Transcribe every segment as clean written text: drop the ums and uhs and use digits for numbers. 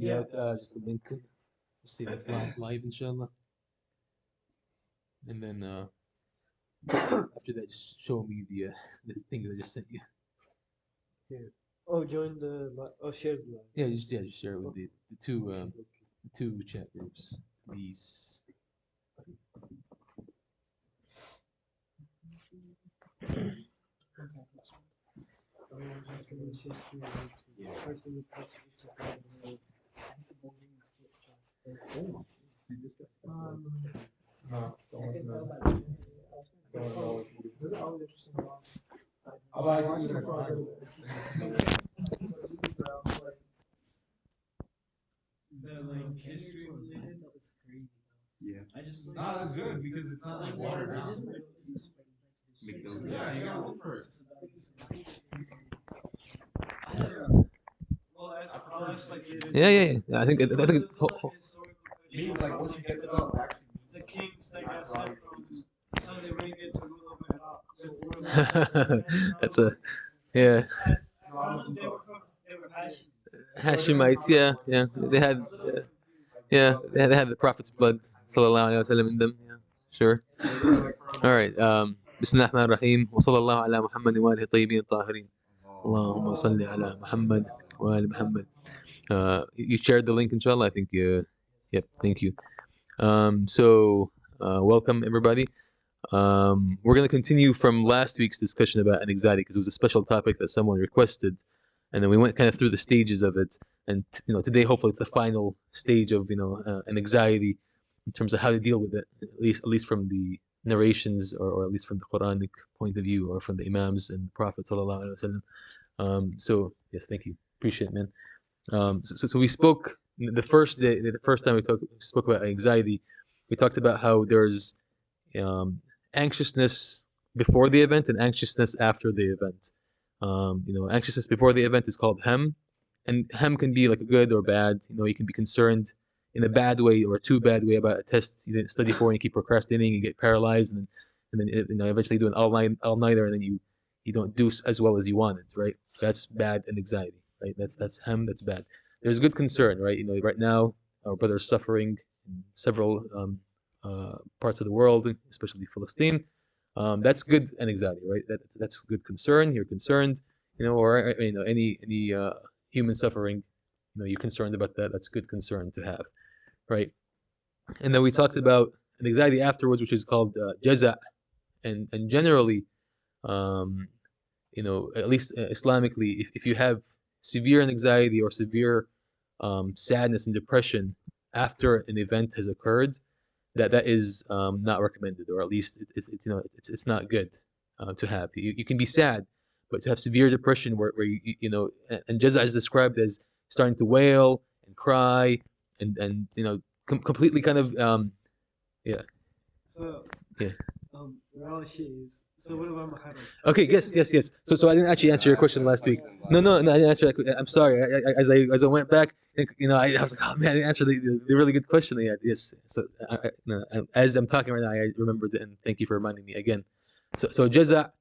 Yeah, just a link. Just say that's live, inshallah. And then after that, just show me the thing that I just sent you. Here. Oh, join the share the live. Just share it with the two chat groups. These. The like history related, that was crazy. Yeah. I just like No, that's good because it's not like watered down. Make those. Yeah, you gotta look for it. Yeah. Well, I'll ask like later. Yeah. I think So I what's think. the historical Means question? like once you get the belt, actually means The something. kings that got sent from Saudi Arabia to rule over Iraq. So where That's a yeah. I don't know if they were Hashim. Hashemites, yeah. They had the Prophet's blood, sallallahu alaihi wasallam, in them. Yeah, sure. All right. بسم الله الرحمن الرحيم وصلى الله على محمد وآله الطيبين الطاهرين. اللهم صل على محمد وآل محمد. You shared the link, inshallah. I think. Yep. Thank you. Welcome everybody. We're going to continue from last week's discussion about anxiety because it was a special topic that someone requested, and then we went kind of through the stages of it. And today hopefully it's the final stage of an anxiety in terms of how to deal with it, at least from the narrations or at least from the Quranic point of view or from the Imams and the Prophet sallallahu alaihi wasallam. So yes, thank you, appreciate it, man. So we spoke the first time we spoke about anxiety. We talked about how there's anxiousness before the event and anxiousness after the event. Anxiousness before the event is called hem, and hem can be like good or bad. You can be concerned in a bad way or a too bad way about a test you didn't study for, and you keep procrastinating, you get paralyzed, and then eventually do an all nighter, and then you don't do as well as you wanted, right? That's bad and anxiety, right? That's hem. That's bad. There's good concern, right? Right now our brother is suffering in several parts of the world, especially Palestine. That's good and anxiety, right? That's good concern. You're concerned, or any human suffering, you're concerned about that. That's good concern to have, right? And then we talked about an anxiety afterwards, which is called jaza, and generally, um, at least Islamically, if you have severe anxiety or severe sadness and depression after an event has occurred, that is not recommended, or at least it's not good to have. You can be sad, but to have severe depression where and jaza is described as starting to wail and cry and completely kind of yeah. So Yeah. Rashi is. So what about Muharram? Okay, yes. So I didn't actually answer your question last week. No, I didn't answer that. I'm sorry. As I went back, I was like, oh man, I didn't answer the really good question they had. Yes. So as I'm talking right now, I remembered it, and thank you for reminding me again. So jaza,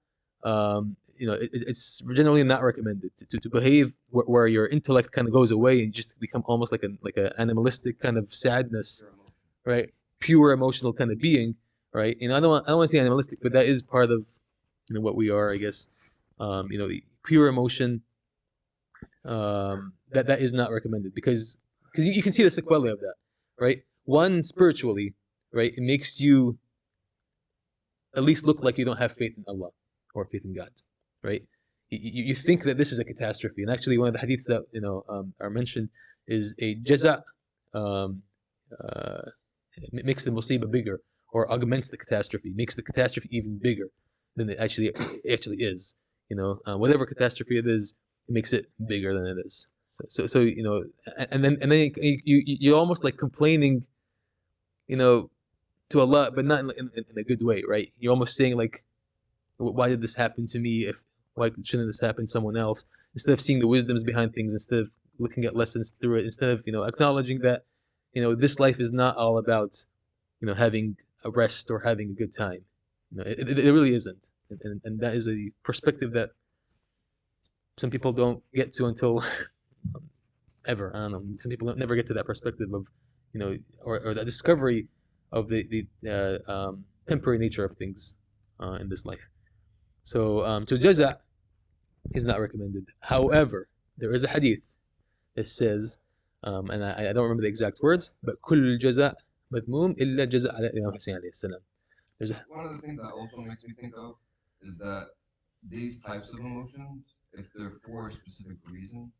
it's generally not recommended to behave where your intellect kind of goes away and just become almost like a animalistic kind of sadness, right? Pure emotional kind of being, right? I don't want to say animalistic, but that is part of what we are, I guess. The pure emotion, that is not recommended because you can see the sequelae of that, right? One, spiritually, right? It makes you at least look like you don't have faith in Allah or faith in God, right? You think that this is a catastrophe, and actually one of the hadiths that are mentioned is a jaza um, uh, makes the musibah bigger or augments the catastrophe, makes the catastrophe even bigger than it actually is. Whatever catastrophe it is, it makes it bigger than it is. So and then you're almost like complaining, to Allah, but not in a good way, right? You're almost saying like, why did this happen to me? Why shouldn't this happen to someone else? Instead of seeing the wisdoms behind things, instead of looking at lessons through it, instead of acknowledging that this life is not all about having a rest or having a good time. It really isn't, and that is a perspective that some people don't get to until ever. I don't know. Some people never get to that perspective of, or that discovery of the temporary nature of things in this life. So jaza is not recommended. However, there is a hadith that says, and I don't remember the exact words, but كل الجزاء مذموم إلا جزاء على الإمام حسين عليه السلام. There's a, One of the things that also makes me think of is that these types of emotions, if they're for a specific reason,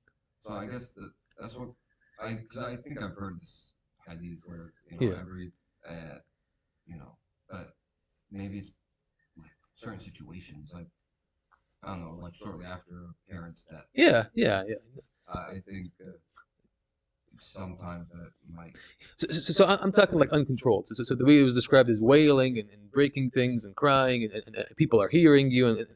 so I guess that's what because I think I've heard this hadith where Yeah. every but maybe it's like certain situations, like I don't know, like shortly after a parent's death. yeah. I think sometimes that might. So I'm talking like uncontrolled. So the way it was described is wailing and breaking things and crying, and people are hearing you, and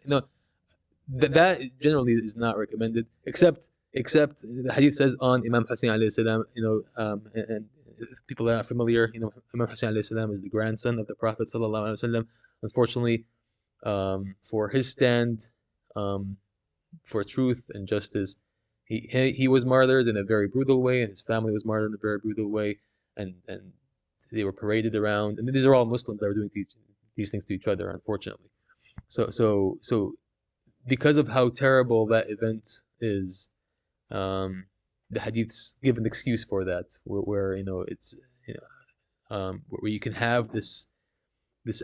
that generally is not recommended, except the hadith says on Imam Hussein alayhi salam, and if people are not familiar, Imam Hussein alayhi salam is the grandson of the Prophet sallallahu alaihi wasallam. Unfortunately, for his stand for truth and justice, he was martyred in a very brutal way, and his family was martyred in a very brutal way, and they were paraded around, and these are all Muslims that were doing these things to each other, unfortunately. So because of how terrible that event is, the hadiths give an excuse for that, where it's where you can have this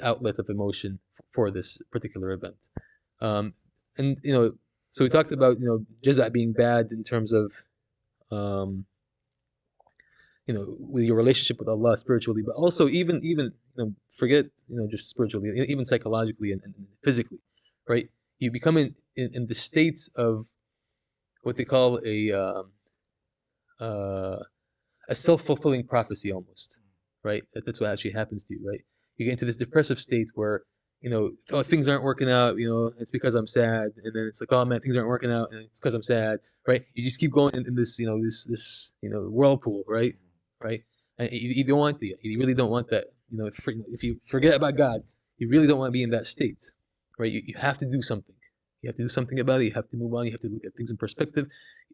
outlet of emotion for this particular event, and so we talked about jaza being bad in terms of with your relationship with Allah spiritually, but also even forget just spiritually, even psychologically and physically, right? You become in the states of what they call a self-fulfilling prophecy almost, right? That's what actually happens to you, right? You get into this depressive state where oh, things aren't working out, it's because I'm sad, and then it's like, oh man, things aren't working out, and it's because I'm sad, right? You just keep going in this this whirlpool, right? And you don't want that. You really don't want that. If you forget about God, you really don't want to be in that state, right? You have to do something. You have to do something about it. You have to move on. You have to look at things in perspective,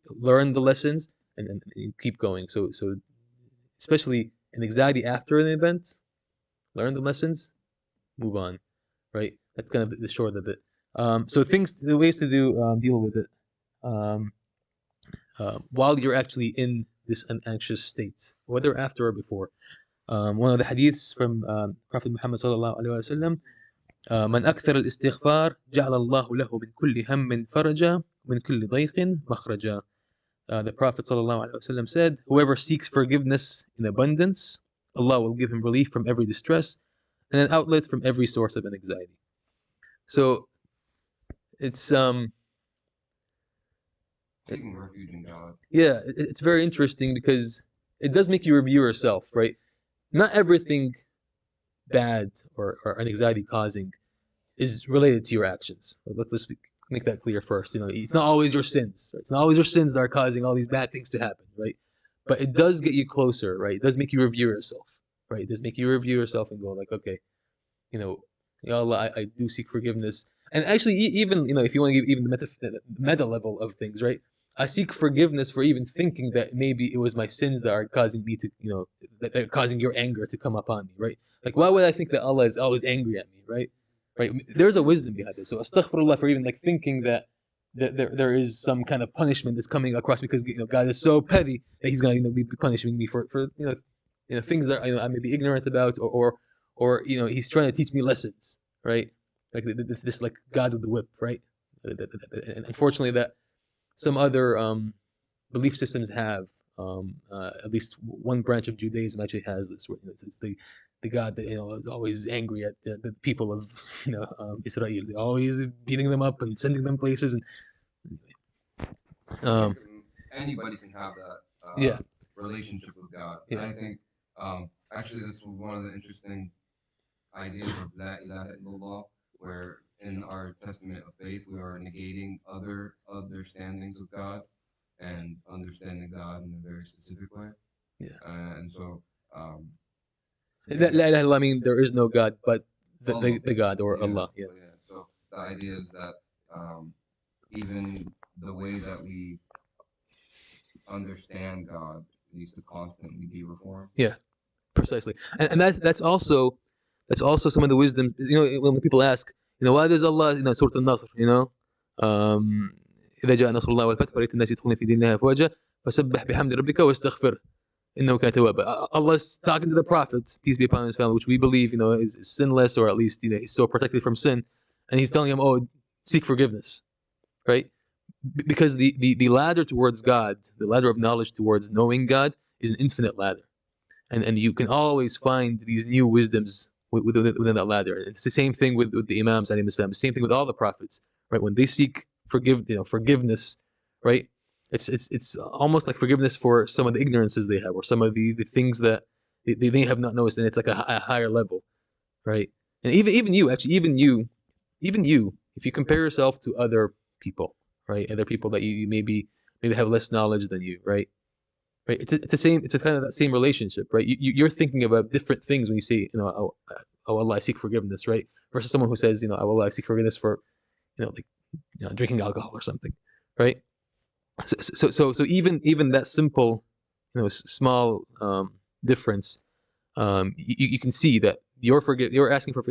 learn the lessons, and keep going. So especially in anxiety after an event, learn the lessons, move on, right? That's kind of the short of it. So the ways to deal with it while you're actually in this anxious state, whether after or before. One of the hadiths from Prophet Muhammad sallallahu alaihi wasallam, من أكثر الاستغفار جعل الله له من كل هم فرجا من كل ضيق مخرجا. The Prophet sallallahu alaihi wasallam said, whoever seeks forgiveness in abundance, Allah will give him relief from every distress and an outlet from every source of anxiety. So it's Taking refuge in God. yeah, it's very interesting because it does make you review yourself, right? Not everything bad or anxiety causing is related to your actions. Let's make that clear first. It's not always your sins. Right? It's not always your sins that are causing all these bad things to happen, right? But it does get you closer, right? It does make you review yourself, right? It does make you review yourself and go like, okay, Ya Allah, I do seek forgiveness. And actually, even if you want to give even the meta level of things, right? I seek forgiveness for even thinking that maybe it was my sins that are causing me to, that are causing your anger to come upon me, right? Like, why would I think that Allah is always angry at me, right? Right? There's a wisdom behind it. So, astaghfirullah for even like thinking that there is some kind of punishment that's coming across because God is so petty that He's gonna be punishing me for things that I may be ignorant about or He's trying to teach me lessons, right? Like this like God with the whip, right? And unfortunately, that some other belief systems have. At least one branch of Judaism actually has this, where it's the God that is always angry at the people of Israel, always beating them up and sending them places, and um, Anybody can have that yeah, relationship with God. Yeah. And I think actually that's one of the interesting ideas of La ilaha illallah, where in our testament of faith we are negating other understandings of God and understanding God in a very specific way. Yeah. And so that la ilaha illallah, I mean there is no God but Allah. the God or Allah. Yeah. So the idea is that even the way that we understand God needs to constantly be reformed. Yeah, precisely. And that's also some of the wisdom. When people ask, why does Allah, Surah Al-Nasr, um, إذا جاء نصر الله والفتح ورأيت الناس يدخلون في دين الله أفواجا فسبح بحمد ربك واستغفر إنه كان توابا. Allah's talking to the Prophet, peace be upon his family, which we believe, is sinless, or at least, he's so protected from sin, and he's telling him, oh, seek forgiveness, right? Because the ladder towards God, the ladder of knowledge towards knowing God, is an infinite ladder, and you can always find these new wisdoms within that ladder. It's the same thing with the Imams, the same thing with all the prophets, right? When they seek forgiveness, right? It's almost like forgiveness for some of the ignorances they have, or some of the things that they may have not noticed, and it's like a higher level, right? And even you, actually, even you, if you compare yourself to other people, right? Other people that you maybe have less knowledge than you, right? Right. It's a kind of that same relationship, right? You're thinking about different things when you say, oh Allah, I seek forgiveness, right? Versus someone who says, oh Allah, I seek forgiveness for, like, drinking alcohol or something, right? So even that simple, small difference, you can see that you're asking for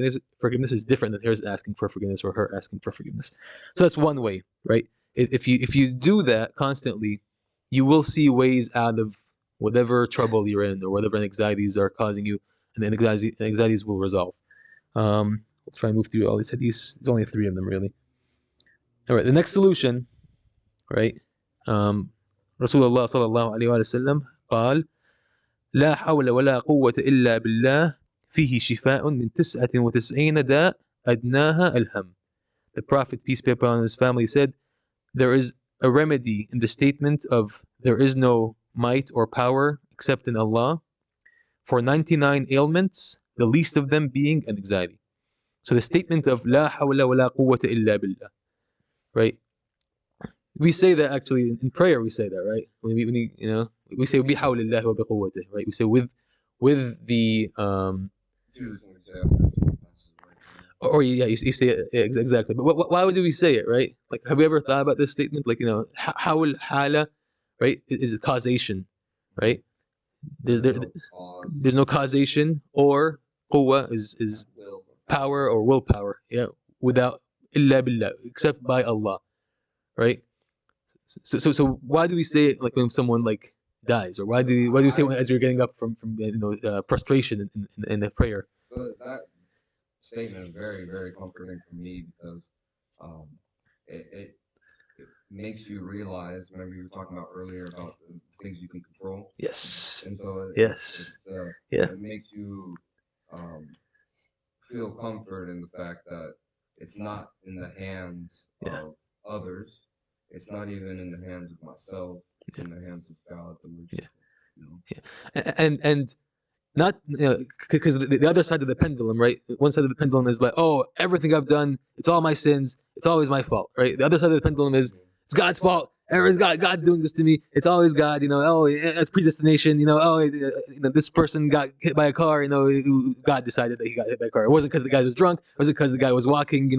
forgiveness is different than hers asking for forgiveness, or her asking for forgiveness. So that's one way, right? If you do that constantly, you will see ways out of whatever trouble you're in, or whatever anxieties are causing you, and then anxieties will resolve. Let's try and move through all these hadiths. There's only 3 of them, really. All right, the next solution, right? Rasulullah sallallahu alaihi wasallam قال لا حول ولا قوة إلا بالله فيه شفاء من 99 داء أدناها الهم. The Prophet, peace be upon his family, said, there is a remedy in the statement of there is no might or power except in Allah for 99 ailments, the least of them being an anxiety. So the statement of لا حول ولا قوة إلا بالله, right? We say that actually in prayer. We say that, right? When we say بحول الله وبقوته, right? We say with the or yeah, you say it exactly. But why would we say it, right? Like, have we ever thought about this statement? Like, حول حالة, right? Is causation, right? There's no causation, or قوة is power or willpower, yeah, without إلا بالله, except by Allah, right? So why do we say it like when someone like dies, or why do we say it as we're getting up from prostration in the prayer? But that statement is very, very comforting for me, because um, it makes you realize. Remember, you were talking about earlier about the things you can control. Yes. And so Yes. Yeah. it makes you feel comfort in the fact that it's not in the hands of others. It's not even in the hands of myself. It's in the hands of God, the merciful. And not, because the other side of the pendulum, right? One side of the pendulum is like, oh, everything I've done, it's all my sins, it's always my fault, right? The other side of the pendulum is, it's God's fault. God's doing this to me. It's always God. Oh, it's predestination. This person got hit by a car. God decided that he got hit by a car. It wasn't because the guy was drunk. It wasn't because the guy was walking,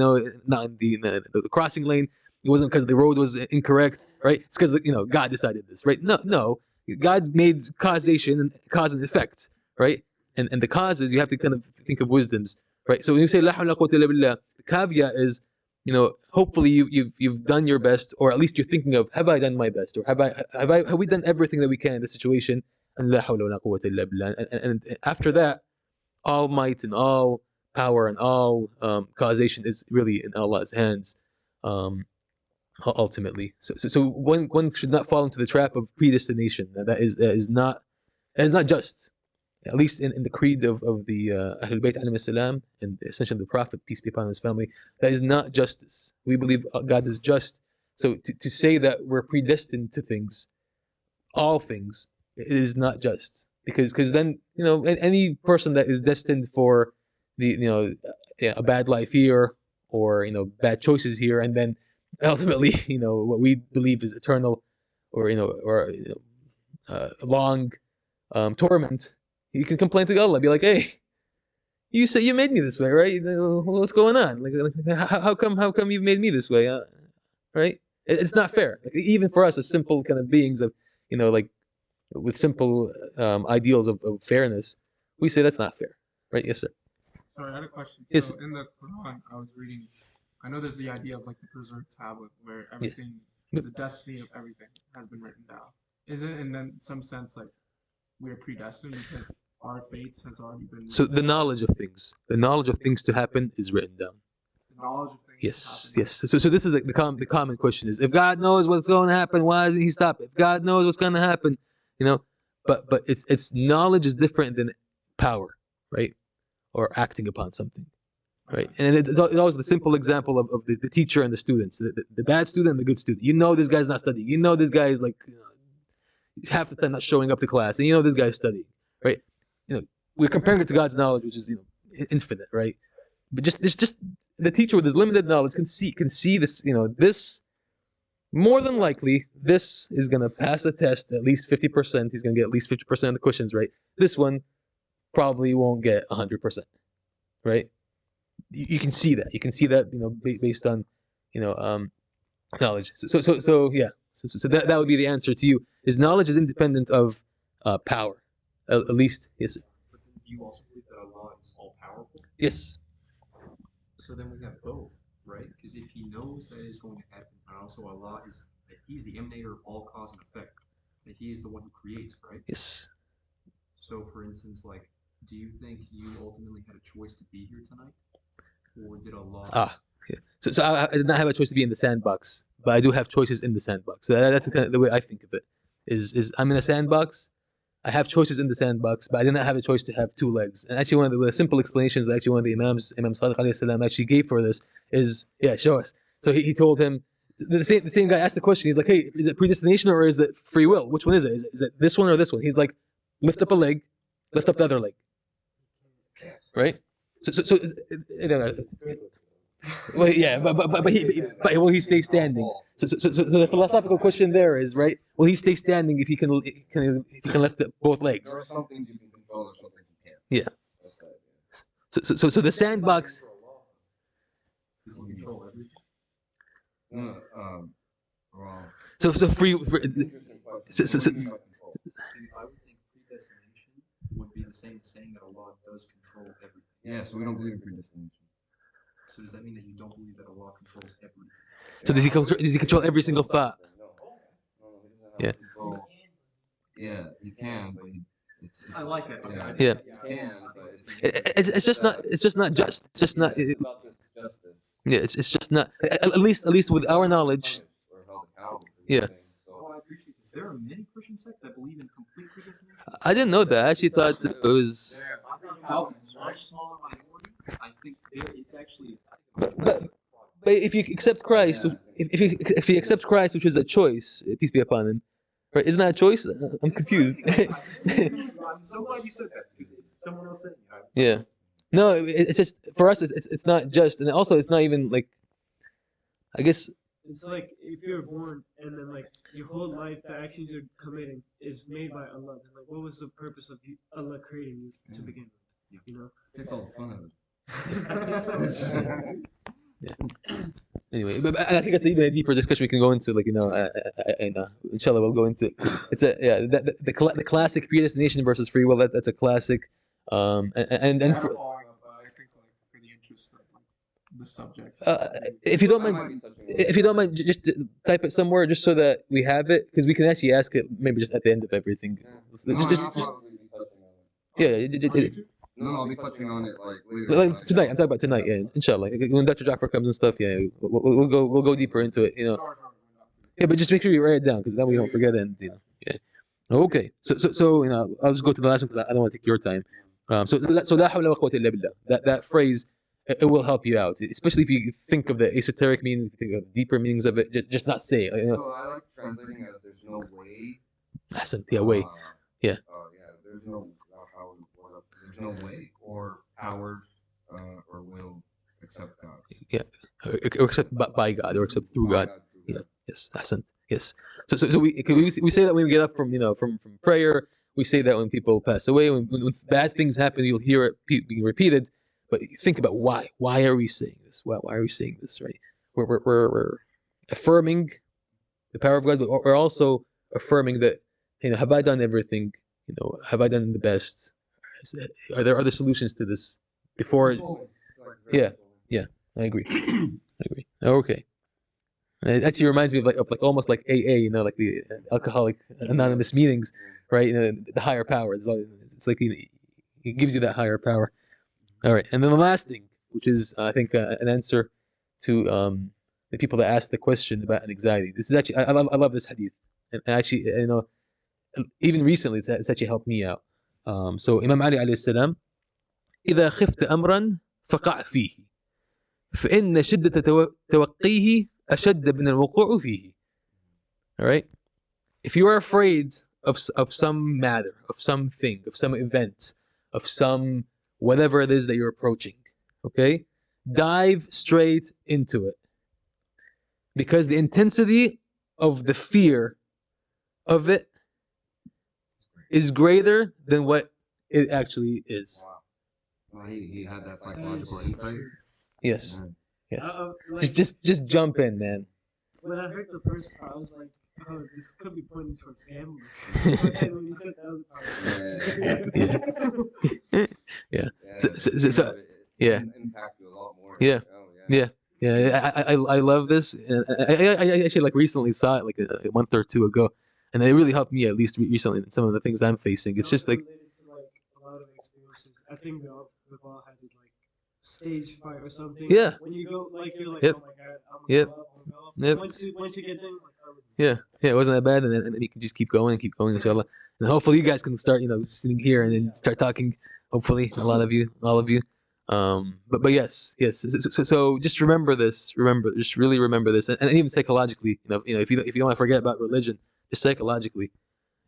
not in the crossing lane. It wasn't because the road was incorrect, right? It's because God decided this, right? No. God made causation and cause and effect, right? And the causes, you have to kind of think of wisdoms, right? So when you say la hawla quwwata illa billah, the caveat is, hopefully you've done your best, or at least you're thinking of, have I done my best, or have we done everything that we can in this situation? And la hawla wala quwwata illa billah. And after that, all might and all power and all causation is really in Allah's hands, ultimately. So one should not fall into the trap of predestination. That is not just. At least in the creed of the Ahlul Bayt alayhi salam, and essentially the Prophet, peace be upon his family, that is not justice. We believe God is just. So to say that we're predestined to things, all things, it is not just. Because then, any person that is destined for a bad life here, or bad choices here, and then ultimately what we believe is eternal, or long torment. You can complain to Allah, be like, hey, you said you made me this way, right? What's going on? Like how come you've made me this way? Right? It's not fair. Like, even for us as simple kind of beings of, like with simple ideals of fairness, we say that's not fair, right? Yes, sir. Sorry, I had a question. Yes. So in the Quran, I was reading. I know there's the idea of like the preserved tablet, where everything, the destiny of everything, has been written down. Is it in then some sense like we're predestined because our fates has already been? So the knowledge of things to happen is written down. The knowledge of things. Yes, yes. So this is the common question is, if God knows what's going to happen, why doesn't He stop it? If God knows what's going to happen, but it's knowledge is different than power, right? Or acting upon something, right? And it's always the simple example of the teacher and the students, the bad student and the good student. This guy's not studying. This guy is like half the time not showing up to class, and this guy's studying, right? We're comparing it to God's knowledge, which is infinite, right? But just the teacher with his limited knowledge can see this, this more than likely this is gonna pass the test at least 50%. He's gonna get at least 50% of the questions right. This one probably won't get 100%, right? You can see that. You can see that, based on, knowledge. So yeah. So that would be the answer to you. Is knowledge is independent of power, at least. Yes, sir. But then do you also believe that Allah is all powerful? Yes. So then we have both, right? Because if He knows that it is going to happen, and also Allah is that He's the emanator of all cause and effect, that He is the one who creates, right? Yes. So, for instance, like, do you think you ultimately had a choice to be here tonight, or did Allah? Yeah. So I did not have a choice to be in the sandbox, but I do have choices in the sandbox. So that's kind of the way I think of it. Is I'm in a sandbox. I have choices in the sandbox, but I did not have a choice to have two legs. And actually, one of the simple explanations that actually one of the imams, Imam Sadiq alayhi salam, actually gave for this is, show us. So he told him, the same guy asked the question. He's like, hey, is it predestination or is it free will? Which one is it? Is it this one or this one? He's like, lift up a leg, lift up the other leg. Right? So well, yeah, but he stays standing. So the philosophical question there is, right? Will he stay standing if he can lift both legs? There are some things you can control, or some things you can't. Yeah. That's the idea. So the sandbox. Does He control everything? No, well, So free. interesting question. So- What do you mean by control? I would think predestination would be the same as saying that Allah does control everything. Yeah, so we don't believe in predestination. So does that mean that you don't believe that Allah controls everything? So does he control every single thought? No, he doesn't have Yeah. control. Yeah, he can, but it's I like that. Yeah. He can, but It's just not just. It's just not. It's about this justice. Yeah, it's just not. At least with our knowledge. Or held accountable for Yeah. these things, Oh, so- I appreciate this. There are many Christian sects that believe in complete predestination. I didn't know that. I actually thought it was. Calvinists are a small minority. I think it's actually. But if you accept Christ, if you accept Christ, which is a choice, peace be upon him, right? Isn't that a choice? I'm confused. I'm so glad you said that because it's someone else saying it. Yeah. No, it's just for us. It's not just, and also it's not even like. I guess. It's like if you're born and then like your whole life, the actions you're committing is made by Allah. Then, like, what was the purpose of Allah creating you to begin with? You know. Takes all the fun out of it. Anyway, but I think that's even a deeper discussion we can go into. Like and inshallah we'll go into. It's the classic predestination versus free will. That's a classic. And for, I think like for the interest of like the subject. if you don't mind, just type it somewhere just so that we have it, because we can actually ask it maybe just at the end of everything. No, Just I'll probably be touching on it. yeah. No, I'll be touching on it like later. Like tonight, I'm talking about tonight. Yeah, inshallah. When Dr. Jafar comes and stuff, yeah, we'll go deeper into it. Yeah, but just make sure you write it down, because then we don't forget it. And, yeah. Okay. So I'll just go to the last one because I don't want to take your time. So la hawla wa quwwata illa billah. That phrase, it will help you out, especially if you think of the esoteric meaning, if you think of deeper meanings of it. Just not say it. So I like translating as there's no way. Hasn't. Yeah, way. Yeah. There's no how there's no way or power or will except God. Yeah. Or except by God, or except through God. Yeah. Yes. Hasn't. Yes. So we say that when we get up from from prayer. We say that when people pass away, when bad things happen, you'll hear it being repeated. But think about why. Why are we saying this? Why are we saying this? Right? We're affirming the power of God, but we're also affirming that have I done everything? Have I done the best? Are there other solutions to this before? Yeah, yeah, I agree. I agree. Okay. And it actually reminds me of almost like AA, like the Alcoholic Anonymous meetings, right? The higher power. It's like it gives you that higher power. All right, and then the last thing, which is I think an answer to the people that asked the question about anxiety. This is actually I love this hadith, and actually even recently it's actually helped me out. So Imam Ali alayhi salam, إذا خفت أمرا فقع فيه فإن شدة توقيه أشد من الوقوع فيه. All right, if you are afraid of some matter, of something, of some event, of some whatever it is that you're approaching, okay, dive straight into it, because the intensity of the fear of it is greater than what it actually is. Wow. Well, he had that psychological insight. Yes, yes. Like, Just jump in, man. when I heard the first part, I was like, oh, this could be pointing towards gambling. But then when you said the other part, Yeah. Yeah, So, it yeah. impact you a lot more. Yeah. Oh, Yeah. Yeah, I love this. And I actually like recently saw it like a month or two ago, and it really helped me at least recently in some of the things I'm facing. It's just like, related to like a lot of experiences. I think we've all had it, like stage fright or something. Yeah. When you go, like you're like, Yep. oh my god, I'm Yep. gonna go up, I'm gonna go up. Yep. Once you get there, like, oh, yeah, it wasn't that bad, and then you can just keep going, inshallah. And hopefully you guys can start, sitting here and then start talking. Hopefully, a lot of you, all of you. But yes. So just remember this. Just really remember this, and even psychologically, if you don't want to forget about religion, just psychologically,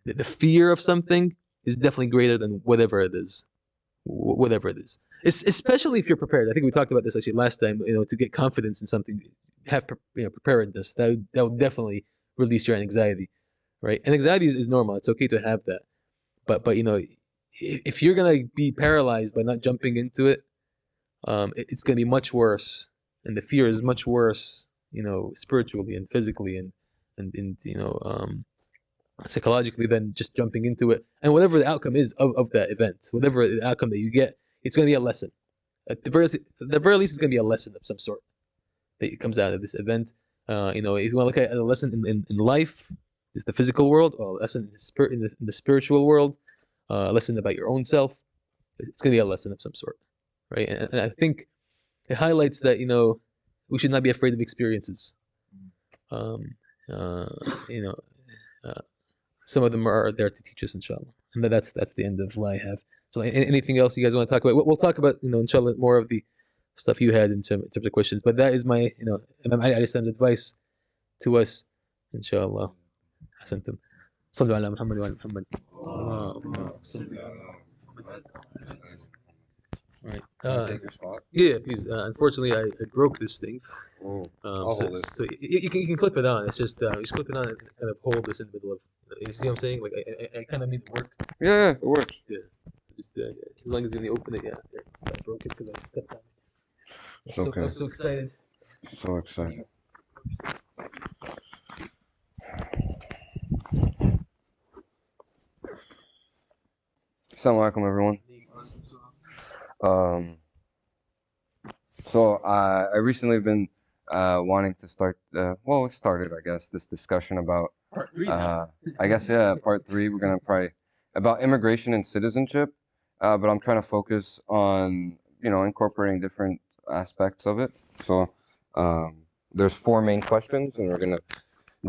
the fear of something is definitely greater than whatever it is, whatever it is. Especially if you're prepared. I think we talked about this actually last time. To get confidence in something, have preparedness. That would definitely release your anxiety, right? And anxiety is normal. It's okay to have that, but if you're gonna be paralyzed by not jumping into it, it's gonna be much worse, and the fear is much worse, spiritually and physically and psychologically than just jumping into it. And whatever the outcome is of that event, whatever the outcome that you get, it's gonna be a lesson. At the very least, it's gonna be a lesson of some sort that comes out of this event. If you want to look at a lesson in life, is the physical world, or a lesson in the spirit in the spiritual world, a lesson about your own self. It's going to be a lesson of some sort, right? And I think it highlights that we should not be afraid of experiences. Um, uh, you know, uh, some of them are there to teach us, inshallah. And that's the end of what I have. So anything else you guys want to talk about? We'll talk about inshallah more of the stuff you had in terms of questions. But that is my Imam Ali alayhi salam's advice to us, inshallah. Ahsantum. صلوا على محمد وعلى محمد. اللهم صل على محمد. Right. Take your spot. Yeah, please. Unfortunately, I broke this thing. Oh, So, I'll hold it. so you can clip it on. It's just you just clip it on and kind of hold this in the middle of. You see what I'm saying? Like I kind of made it work. Yeah, it works. Yeah. So just yeah, as long as you open it, yeah. There. I broke it because I stepped on it. It's okay. I'm so excited. So excited. Assalamu alaikum, everyone. So I recently been wanting to start. It started, I guess, this discussion about. Part 3. I guess part 3. We're gonna probably about immigration and citizenship, but I'm trying to focus on incorporating different aspects of it. So there's 4 main questions, and we're gonna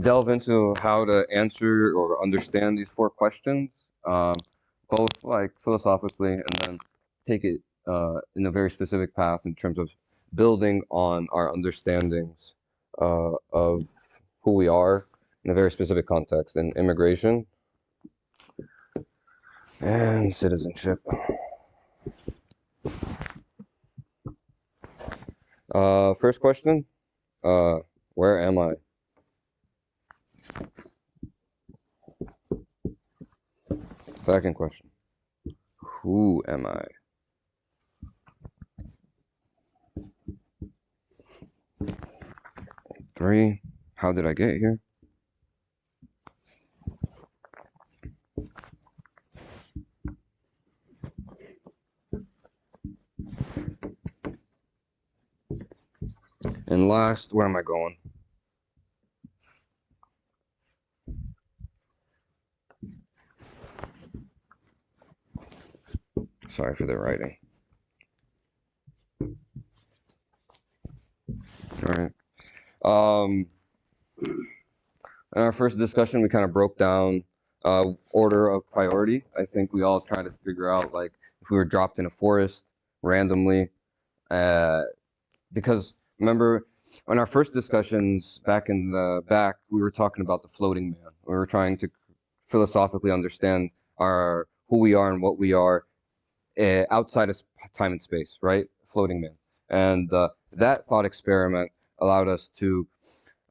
delve into how to answer or understand these 4 questions, both like philosophically, and then take it in a very specific path in terms of building on our understandings of who we are in a very specific context in immigration and citizenship. First question, where am I? Second question, who am I? Three, how did I get here? And last, where am I going? Sorry for the writing. All right. In our first discussion, we kind of broke down order of priority. I think we all tried to figure out, like, if we were dropped in a forest randomly, because remember, in our first discussions back in the back, we were talking about the floating man. We were trying to philosophically understand who we are and what we are outside of time and space, right? Floating man. And that thought experiment allowed us to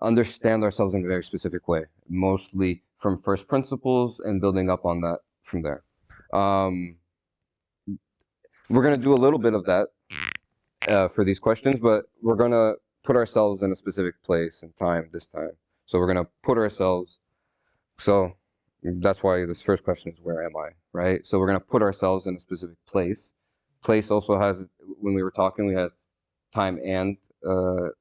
understand ourselves in a very specific way, mostly from first principles and building up on that from there. We're going to do a little bit of that for these questions, but we're going to put ourselves in a specific place and time this time. So we're going to put ourselves, so that's why this first question is, where am I, right? So we're going to put ourselves in a specific place. Place also has, when we were talking, we had time and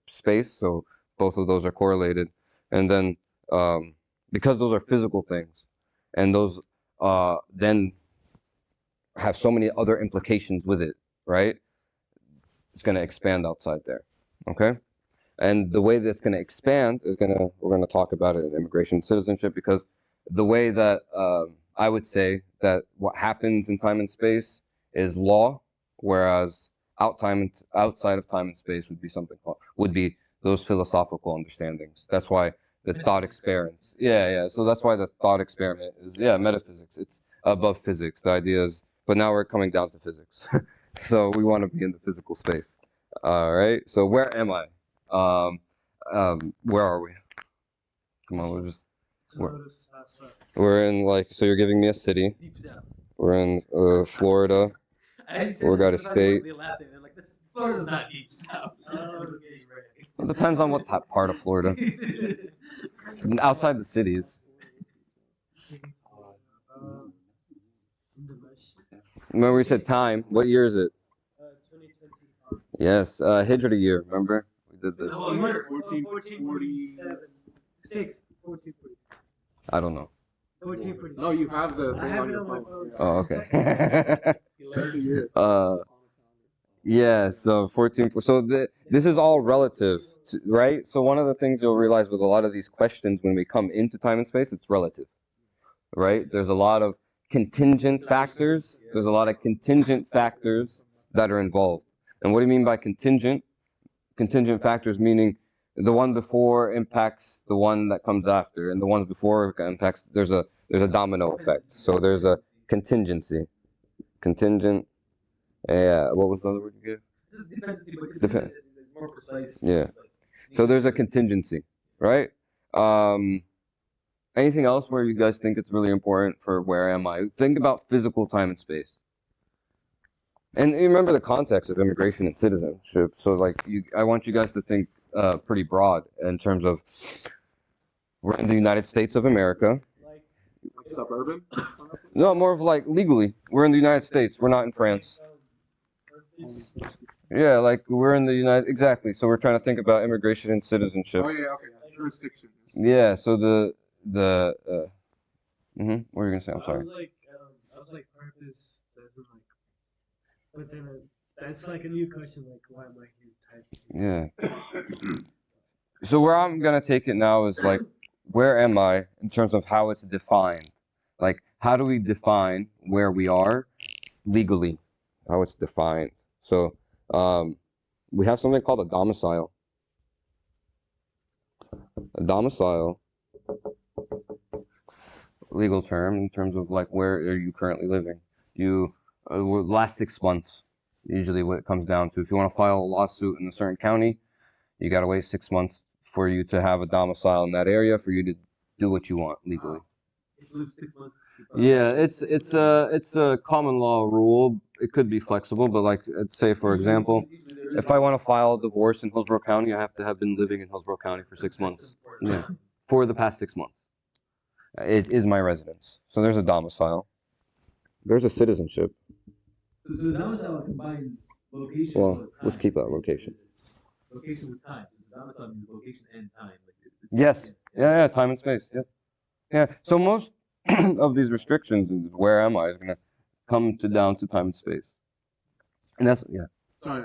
space, so both of those are correlated. And then because those are physical things, and those then have so many other implications with it, right? It's going to expand outside there, okay? And the way that's going to expand is we're going to talk about it in immigration and citizenship, because the way that I would say that what happens in time and space is law, whereas outside of time and space would be those philosophical understandings. That's why the thought experiments. Yeah. So that's why the thought experiment is metaphysics. It's above physics. The idea is, but now we're coming down to physics. So we want to be in the physical space. All right. So where am I? Where are we? Come on, we're in, like, so you're giving me a city. We're in Florida. We got a state. Florida's not deep south. It depends on what part of Florida. Outside the cities. Remember we said time. What year is it? 2025. Yes, Hijra year. Remember we did this. 1447. 1447. I don't know. 1447. No, you have the I thing have on it your on my phone. phone. Oh, okay. That's the year. Yeah, so 14. So this is all relative, right? So one of the things you'll realize with a lot of these questions when we come into time and space, it's relative, right? There's a lot of contingent factors. There's a lot of contingent factors that are involved. And what do you mean by contingent? Contingent factors meaning the one before impacts the one that comes after, and the ones before impacts. There's a domino effect. So there's a contingency. Contingent. Yeah. What was the other word you gave? Dependency, but more precise. Yeah. So there's a contingency, right? Anything else where you guys think it's really important for where am I? Think about physical time and space. And you remember the context of immigration and citizenship. So like I want you guys to think pretty broad in terms of, we're in the United States of America. Like suburban? No, more of like legally. We're in the United States. We're not in France. Yeah, like we're in the exactly. So we're trying to think about immigration and citizenship. Oh yeah, okay. Jurisdictions. Yeah. So what were you gonna say? I'm sorry. I was like, purpose doesn't like, but then that's like a new question, like, why am I here type. Yeah. So where I'm gonna take it now is like, where am I in terms of how it's defined? Like, how do we define where we are legally? How it's defined. So we have something called a domicile. A domicile, legal term in terms of like, where are you currently living? You last 6 months, usually what it comes down to. If you want to file a lawsuit in a certain county, you got to wait 6 months for you to have a domicile in that area for you to do what you want legally. Yeah, it's a common law rule. It could be flexible, but like, let's say for example, if I want to file a divorce in Hillsborough County, I have to have been living in Hillsborough County for 6 months. Yeah, for the past 6 months. It is my residence. So there's a domicile. There's a citizenship. So the domicile combines location. Well, let's keep that location. Location with time. Domicile means location and time. Yes. Yeah. Time and space. Yeah. Yeah. So most of these restrictions, where am I, is gonna come down to time and space, and that's yeah. Sorry,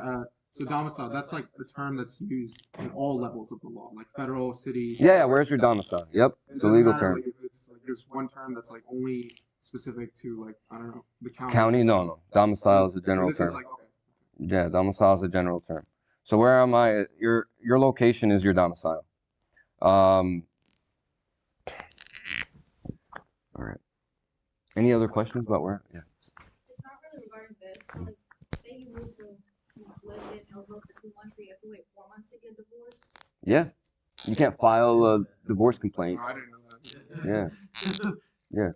so domicile, that's like the term that's used in all levels of the law, like federal, city. Yeah. Where's your domicile? Yep. It It's a doesn't legal matter term. like if it's like there's one term that's like only specific to like I don't know the county. County? No. Domicile is a general So this is term. like okay. Yeah. Domicile is a general term. So where am I? Your location is your domicile. All right. Any other questions about where? Yeah. It's not really regarding this, but like, say you move to live in Hillsborough for 2 months, so you have to wait 4 months to get divorced. Yeah. You can't file a divorce complaint. No, I didn't know that. Yeah.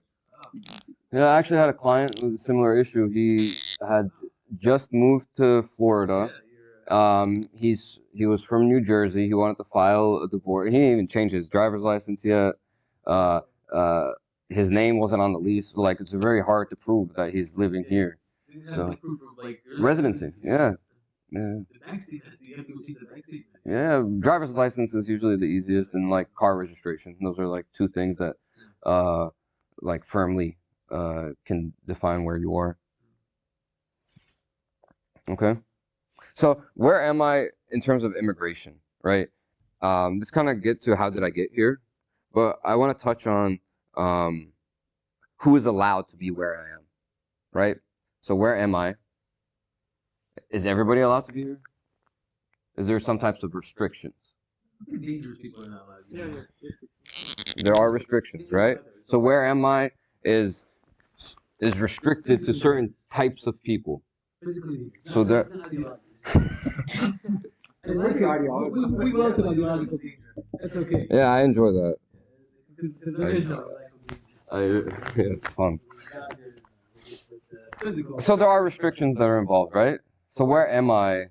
Yeah, I actually had a client with a similar issue. He had just moved to Florida. He was from New Jersey. He wanted to file a divorce. He didn't even change his driver's license yet. Uh, his name wasn't on the lease. Like, it's very hard to prove that he's living here. So residency, yeah. Yeah, driver's license is usually the easiest, and like car registration. Those are like two things that like firmly can define where you are. Okay. So where am I in terms of immigration, right? This kind of get to how did I get here, but I want to touch on who is allowed to be where I am, right? So where am I? Is everybody allowed to be here? Is there some types of restrictions? Dangerous people are not allowed. There are restrictions, right? So where am I is restricted to certain types of people. So there. We welcome ideological danger. That's okay. Yeah, I enjoy that. Because there is no Yeah, it's fun. physical. So there are restrictions that are involved, right? So where am I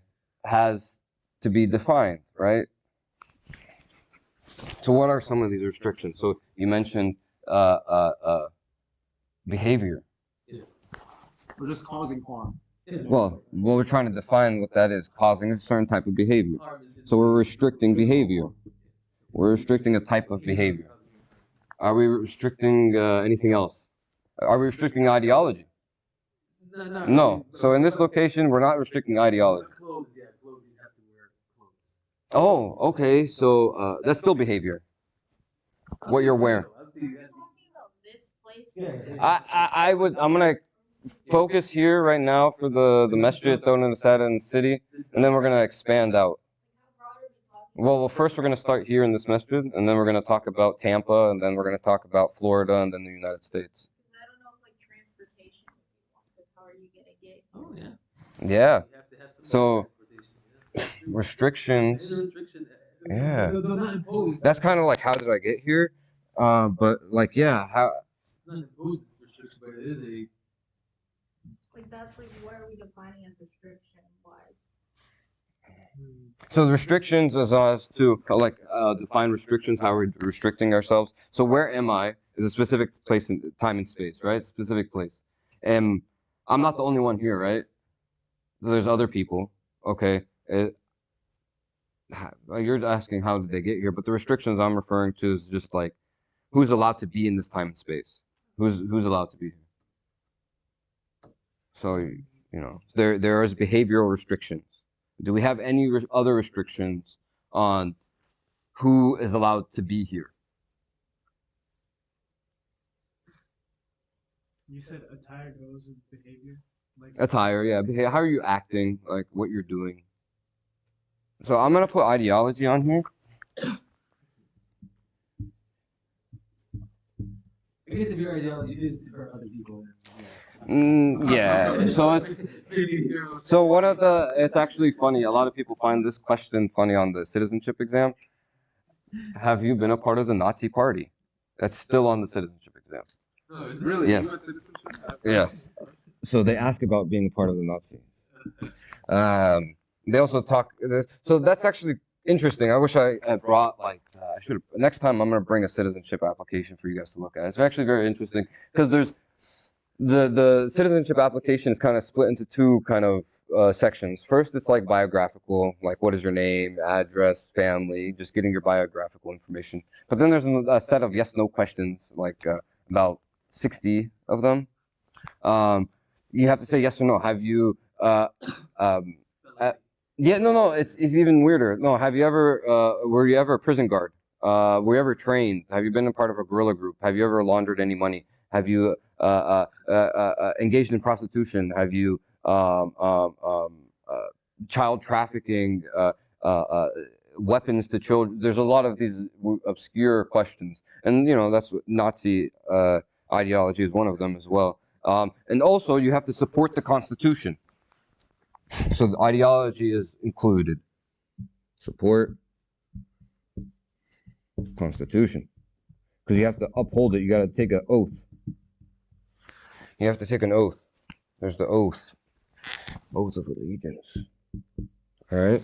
has to be defined, right? So what are some of these restrictions? So you mentioned behavior. We're just causing harm. Well, we're trying to define what that is. Causing a certain type of behavior. So we're restricting behavior. We're restricting a type of behavior. Are we restricting anything else? Are we restricting ideology? No. So in this location, we're not restricting ideology. Oh, okay. So that's still behavior. What you're wearing. I'm gonna focus here right now for the masjid Thona Nasada in the city, and then we're gonna expand out. Well, first we're gonna start here in this masjid, and then we're gonna talk about Tampa, and then we're gonna talk about Florida, and then the United States. I don't know if like transportation, like how are you gonna get? Oh yeah. Yeah. So restrictions. Yeah. That's kind of like how did I get here? But like yeah, how. It's not imposed this restriction, but it is a. Like that's like what are we defining as restriction? Why? So the restrictions is us to like define restrictions, how we're restricting ourselves. So where am I is a specific place in time and space, right? Specific place. And I'm not the only one here, right? So there's other people. Okay. You're asking how did they get here, but the restrictions I'm referring to is just like who's allowed to be in this time and space. Who's allowed to be here. So you know there is behavioral restrictions. Do we have any other restrictions on who is allowed to be here? You said attire goes with behavior? Like Attire, yeah. How are you acting? Like what you're doing. So I'm gonna put ideology on here. I guess if your ideology is to hurt other people, Yeah. So one of the. It's actually funny. A lot of people find this question funny on the citizenship exam. Have you been a part of the Nazi Party? That's still on the citizenship exam. Oh, is it? Really? Yes. U.S. citizenship? Yes. So they ask about being a part of the Nazis. They also talk. So that's actually interesting. I wish I had brought like I should. Next time I'm gonna bring a citizenship application for you guys to look at. It's actually very interesting because there's the citizenship application is kind of split into two kind of sections. First, it's like biographical, like what is your name, address, family, just getting your biographical information. But then there's a set of yes/no questions, like about 60 of them. You have to say yes or no. Have you? Um, yeah, no. It's even weirder. No, have you ever? Were you ever a prison guard? Were you ever trained? Have you been a part of a guerrilla group? Have you ever laundered any money? Have you engaged in prostitution? Have you child trafficking? Weapons to children. There's a lot of these obscure questions, and that's what Nazi ideology is one of them as well. And also, you have to support the Constitution. So the ideology is included. Support Constitution. Because you have to uphold it. You got to take an oath. You have to take an oath. There's the oath. Oath of allegiance. All right.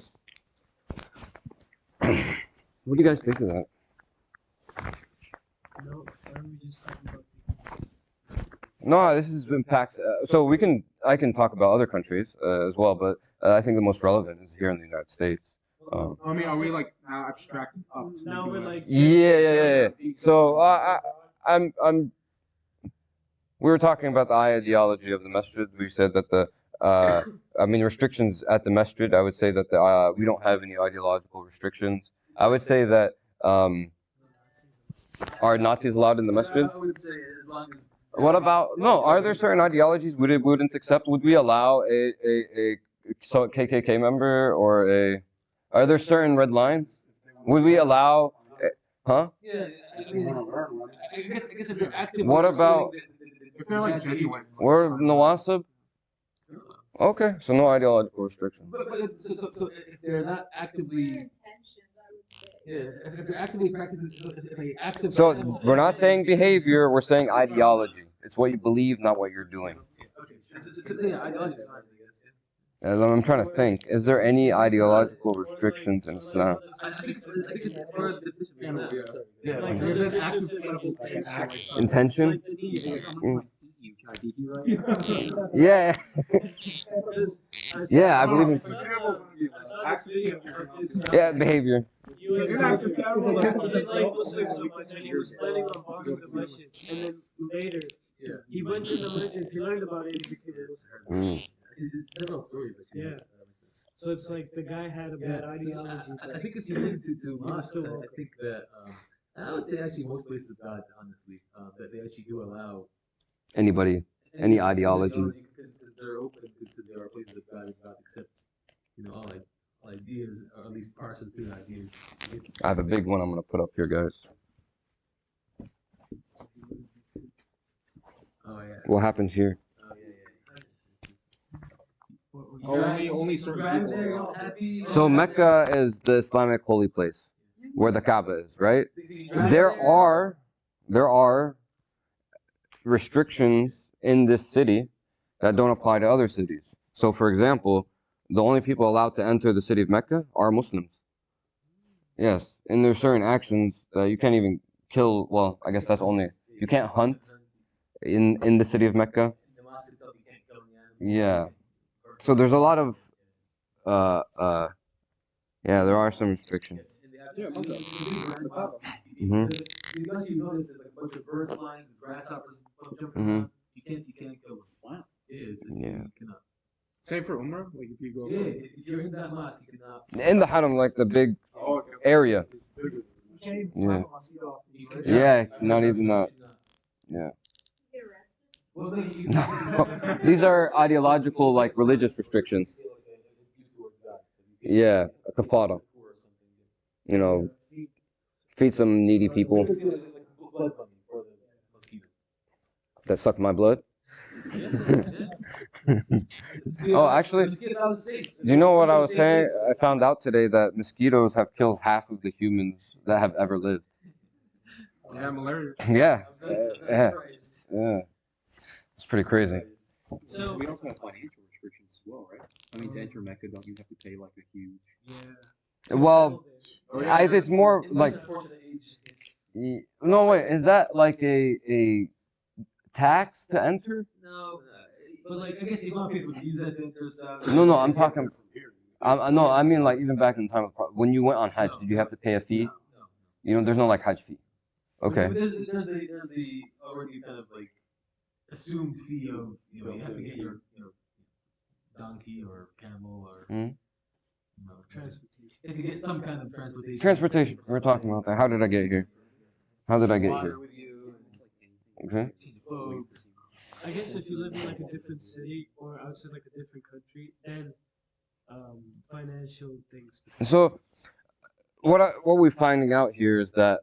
What do you guys think of that? No, why are we just talking about No, this has been packed. So I can talk about other countries as well, but I think the most relevant is here in the United States. I mean, are we like now abstracting up to Now the we're US? like- Yeah. So we were talking about the ideology of the masjid. We said that restrictions at the masjid. I would say that we don't have any ideological restrictions. I would say that are Nazis allowed in the masjid? I would say as long as. What about are there certain ideologies we wouldn't accept? Would we allow a KKK member or are there certain red lines? Would we allow? Huh? Yeah, I guess if they're active. What about If they're like genuine. or Nawasib? Okay, so no ideological restriction. But so if they're not actively. Intentions, I would say. Yeah, if they're actively practicing, if they active. So we're not saying behavior, we're saying ideology. It's what you believe, not what you're doing. Okay, so yeah, ideology is fine, I guess. Yeah. As I'm trying to think, is there any ideological restrictions in Islam? I think it's part of the definition of Islam. Yeah, Like, There's there's an an active active political action. Intention? Like the need. Mm. Can I beat you right? Yeah. Yeah, I believe in. I saw this video of this guy. Yeah, behavior. He was Inactive he political didn't like action. Muslim so much, and he was planning on bombing the masjid. And then later, Yeah. he went to the masjid, he learned about it, and he became a Muslim. Mm. It's several stories. Actually. Yeah. So it's like the guy had a bad ideology. I think it's unique to was mosques. still I welcome. think that I would say actually most places of God, honestly, that they actually do allow Anybody, any ideology. because they're open because there are places of God and God accepts, all ideas or at least parts of the ideas. I have a big one I'm gonna put up here, guys. Oh yeah. What happens here? Oh Only certain people. Happy. So Mecca is the Islamic holy place, where the Kaaba is, right? There are restrictions in this city that don't apply to other cities. So, for example, the only people allowed to enter the city of Mecca are Muslims. Yes, and there's certain actions that you can't even kill. Well, I guess that's only you can't hunt in the city of Mecca. The mosque itself, you can't kill any animals. Yeah. So there's a lot of yeah, there are some restrictions. Mhm. Because you notice there's like a bunch of birds flying, grasshoppers jumping Mhm. around. You can't kill them. Wow. Yeah. You cannot. Same for Umrah? Like if you go. Yeah, if you're in that mosque, you cannot. In the Haram, like the big Oh, okay. area. Can't even Yeah. slap a mosquito. Yeah, not even that. Yeah. Get arrested. Well, no, you, No, these are ideological, like religious restrictions. Yeah, a kafara. Feed some needy people that suck my blood. Oh, actually, you know what I was saying? I found out today that mosquitoes have killed half of the humans that have ever lived. Yeah, malaria. Yeah, yeah. It's pretty crazy. So we also have financial restrictions as well, right? I mean, to enter Mecca, don't you have to pay like a huge? Well, it's more like no wait, is that like a tax to enter? No, But like, I guess iba people use it No, I'm talking. No, I mean like even back in the time of when you went on Hajj, did you have to pay a fee? No. You know, there's no like Hajj fee. Okay. But there's the already kind of like assumed fee of you have to get your donkey or camel or transportation. you have to get some kind of transportation. Transportation. We're talking about that. How did I get here? How did I get Water here? with you. Okay. Change clothes. I guess if you live in like a different city or outside like a different country, then financial things. So what we're finding out here is that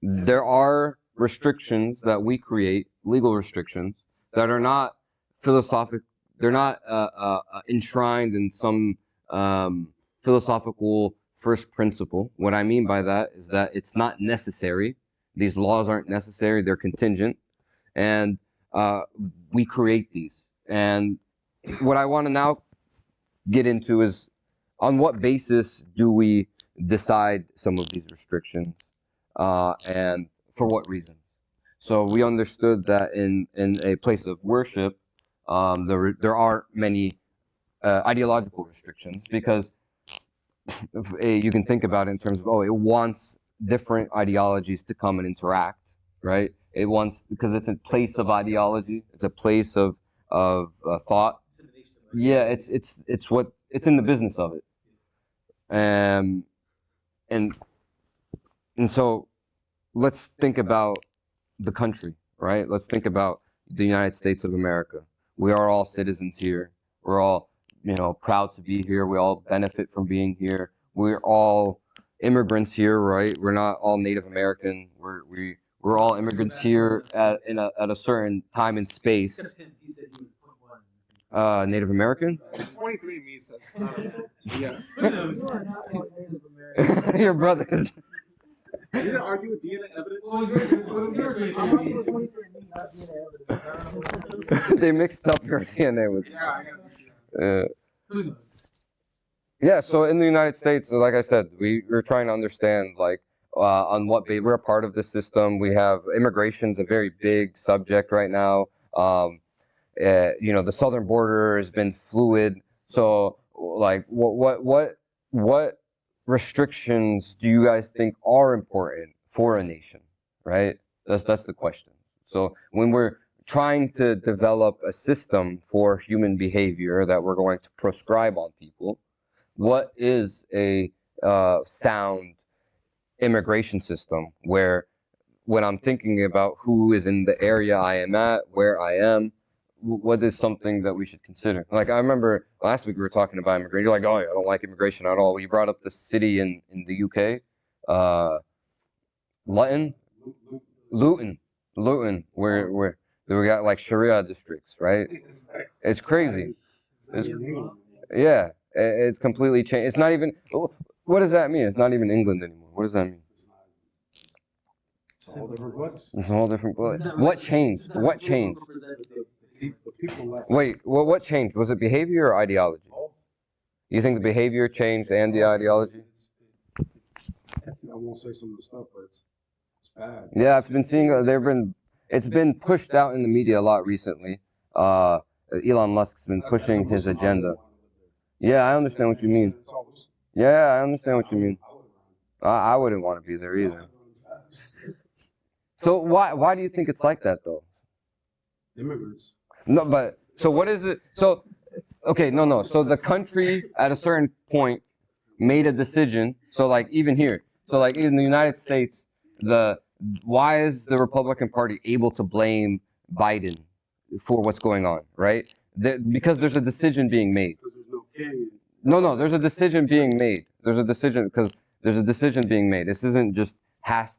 there are restrictions that we create, legal restrictions that are not philosophic. They're not enshrined in some philosophical first principle. What I mean by that is that it's not necessary. These laws aren't necessary. They're contingent, and we create these. And what I want to now get into is on what basis do we decide some of these restrictions, and for what reasons? So we understood that in a place of worship, there are many ideological restrictions because you can think about it in terms of it wants different ideologies to come and interact, right? It wants because it's a place of ideology, it's a place of thought. Yeah, it's what it's in the business of it, and so let's think about the country, right? Let's think about the United States of America. We are all citizens here. We're all, proud to be here. We all benefit from being here. We're all immigrants here, right? We're not all Native American. We're all immigrants here at a certain time and space. Native American? 23 me says. Yeah. Your brothers. You didn't argue with DNA evidence? They mixed up your DNA with. Yeah, I got Who knows? Yeah, so in the United States, like I said, we're trying to understand on what we're a part of the system. We have immigration's a very big subject right now. The southern border has been fluid. So like what restrictions do you guys think are important for a nation, right? That's the question. So when we're trying to develop a system for human behavior that we're going to prescribe on people, what is a sound immigration system where when I'm thinking about who is in the area I am at, where I am, what is something that we should consider? Like I remember last week we were talking about immigration. You're like, oh, I don't like immigration at all. You brought up the city in the UK, Luton, where we got like Sharia districts, right? It's crazy. Yeah, it's completely changed. It's not even. What does that mean? It's not even England anymore. What does that mean? It's a whole different place. It's a whole different place. What changed? What changed? The people left. Wait, what changed? Was it behavior or ideology? You think the behavior changed and the ideology? I won't say some of the stuff, but it's bad. Yeah, I've been seeing it's been pushed out in the media a lot recently. Elon Musk's been pushing his agenda. Yeah, I understand what you mean. Yeah, I understand what you mean. I wouldn't want to be there either. So why do you think it's like that though? Immigrants. No, but so what is it? So okay, no. So the country at a certain point made a decision. So like even here, so like in the United States, why is the Republican Party able to blame Biden for what's going on, right? Because there's a decision being made. Because there's no king. No, there's a decision being made. There's a decision because there's a decision being made. This isn't just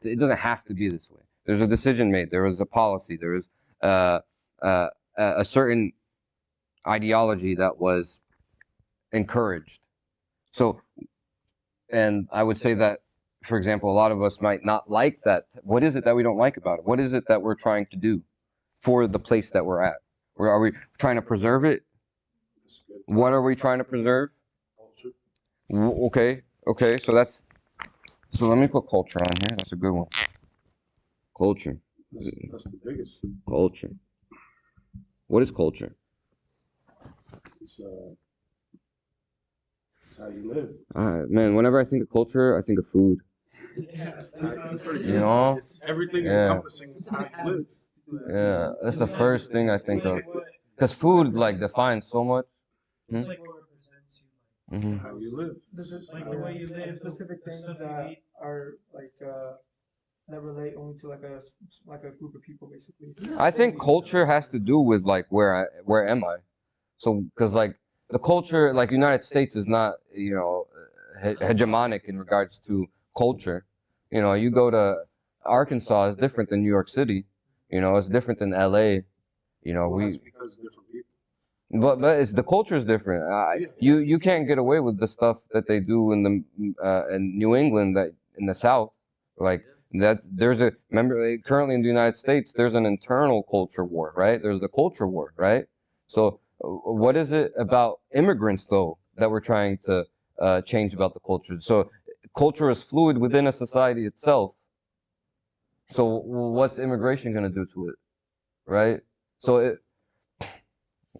it doesn't have to be this way. There's a decision made. There was a policy. There was a certain ideology that was encouraged. So, and I would say that, for example, a lot of us might not like that. What is it that we don't like about it? What is it that we're trying to do for the place that we're at? Are we trying to preserve it? What are we trying to preserve? Culture. Okay. So let me put culture on here. That's a good one. Culture. That's the biggest. Culture. What is culture? It's how you live. Man, whenever I think of culture, I think of food. Yeah, You know? It's everything Yeah. encompassing how you live. Yeah, that's the first thing I think of. Because food, like, defines so much. It's like what represents you, Hmm. How you live. like the way you live, specific the things stuff you that eat. are like that relate only to like a group of people basically. I think culture has to do with like where am I? So because like the culture, like United States is not hegemonic in regards to culture. You go to Arkansas is different than New York City. It's different than LA. Well, We that's because of different people. but it's the culture is different. You can't get away with the stuff that they do in the in New England that in the South. Like there's a remember currently in the United States there's an internal culture war, right? There's the culture war, right? So what is it about immigrants though that we're trying to change about the culture? So culture is fluid within a society itself. So what's immigration going to do to it, right? So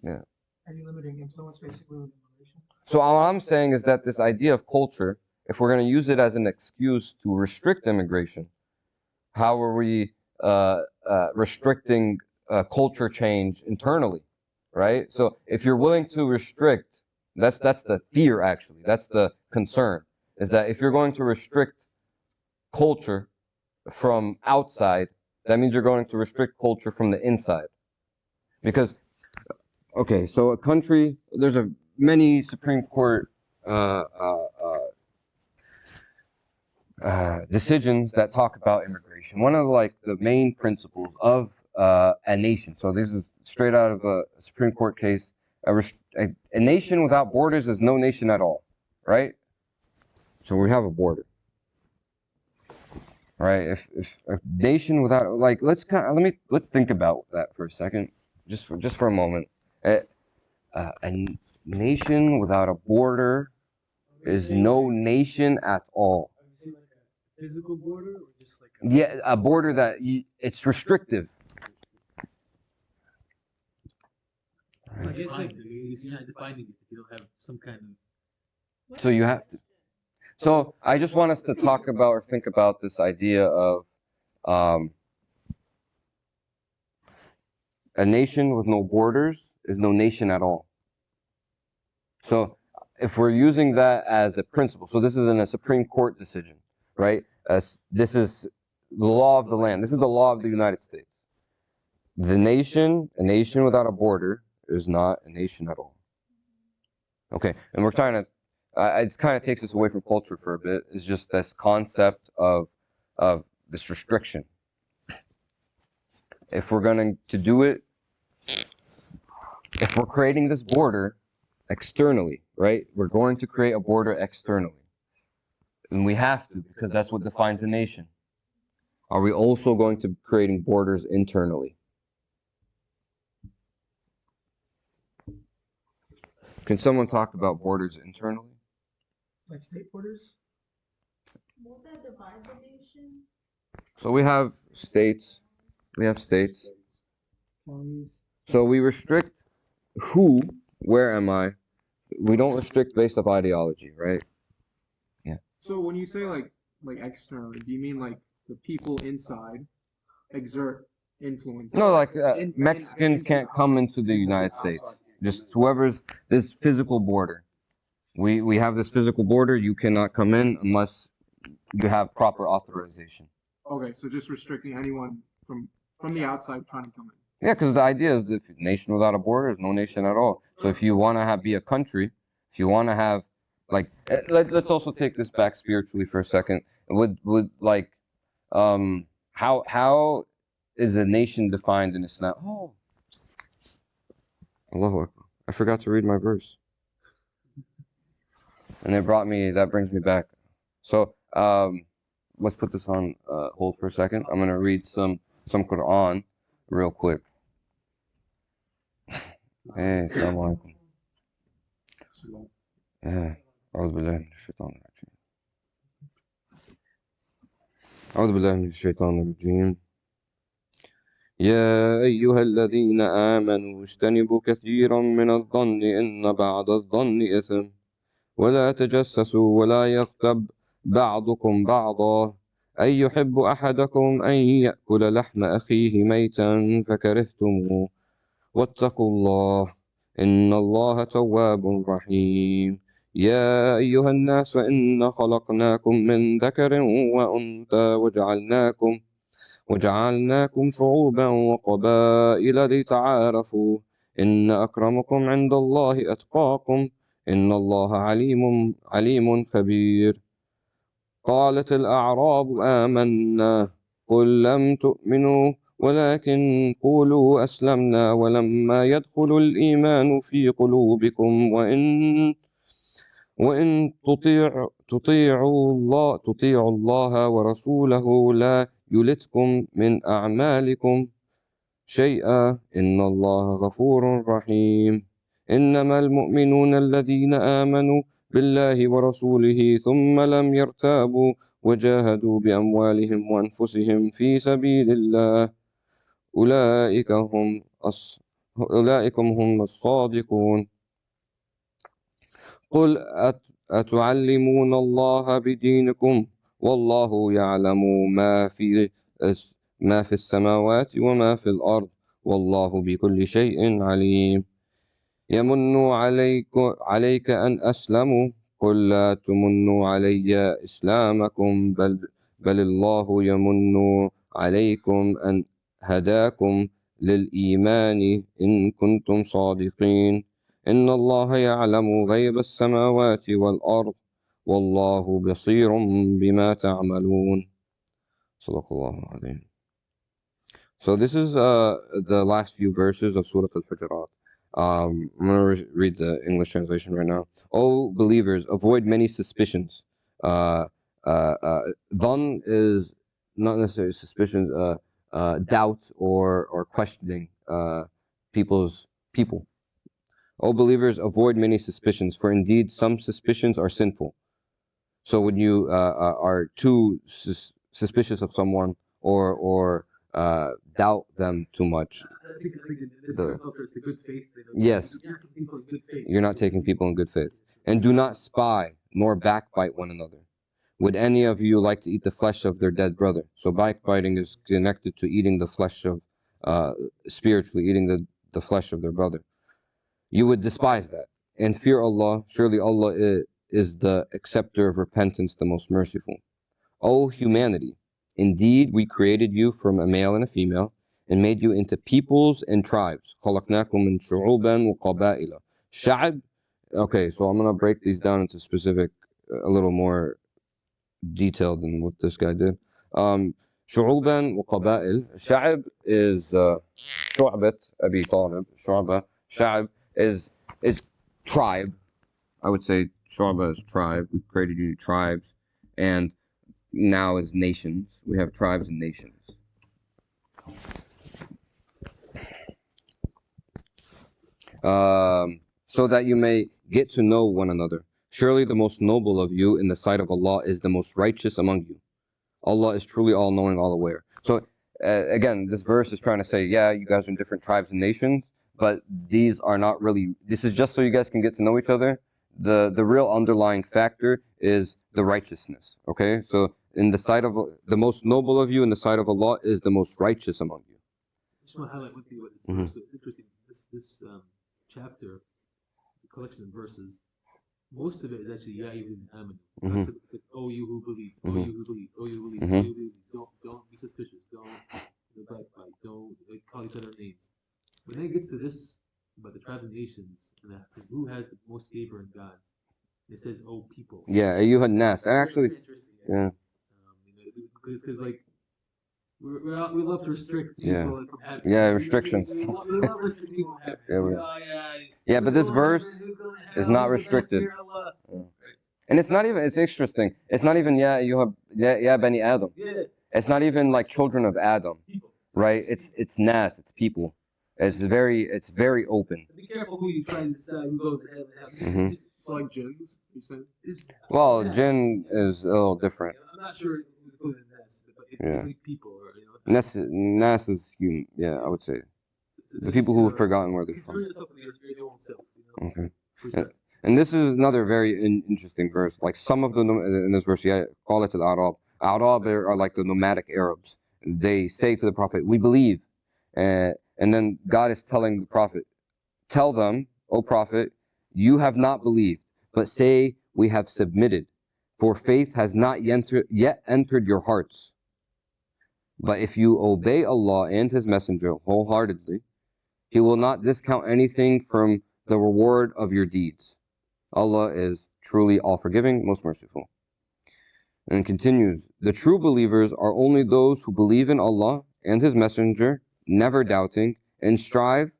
yeah. Are you limiting influence basically with immigration? So all I'm saying is that this idea of culture, if we're going to use it as an excuse to restrict immigration, how are we restricting culture change internally, right? So if you're willing to restrict, that's the fear actually. That's the concern, is that if you're going to restrict culture from outside, that means you're going to restrict culture from the inside. Because okay, so a country, there's many Supreme Court decisions that talk about immigration. One of like the main principles of a nation. So this is straight out of a Supreme Court case. A nation without borders is no nation at all, right? So we have a border, right? If a nation without like let's think about that for a second, just for a moment. A nation without a border is no nation at all. Have you seen like a physical border or just like Yeah, a border that it's restrictive. I guess like you're not defining it if you don't have some kind of. So you have to. So I just want us to talk about or think about this idea of a nation with no borders is no nation at all. So if we're using that as a principle, so this is in a Supreme Court decision, right? This is the law of the land. This is the law of the United States. A nation without a border is not a nation at all. Okay, and we're trying to, it kind of takes us away from culture for a bit. It's just this concept of this restriction. If we're going to do it, if we're creating this border externally, right? We're going to create a border externally. And we have to, because that's what defines a nation. Are we also going to be creating borders internally? Can someone talk about borders internally? Like state borders? Won't that divide the nation? So we have states. Counties? So we restrict who, where am I? We don't restrict based off ideology, right? Yeah. So when you say like externally, do you mean like the people inside exert influence? No, like Mexicans can't come into the United States. Just whoever's this physical border. We have this physical border. You cannot come in unless you have proper authorization. Okay, so just restricting anyone from the outside trying to come in. Yeah, because the idea is that nation without a border is no nation at all. So if you want to be a country, if you want to have like let's also take this back spiritually for a second. Would like how is a nation defined in Islam? Oh, Allahu Akbar. I forgot to read my verse. And that brings me back. So let's put this on hold for a second. I'm gonna read some Quran real quick. Hey, assalamu alaikum. Yeah. أعوذ بالله من الشيطان الرجيم. أعوذ بالله من الشيطان الرجيم. يا أيها الذين آمنوا اجتنبوا كثيرا من الظن إن بعض الظن إثم ولا تجسسوا ولا يغتب بعضكم بعضا أن يحب أحدكم أن يأكل لحم أخيه ميتا فكرهتموه واتقوا الله إن الله تواب رحيم يا أيها الناس إنا خلقناكم من ذكر وأنثى وجعلناكم شعوبا وقبائل لتعارفوا إن أكرمكم عند الله أتقاكم إن الله عليم خبير قالت الأعراب آمنا قل لم تؤمنوا ولكن قولوا أسلمنا ولما يدخل الإيمان في قلوبكم وإن تطيعوا الله ورسوله لا يلتكم من أعمالكم شيئا إن الله غفور رحيم إنما المؤمنون الذين آمنوا بالله ورسوله ثم لم يرتابوا وجاهدوا بأموالهم وأنفسهم في سبيل الله أولئك هم الصادقون قل أتعلمون الله بدينكم والله يعلم ما في السماوات وما في الأرض والله بكل شيء عليم يمنوا عليك أن أسلموا قل لا تمنوا علي إسلامكم بل الله يمن عليكم أن هداكم للإيمان إن كنتم صادقين إن الله يعلم غيب السماوات والأرض والله بصير بما تعملون صدق الله العظيم. So this is the last few verses of Surah Al-Hujurat. I'm going to read the English translation right now. O believers, avoid many suspicions. Dhan is not necessarily suspicions, doubt or questioning people. O believers, avoid many suspicions, for indeed some suspicions are sinful. So when you are too suspicious of someone or doubt them too much. I think it's the good faith. Yes, you're not taking people in good faith. And do not spy nor backbite one another. Would any of you like to eat the flesh of their dead brother? So backbiting is connected to eating the flesh of, spiritually eating the flesh of their brother. You would despise that. And fear Allah, surely Allah is the acceptor of repentance, the most merciful. O humanity, indeed we created you from a male and a female, and made you into peoples and tribes. خلقناكم من شعوبا وقبائل. شعب, okay, so I'm going to break these down into specific, a little more detailed than what this guy did. شعوبا وقبائل. شعب is شعبة أبي طالب. شعبة. شعب is tribe. I would say شعبة is tribe. We created you tribes. And now is nations. We have tribes and nations. So that you may get to know one another. Surely the most noble of you in the sight of Allah is the most righteous among you. Allah is truly all-knowing, all-aware. So again, this verse is trying to say, yeah, you guys are in different tribes and nations, but these are not really, this is just so you guys can get to know each other. The real underlying factor is the righteousness, okay? So in the sight of the most noble of you in the sight of Allah is the most righteous among you. I just want to highlight one thing about this verse. It's interesting. This chapter, the collection of verses, most of it is actually Ya Ayyuhal Amanu. It's like, oh you who believe, oh you who believe, oh you who believe, oh you who believe. Don't be suspicious. Don't backbite. Don't call each other names. When it gets to this about the tribes and nations and who has the most favor in God, it says, oh people. Yeah, Ayyuhan Nas. And actually, yeah. Because like we love to restrict people from having. Yeah, restrictions. We love restricting people from having. Yeah, but this verse is not restricted. And it's not even, it's interesting. It's not even, ya Bani Adam. It's not even like children of Adam, right? It's Nas, it's people. It's very open. Be careful who you try to decide who goes ahead and have. It's like jinns, you said? Well, jinn is a little different. I'm not sure who's included in this, but it's like people, or Nas is human. Yeah, I would say the people who have forgotten where they're from. Concern yourself with your own self. You know? Okay. For sure. And this is another very interesting verse. Like some of the in this verse, yeah, call it al-Arab. Arab are like the nomadic Arabs. They say to the Prophet, "We believe," and then God is telling the Prophet, "Tell them, O Prophet, you have not believed, but say we have submitted, for faith has not yet entered your hearts. But if you obey Allah and His Messenger wholeheartedly, He will not discount anything from the reward of your deeds. Allah is truly all-forgiving, most merciful." And it continues, "The true believers are only those who believe in Allah and His Messenger, never doubting, and strive."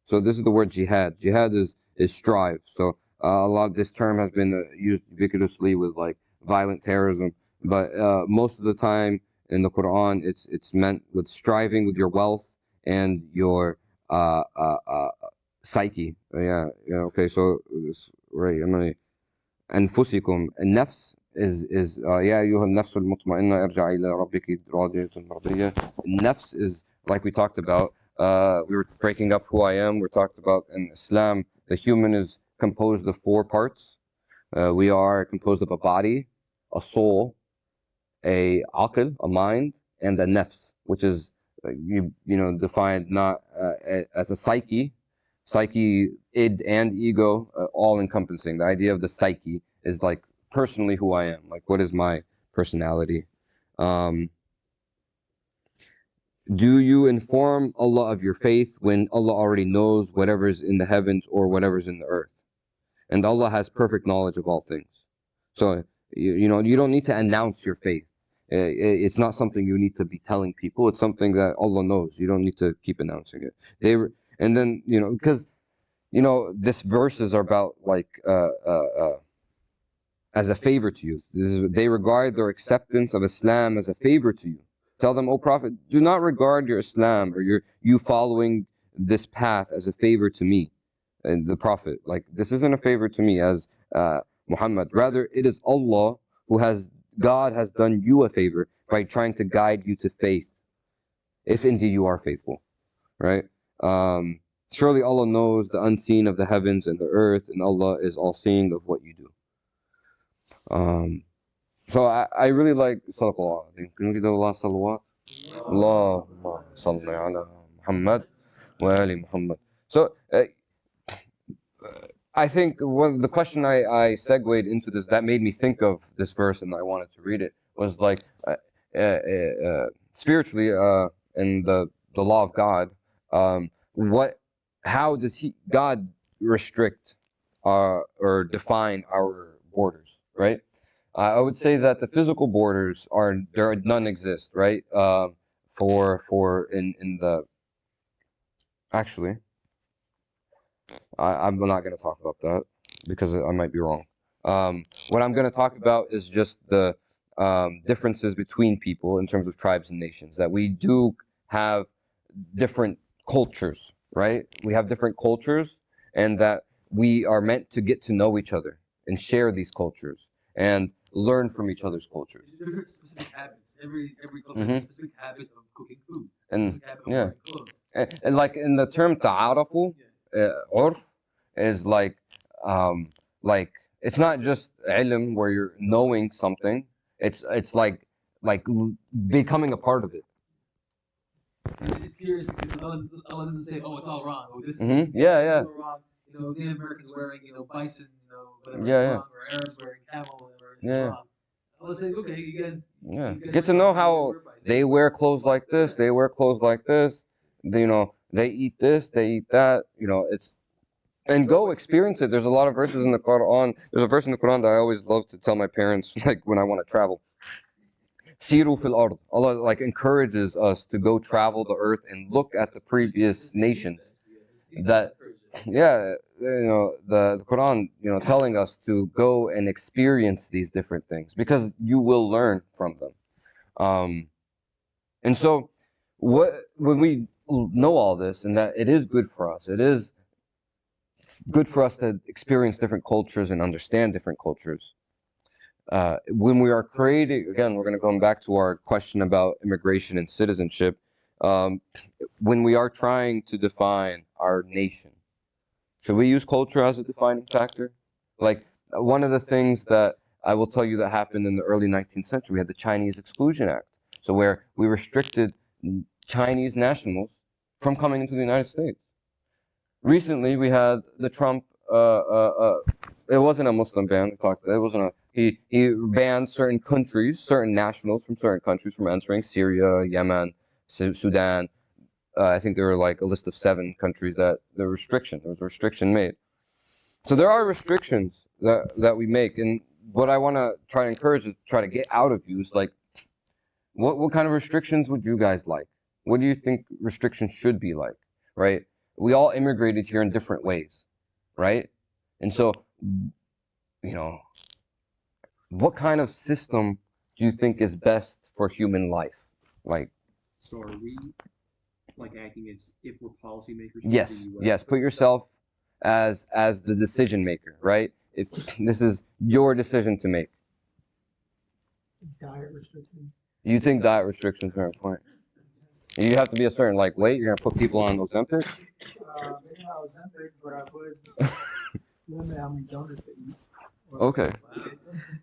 So this is the word jihad. Jihad is strive. So a lot of this term has been used ubiquitously with like violent terrorism, but most of the time in the Quran, it's meant with striving with your wealth and your psyche. Yeah. Okay. So right. I'm gonna أنفسكم. النفس is يا أيها النفس المطمئنة ارجعي إلى ربك راضية مرضية. Nafs is like we talked about. We were breaking up who I am. We talked about in Islam, the human is composed of 4 parts. We are composed of a body, a soul, a aql, a mind, and a nafs, which is defined not as a psyche. Psyche, id, and ego, all encompassing. The idea of the psyche is like personally who I am. Like, what is my personality? Do you inform Allah of your faith when Allah already knows whatever's in the heavens or whatever's in the earth? And Allah has perfect knowledge of all things. So, you don't need to announce your faith. It's not something you need to be telling people. It's something that Allah knows. You don't need to keep announcing it. And then, because, this verses are about like, as a favor to you. They regard their acceptance of Islam as a favor to you. Tell them, O Prophet, do not regard your Islam or you following this path as a favor to me. And the Prophet, like, this isn't a favor to me as Muhammad. Rather, it is Allah God has done you a favor by trying to guide you to faith, if indeed you are faithful, right? Surely Allah knows the unseen of the heavens and the earth, and Allah is all-seeing of what you do. So I really like Salawat. Can we do Allah Salawat? Allahumma salli ala Muhammad wa ali Muhammad. So I think the question I segued into this that made me think of this verse and I wanted to read it was like spiritually in the law of God, how does God restrict or define our borders, right? I would say that the physical borders none exist, right? In the actually. I'm not going to talk about that because I might be wrong. What I'm going to talk about is just the differences between people in terms of tribes and nations, that we do have different cultures, right? We have different cultures, and that we are meant to get to know each other and share these cultures and learn from each other's cultures. Different specific habits. Every culture has a specific habit of cooking food. And Habit of yeah, wearing clothes. and like in the term ta'arafu, urf is like it's not just ilm where you're knowing something. It's like becoming a part of it. It's curious because Allah doesn't say, "Oh, it's all wrong." Oh, this Yeah. all wrong. Native Americans wearing, bison, whatever Yeah, it's yeah. wrong, or Arabs wearing camel, whatever it's Yeah. wrong. Allah saying, "Okay, you guys." Yeah, these guys get to might know not how wear bison. they wear clothes like this. They wear clothes like this. They eat this. They eat that. And go experience it. There's a lot of verses in the Quran. There's a verse in the Quran that I always love to tell my parents, like when I want to travel. Siru fil ard. Allah like encourages us to go travel the earth and look at the previous nations. That, yeah, the Quran, telling us to go and experience these different things because you will learn from them. And so, when we know all this and that it is good for us, it is good for us to experience different cultures and understand different cultures. when we are creating, again, we're going to go back to our question about immigration and citizenship. Um, when we are trying to define our nation, should we use culture as a defining factor? Like, one of the things that I will tell you that happened in the early 19th century, we had the Chinese Exclusion Act. So where we restricted Chinese nationals from coming into the United States. Recently, we had the Trump. It wasn't a Muslim ban. It wasn't a. He banned certain countries, certain nationals from certain countries from entering Syria, Yemen, Sudan. I think there were like a list of 7 countries that there was a restriction made. So there are restrictions that we make, and what I want to try to encourage is try to get out of you is like, what kind of restrictions would you guys like? What do you think restrictions should be like, right? We all immigrated here in different ways, right? And so, you know, what kind of system do you think is best for human life? Like, So are we like acting as if we're policymakers? yes, yes. Put yourself as the decision maker, right? If this is your decision to make. Diet restrictions. You think diet restrictions are important? You have to be a certain like weight. You're gonna put people on Ozempic. Maybe not Ozempic, but I would limit how many donuts they eat. Okay.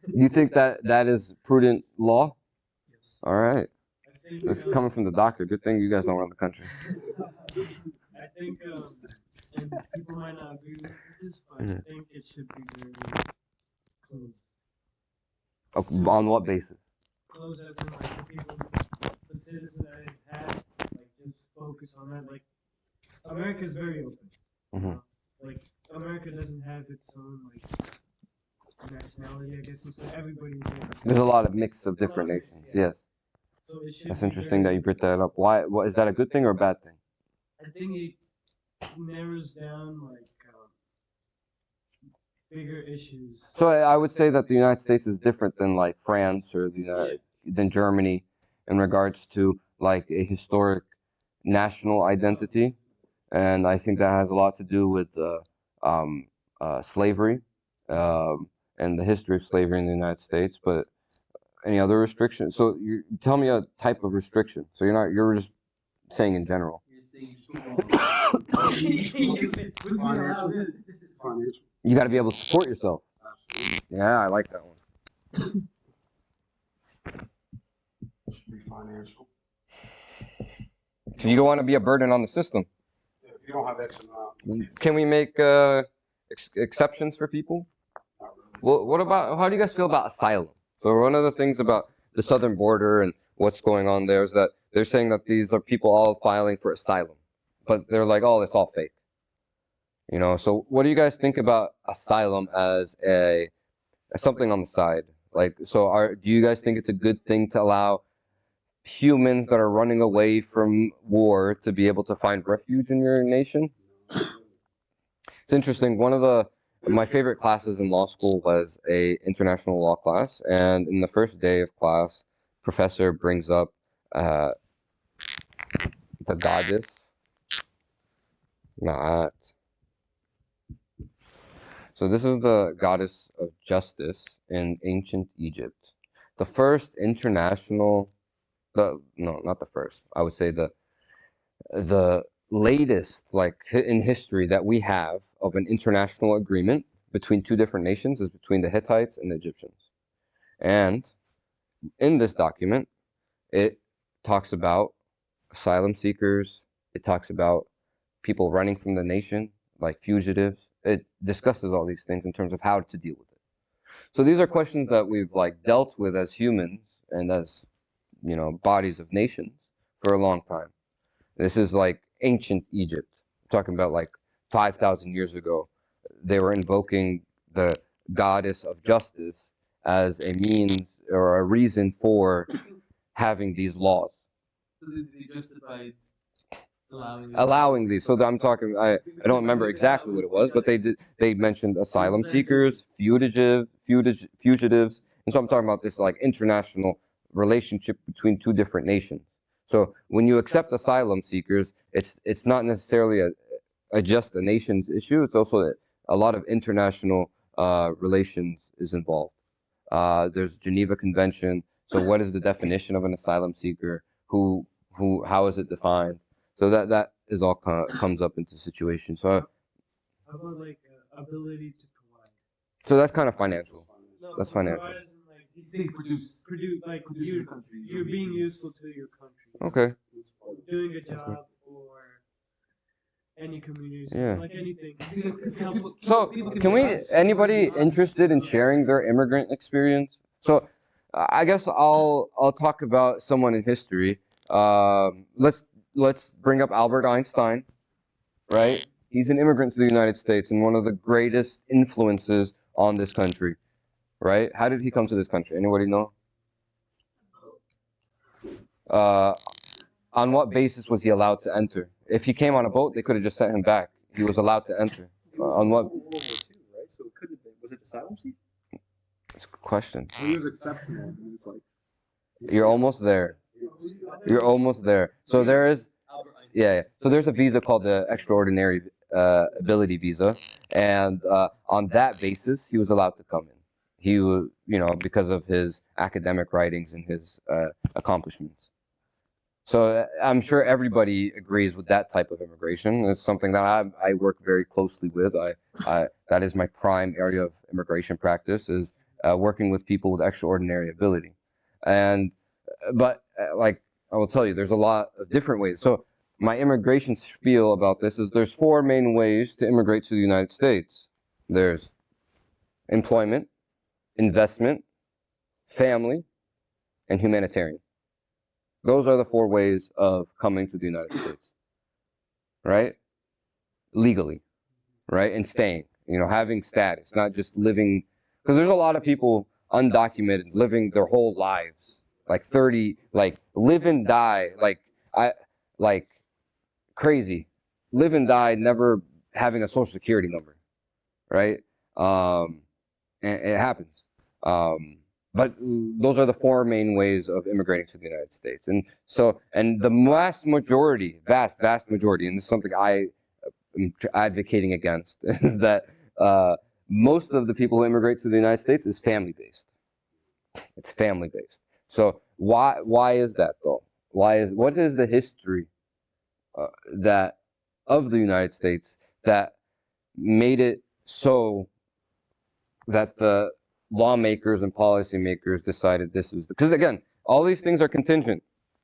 You think that is prudent law? Yes. All right. I think This is coming from the doctor. Good thing you guys don't run the country. I think and people might not agree with this, but I think it should be very closed. On what basis? Closed as in like the people, the citizens that it has, like just focus on that. Like America is very open. Mhm. Like America doesn't have its own like nationality, I guess. So everybody's there. There's a lot of mix of different nations. Yes. So it should That's be interesting that very, you brought that up. Why? What is that a good thing or a bad thing? I think it narrows down like bigger issues. So I would say that the United States is different than like France or than Germany in regards to like a historic national identity, and I think that has a lot to do with slavery and the history of slavery in the United States. But any other restrictions? So you tell me a type of restriction. So you're just saying in general. Financial. Financial. You got to be able to support yourself. Yeah, I like that one. Should be financial. So you don't want to be a burden on the system. If you don't have X amount, Can we make exceptions for people? not really. Well, what about, how do you guys feel about asylum? So one of the things about the southern border and what's going on there is that they're saying that these are people all filing for asylum, but they're like, oh, it's all fake. You know, so what do you guys think about asylum as something on the side? Like, so do you guys think it's a good thing to allow humans that are running away from war to be able to find refuge in your nation? It's interesting. One of my favorite classes in law school was a international law class, and in the first day of class, professor brings up the goddess, not. So this is the goddess of justice in ancient Egypt. The first international, no, not the first. I would say the latest, like in history, that we have of an international agreement between 2 different nations is between the Hittites and the Egyptians. And in this document, it talks about asylum seekers. It talks about people running from the nation, like fugitives. It discusses all these things in terms of how to deal with it. So these are questions that we've like dealt with as humans and as, you know, bodies of nations for a long time. This is like ancient Egypt. We're talking about like 5,000 years ago. They were invoking the goddess of justice as a means or a reason for having these laws. So they justified Allowing these. So I'm talking, I don't remember exactly what it was, but they mentioned asylum seekers, fugitives. And so I'm talking about this like international relationship between 2 different nations. So when you accept asylum seekers, it's not necessarily just a nation's issue. It's also a lot of international relations is involved. There's Geneva Convention. So what is the definition of an asylum seeker? How is it defined? So that is all comes up into situation. So How about like ability to provide? so that's kind of financial. No, That's financial. provide as in, like Say produce. like Produce in the country. you're being useful to your country. Okay. Doing a job or any community, Yeah. like anything. So can we? Anybody interested in sharing their immigrant experience? So I guess I'll talk about someone in history. Let's bring up Albert Einstein, right? He's an immigrant to the United States and one of the greatest influences on this country, right? How did he come to this country? Anybody know? On what basis was he allowed to enter? If he came on a boat, they could have just sent him back. He was allowed to enter. On what? World War II, right? So it could have been. Was it asylum seeker? That's a good question. He was exceptional. He was like. You're almost there. You're almost there. So there is, yeah. So there's a visa called the Extraordinary Ability Visa, and on that basis, he was allowed to come in. He was, because of his academic writings and his accomplishments. So I'm sure everybody agrees with that type of immigration. It's something that I work very closely with. That is my prime area of immigration practice, is working with people with extraordinary ability. But like I will tell you, there's a lot of different ways. So my immigration spiel about this is there's 4 main ways to immigrate to the United States. There's employment, investment, family, and humanitarian. Those are the 4 ways of coming to the United States, right? Legally, right? And staying, having status, not just living. Because there's a lot of people undocumented living their whole lives, like 30, like live and die, like crazy, live and die, never having a social security number, right? And it happens. But those are the 4 main ways of immigrating to the United States. And the vast majority, and this is something I am advocating against, is that most of the people who immigrate to the United States is family-based. It's family-based. So why is that though? What is the history of the United States that made it so that the lawmakers and policymakers decided this was because again, all these things are contingent.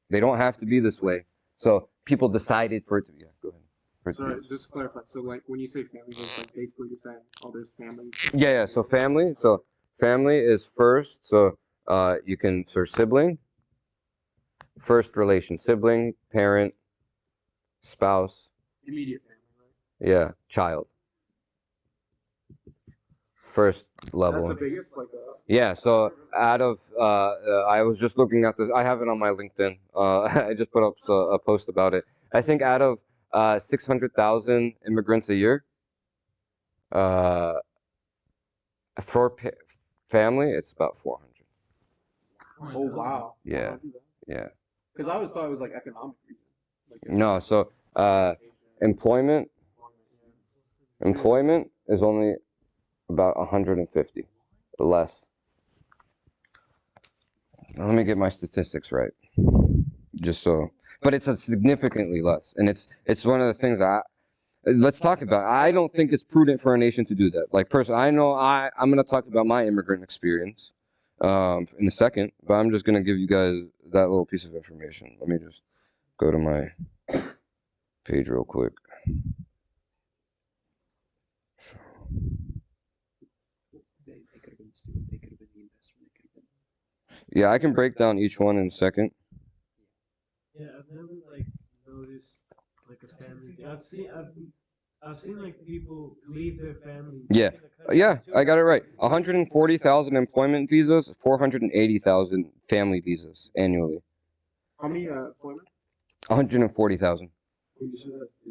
They don't have to be this way. So people decided for it to be. Yeah, go ahead. Sorry, just to clarify. So like when you say family, it's like basically you're saying, oh, there's families. Yeah. So family. So family is first. So you can sibling, first relation, sibling, parent, spouse. Immediate family, right? Yeah, child. First level. That's the biggest, Yeah, so out of, I was just looking at this, I have it on my LinkedIn. I just put up a post about it. I think out of 600,000 immigrants a year, for family, it's about 400. Oh wow. Yeah, yeah. Because I always thought it was like economic reason. No, so employment is only about 150, less. Now, let me get my statistics right, but it's a significantly less, and it's one of the things let's talk about. I don't think it's prudent for a nation to do that. Like personally, I know I'm going to talk about my immigrant experience in a second, but I'm just going to give you guys that little piece of information. Let me just go to my page real quick. Yeah, I can break down each one in a second. Yeah, I've never noticed a family. I've seen people leave their family. Yeah, I got it right. 140,000 employment visas, 480,000 family visas annually. How many employment? 140,000. Is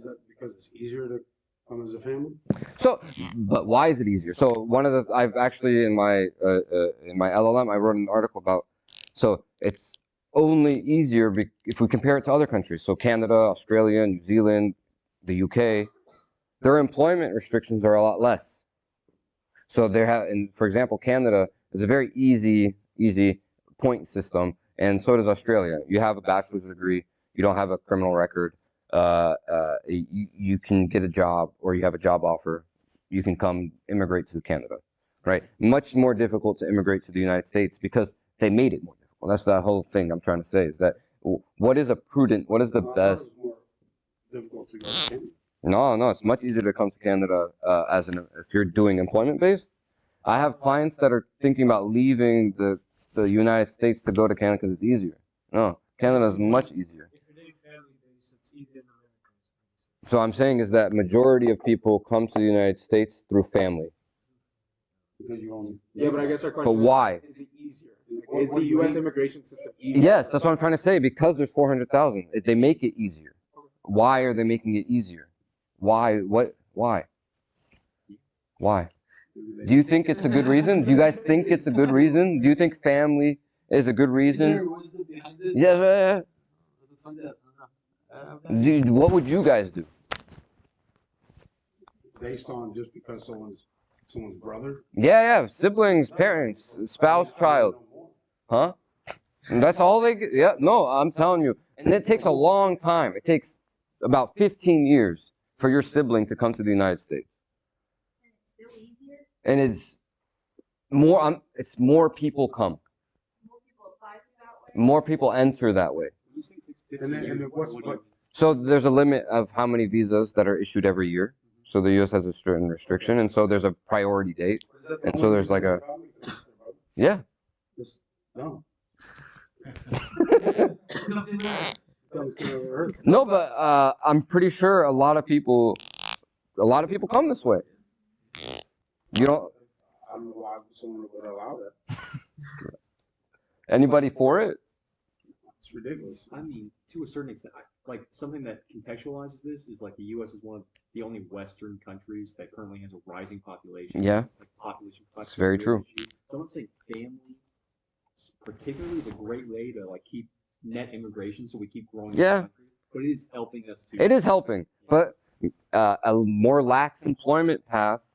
that because it's easier to come as a family? So, but why is it easier? So I've actually in my LLM, I wrote an article about. So it's only easier if we compare it to other countries. So Canada, Australia, New Zealand, the UK, their employment restrictions are a lot less. So for example, Canada, It's a very easy point system, and so does Australia. You have a bachelor's degree, you don't have a criminal record, you can get a job, or you have a job offer, you can come immigrate to Canada, right? Much more difficult to immigrate to the United States because they made it more difficult. That's the whole thing I'm trying to say, is that what is the best? Difficult to go to Canada. No, it's much easier to come to Canada if you're doing employment based. I have clients that are thinking about leaving the United States to go to Canada because it's easier. No, Canada is much easier. If you're doing family based, it's easier in America. So I'm saying is that majority of people come to the United States through family. Because you only. Yeah, but I guess our question But why? is it easier? Like, is the U.S. immigration system easier? Yes, that's what I'm trying to say. Because there's 400,000, they make it easier. Why are they making it easier? Why? What? Why? Why? Do you think it's a good reason? Do you guys think it's a good reason? Do you think family is a good reason? Yeah. What would you guys do? Based on just because someone's brother? Yeah, siblings, parents, spouse, child. Huh? And that's all they get. Yeah, no, I'm telling you. And it takes a long time. It takes about 15 years for your sibling to come to the United States. And it's still easier. And it's more people come. More people apply to that way. More people enter that way. And then what's So there's a limit of how many visas that are issued every year. So the U.S. has a certain restriction, and so there's a priority date. And so there's like a, yeah. No. No, but I'm pretty sure a lot of people come this way. You don't. I don't know why someone would allow that. Anybody for it? It's ridiculous. I mean, to a certain extent, like something that contextualizes this is like the U.S. is one of the only Western countries that currently has a rising population. Yeah. Like population. It's very true. So I would say family, particularly, is a great way to like keep net immigration, so we keep growing. Yeah. The country, but it is helping us too. It is helping, but a more lax employment path.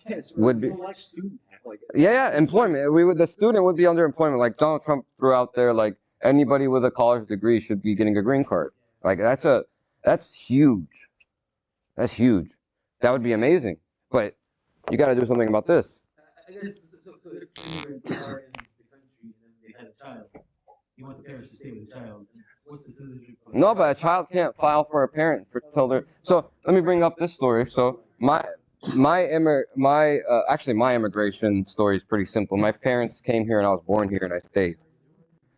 Yes, would be. like student like. Yeah, employment. The student would be under employment. Like Donald Trump threw out there, like anybody with a college degree should be getting a green card. Like that's huge. That's huge. That would be amazing. But you got to do something about this. I guess so if immigrants are in the country and then they had a child, you want the parents to stay with the child. What's the citizenship? No, but a child can't file for a parent till they're. So let me bring up this story. So my immigration story is pretty simple. My parents came here and I was born here and I stayed.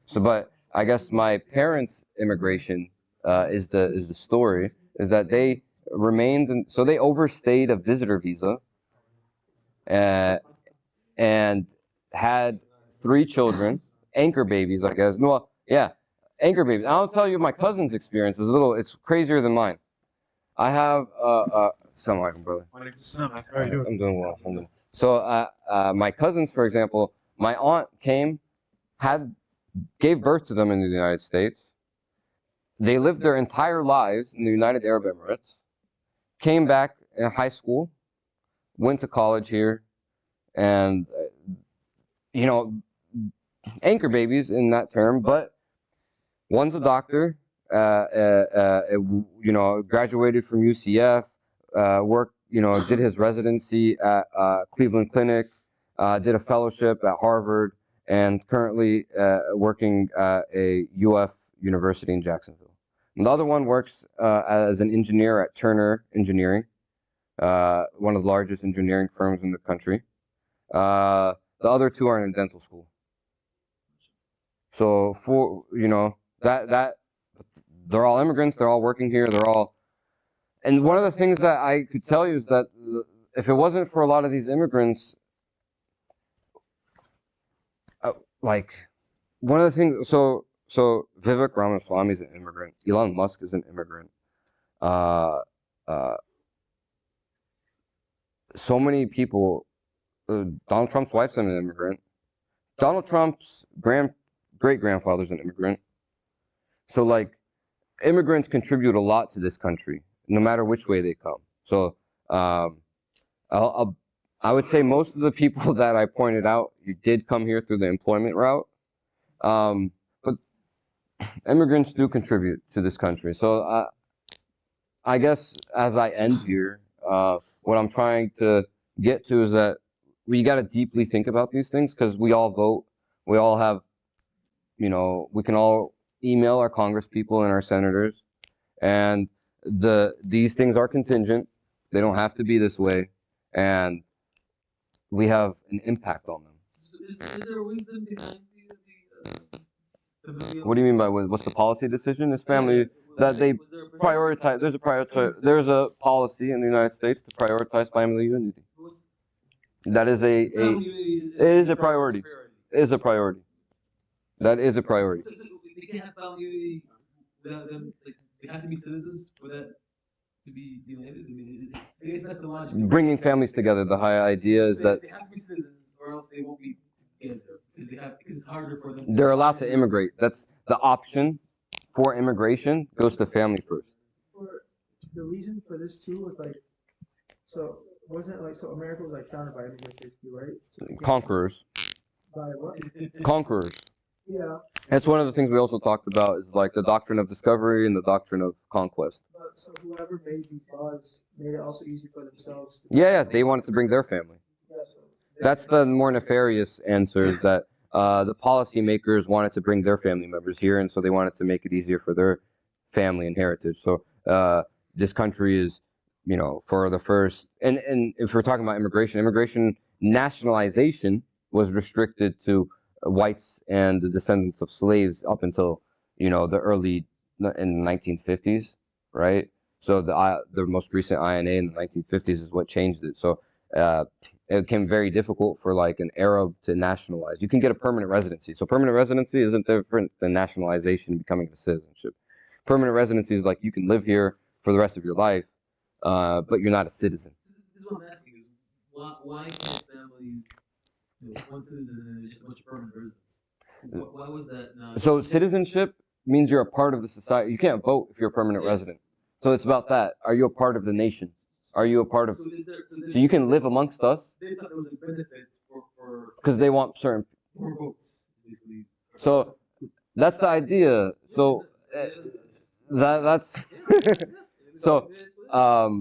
So, but I guess my parents' immigration is the story is that they remained so they overstayed a visitor visa and had 3 children, anchor babies, I guess. Well, yeah, anchor babies. I'll tell you my cousin's experience is it's crazier than mine. I have Assalamu alaikum, brother. I'm doing well. Alhamdulillah. So my cousins, for example, my aunt gave birth to them in the United States. They lived their entire lives in the United Arab Emirates, came back in high school, went to college here, and anchor babies in that term, but one's a doctor, graduated from UCF, worked, did his residency at Cleveland Clinic, did a fellowship at Harvard, and currently working at a UF University in Jacksonville. And the other one works as an engineer at Turner Engineering, one of the largest engineering firms in the country. The other 2 are in dental school. So that they're all immigrants, they're all working here, and one of the things that I could tell you is that if it wasn't for a lot of these immigrants, one of the things, so Vivek Ramaswamy is an immigrant, Elon Musk is an immigrant, so many people, Donald Trump's wife's an immigrant, Donald Trump's great-grandfather's an immigrant, so immigrants contribute a lot to this country, no matter which way they come. So I'll I would say most of the people that I pointed out, you did come here through the employment route. But immigrants do contribute to this country. So I guess as I end here, what I'm trying to get to is that we got to deeply think about these things because we all vote. We all have, we can all email our Congress people and our senators, and these things are contingent. They don't have to be this way, and we have an impact on them. Is there wisdom behind the What do you mean by what's the policy decision? It's family that they prioritize. There's a policy in the United States to prioritize family unity. That is it is a priority. It is a priority. That is a priority. So they can't have family unity without them. Like they have to be citizens for that to be united. I mean, I guess that's the logic. Bringing families together. The high idea is that they have to be citizens, or else they won't be together because it's harder for them. they're allowed to immigrate. That's the option for immigration goes to family first. For the reason for this too was like, so wasn't like so America was like founded by immigrants basically, right? So Conquerors. by what? Conquerors. Yeah. That's one of the things we also talked about is like the doctrine of discovery and the doctrine of conquest. But so whoever made these laws made it also easy for themselves. Yeah, they wanted to bring their family. Yeah, so That's the more nefarious answer is that the policymakers wanted to bring their family members here, and so they wanted to make it easier for their family and heritage. So this country is, for the first, and if we're talking about immigration nationalization was restricted to whites and the descendants of slaves up until, the early, in the 1950s, right? So the most recent INA in the 1950s is what changed it. So it became very difficult for like an Arab to nationalize. You can get a permanent residency. So permanent residency isn't different than nationalization, becoming a citizenship. Permanent residency is like you can live here for the rest of your life, but you're not a citizen. This is what I'm asking: is why can't families, one citizen and just a bunch of permanent residents? Why was that not? So citizenship means you're a part of the society. You can't vote if you're a permanent resident. So it's about that. Are you a part of the nation? Are you a part of? So you can live amongst us. They thought there was a benefit for because they want certain. more votes, basically. So that's the idea. So that's so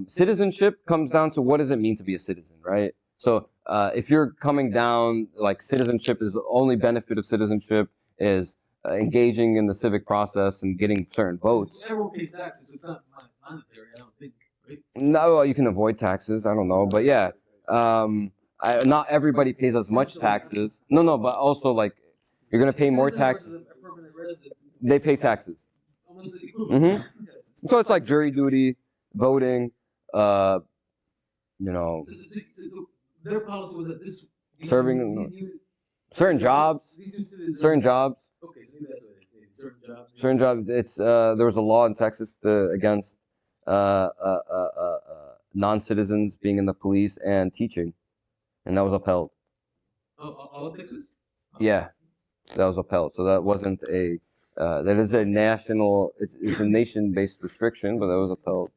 citizenship comes down to what does it mean to be a citizen, right? So if you're coming down like citizenship is the only benefit of citizenship is engaging in the civic process and getting certain votes. Everyone pays taxes, so it's not monetary, I don't think. Right? No, well, you can avoid taxes. I don't know, but yeah, not everybody pays as much taxes. No, but also like you're gonna pay more taxes. They pay taxes. So it's like jury duty, voting, So their policy was that this serving certain jobs. Certain jobs. Okay, so maybe that's what it is. Certain jobs. Certain jobs. It's there was a law in Texas against non-citizens being in the police and teaching, and that was upheld. All of Texas? Yeah, that was upheld. So that wasn't a that is a national. It's a nation-based restriction, but that was upheld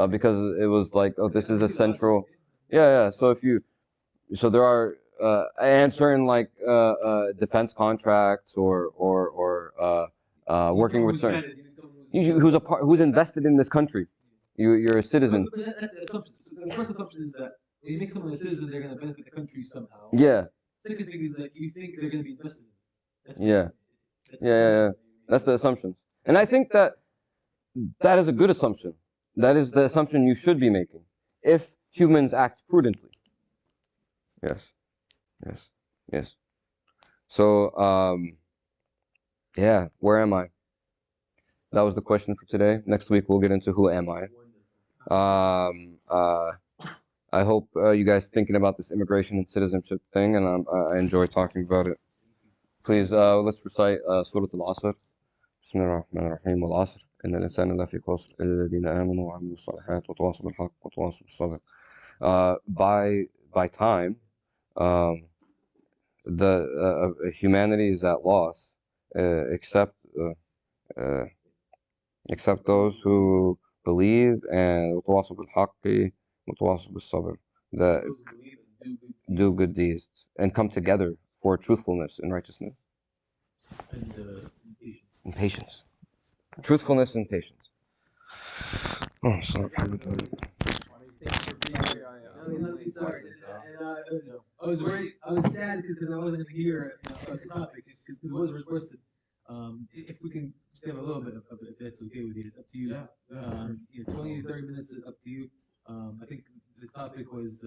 because it was like, oh, this is a central. Yeah. So there are and certain like defense contracts or working with certain who's invested in this country. You're a citizen. But that's the assumption. So the first assumption is that when you make someone a citizen, they're going to benefit the country somehow. Yeah. Second thing is that you think they're going to be invested in. Yeah. That's the assumption. And I think that is a good assumption. That is the assumption you should be making if humans act prudently. Yes. So, yeah, where am I? That was the question for today. Next week we'll get into who am I. I hope you guys thinking about this immigration and citizenship thing, and I enjoy talking about it. Please, let's recite Surah Al-Asr. بسم الله الرحمن الرحيم والعصر إن الإنسان لفي خسر إلا الذين آمنوا وعملوا الصالحات وتواصوا بالحق وتواصوا بالصبر. By time, the humanity is at loss, except those who believe and وتواصوا بالحق وتواصوا بالصبر. do good deeds, and come together for truthfulness and righteousness and patience. Truthfulness and patience. Oh, sorry. Sorry. I was worried. I was sad because I wasn't going to hear about the topic because it was requested. If we can just have a little bit of it, if that's okay with you, it's up to you. 20 to 30 minutes is up to you. I think the topic was,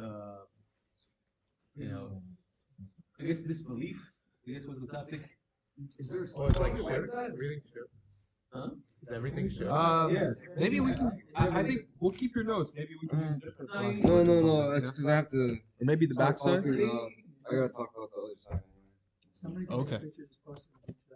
I guess disbelief. I guess was the topic. Oh, it's like shirk? Everything shirk? Huh? Is everything shirk? Yeah. Maybe we can. I think we'll keep your notes. Maybe we can use different classes. No. It's because I have to. Or maybe the backside. I gotta talk about the other side. Somebody take Okay. a picture, just post it on the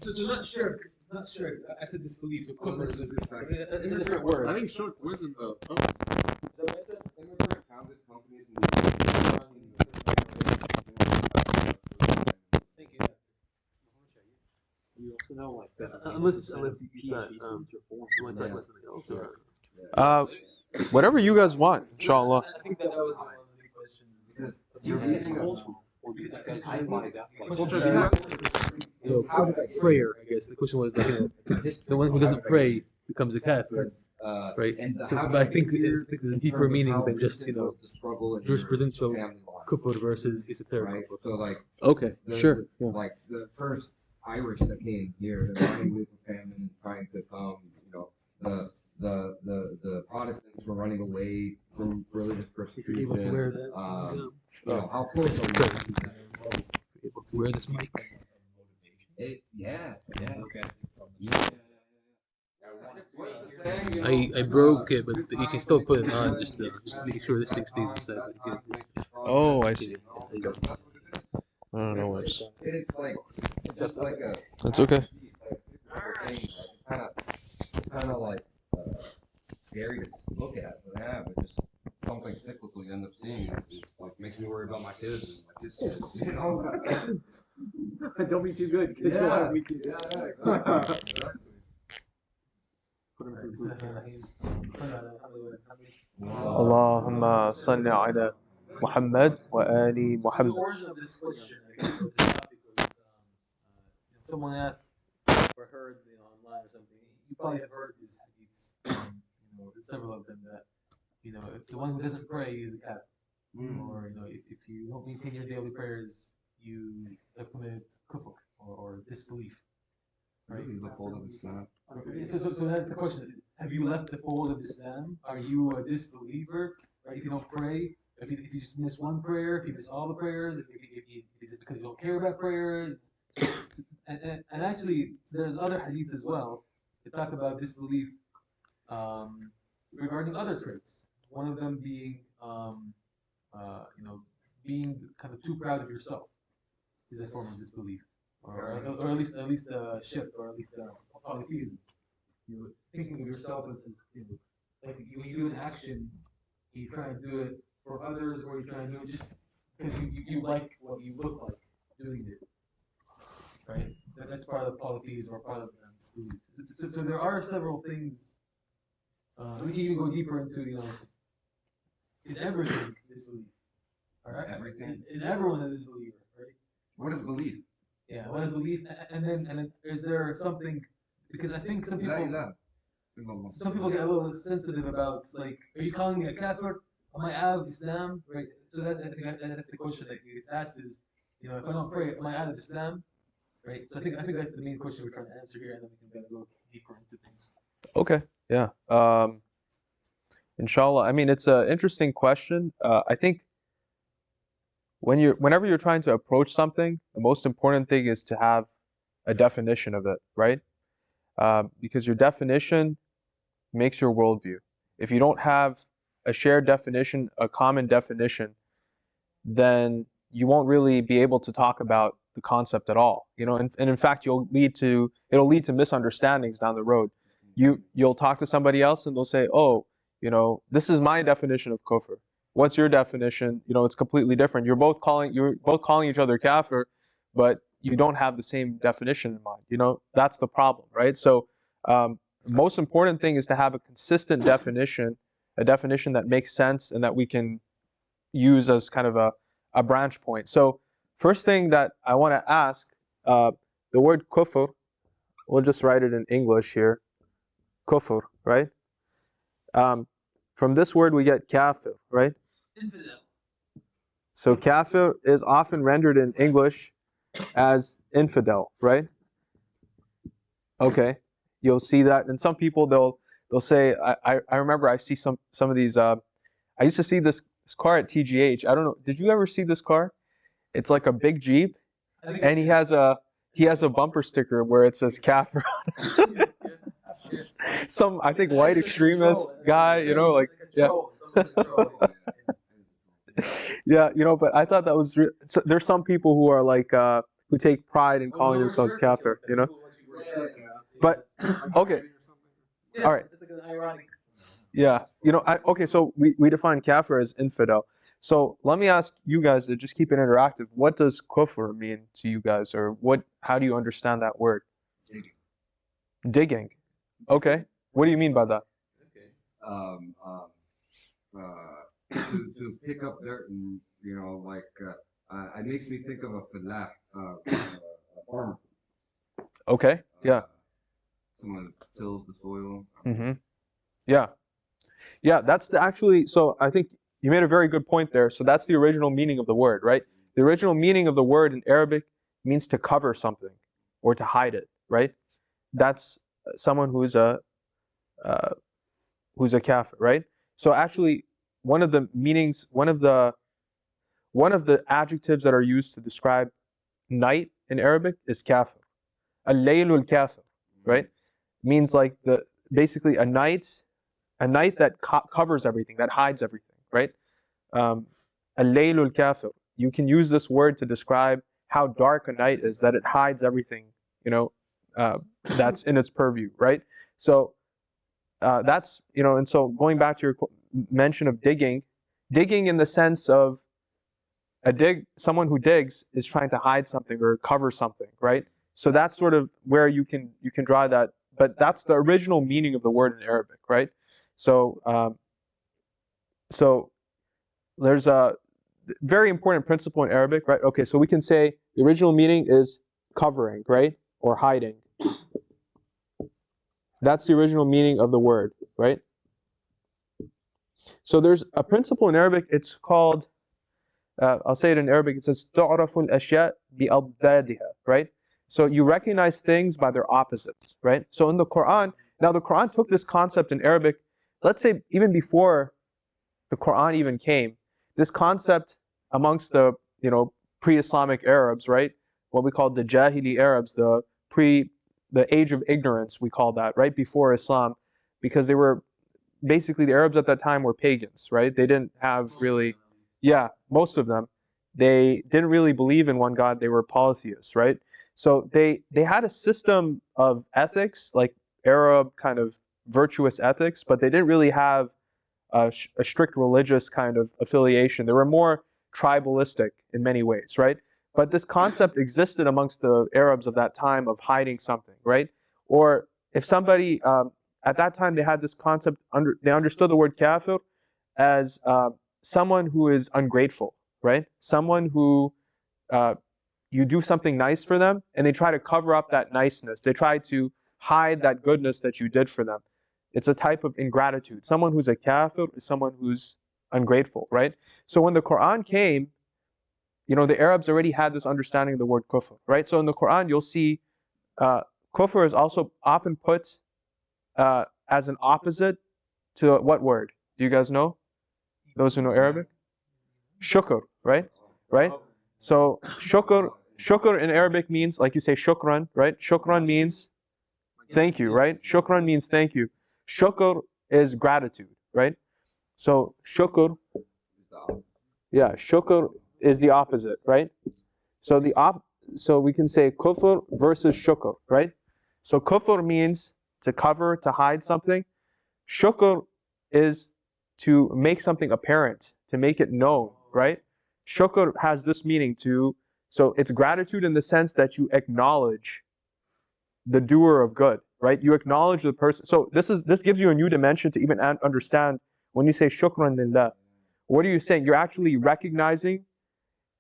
So not shirk. Not shirk. I said disbelief. So kufr it's a different word. I think shirk was in the. Oh. Thank you. Unless you got you want to talk about something else. Whatever you guys want, inshallah. I think that was one of the big questions. Prayer, I guess. The question was like, the one who doesn't pray becomes a kafir, right? So but I think there's a deeper meaning than just jurisprudential kufr versus esoteric kufr. So like, Okay, sure. Yeah. like the first Irish that came here, they're running away from famine, trying to come. The Protestants were running away from religious persecution. Able to wear that. How close are we? Able to wear this mic. Yeah. Okay. I broke it, but you can still put it on just to make sure this thing stays inside. Oh, I see. There you go. I don't know what's. It's just like a. That's okay. It's kind of like scary to look at, but yeah, but just something cyclical you end up seeing. It like makes me worry about my kids and my kids. You know? Don't be too good, because you'll have weak kids. اللهم صل على محمد وآل The محمد. origin of this question, I guess, or this topic was someone asked or heard online or something. You probably have heard these hadiths, there's several of them that if the one who doesn't pray is a kafir, or if you don't maintain your daily prayers, you have committed kufr or disbelief. Right? So that's the question. Have you left the fold of Islam? Are you a disbeliever? Right? If you don't pray, if you just miss one prayer, if you miss all the prayers, if it's because you don't care about prayers. And actually, there's other hadiths as well that talk about disbelief regarding other traits. One of them being, being kind of too proud of yourself is a form of disbelief, or at least shirk, or at least polytheism. Thinking of yourself as like when you do an action, you try to do it for others, or you try to do it just because you like what you look like doing it. Right? That's part of polytheism or part of disbelief. So there are several things. We can even go deeper into is everything disbelief? All right. Everything. Is everyone a disbeliever? Right? What is belief? Yeah. What is belief? And then is there something? Because I think some people get a little sensitive about like, are you calling me a kafir? Am I out of Islam? Right. So I think that's the question that gets asked is, if I don't pray, am I out of Islam? Right. So I think that's the main question we're trying to answer here, and then we can go deeper into things. Okay. Yeah. Inshallah. I mean, it's an interesting question. I think whenever you're trying to approach something, the most important thing is to have a definition of it, right? Because your definition makes your worldview. If you don't have a shared definition, a common definition, then you won't really be able to talk about the concept at all. And in fact, it'll lead to misunderstandings down the road. You'll talk to somebody else and they'll say, oh, this is my definition of kufr. What's your definition? It's completely different. You're both calling each other kafir, but you don't have the same definition in mind. You know, that's the problem, right? So most important thing is to have a consistent definition, a definition that makes sense and that we can use as kind of a branch point. So first thing that I want to ask, the word kufr, we'll just write it in English here, kufr, right? From this word we get kafir, right? Infidel. So kafir is often rendered in English as infidel, right? Okay, you'll see that, and some people they'll say, I remember I see some of these. I used to see this car at TGH. I don't know. Did you ever see this car? It's like a big Jeep, and he has a bumper sticker where it says kafir. Some, I think, white extremist guy, you know, like, yeah. Yeah, you know, but I thought that was so there's some people who are like who take pride in calling themselves kafir, you know. But okay, all right. It's like an ironic. Yeah, you know, okay, so we define kafir as infidel. So let me ask you guys to just keep it interactive. What does kufr mean to you guys, or how do you understand that word? Digging. Digging. Okay. What do you mean by that? To pick up dirt and, you know, like, it makes me think of a falah, farmer. Okay. Yeah. Someone tills the soil. Mm-hmm. Yeah. Yeah, that's actually, so I think you made a very good point there. So that's the original meaning of the word, right? The original meaning of the word in Arabic means to cover something or to hide it, right? That's someone who's a kafir, right? So actually, one of the meanings, one of the adjectives that are used to describe night in Arabic is kafir. Al-laylul kafir, right? Means like basically a night that covers everything, that hides everything, right? Al-laylul kafir. You can use this word to describe how dark a night is, that it hides everything, you know, that's in its purview, right? So that's, you know, and so going back to your mention of digging in the sense of someone who digs is trying to hide something or cover something, right? So that's sort of where you can draw that, but that's the original meaning of the word in Arabic, right? So so there's a very important principle in Arabic, right? Okay, so we can say the original meaning is covering, right? Or hiding. That's the original meaning of the word, right? So there's a principle in Arabic, it's called, I'll say it in Arabic, it says تُعْرَفُ الْأَشْيَاء بِأَضْدَادِهَا, right? So you recognize things by their opposites, right? So in the Quran, now the Quran took this concept in Arabic, let's say even before the Quran even came, this concept amongst the, you know, pre-Islamic Arabs, right? What we call the Jahili Arabs, the age of ignorance, we call that, right? Before Islam, because they were, basically the Arabs at that time were pagans, right? They didn't have really, yeah, most of them, they didn't really believe in one God, they were polytheists, right? So they had a system of ethics, like Arab kind of virtuous ethics, but they didn't really have a strict religious kind of affiliation. They were more tribalistic in many ways, right? But this concept existed amongst the Arabs of that time of hiding something, right? Or if somebody, at that time they had this concept, they understood the word kafir as someone who is ungrateful, right? Someone who you do something nice for them and they try to cover up that niceness. They try to hide that goodness that you did for them. It's a type of ingratitude. Someone who's a kafir is someone who's ungrateful, right? So when the Quran came, you know, the Arabs already had this understanding of the word kufr, right? So in the Quran, you'll see kufr is also often put as an opposite to what word? Do you guys know? Those who know Arabic? Shukr, right? Right? So shukr in Arabic means, like you say, shukran, right? Shukran means thank you, right? Shukran means thank you. Shukr is gratitude, right? So shukr, yeah, shukr is the opposite, right? So so we can say kufr versus shukr, right? So kufr means to cover, to hide something. Shukr is to make something apparent, to make it known, right? Shukr has this meaning, to So it's gratitude in the sense that you acknowledge the doer of good, right? You acknowledge the person. So this gives you a new dimension to even understand when you say shukran lillah. What are you saying? You're actually recognizing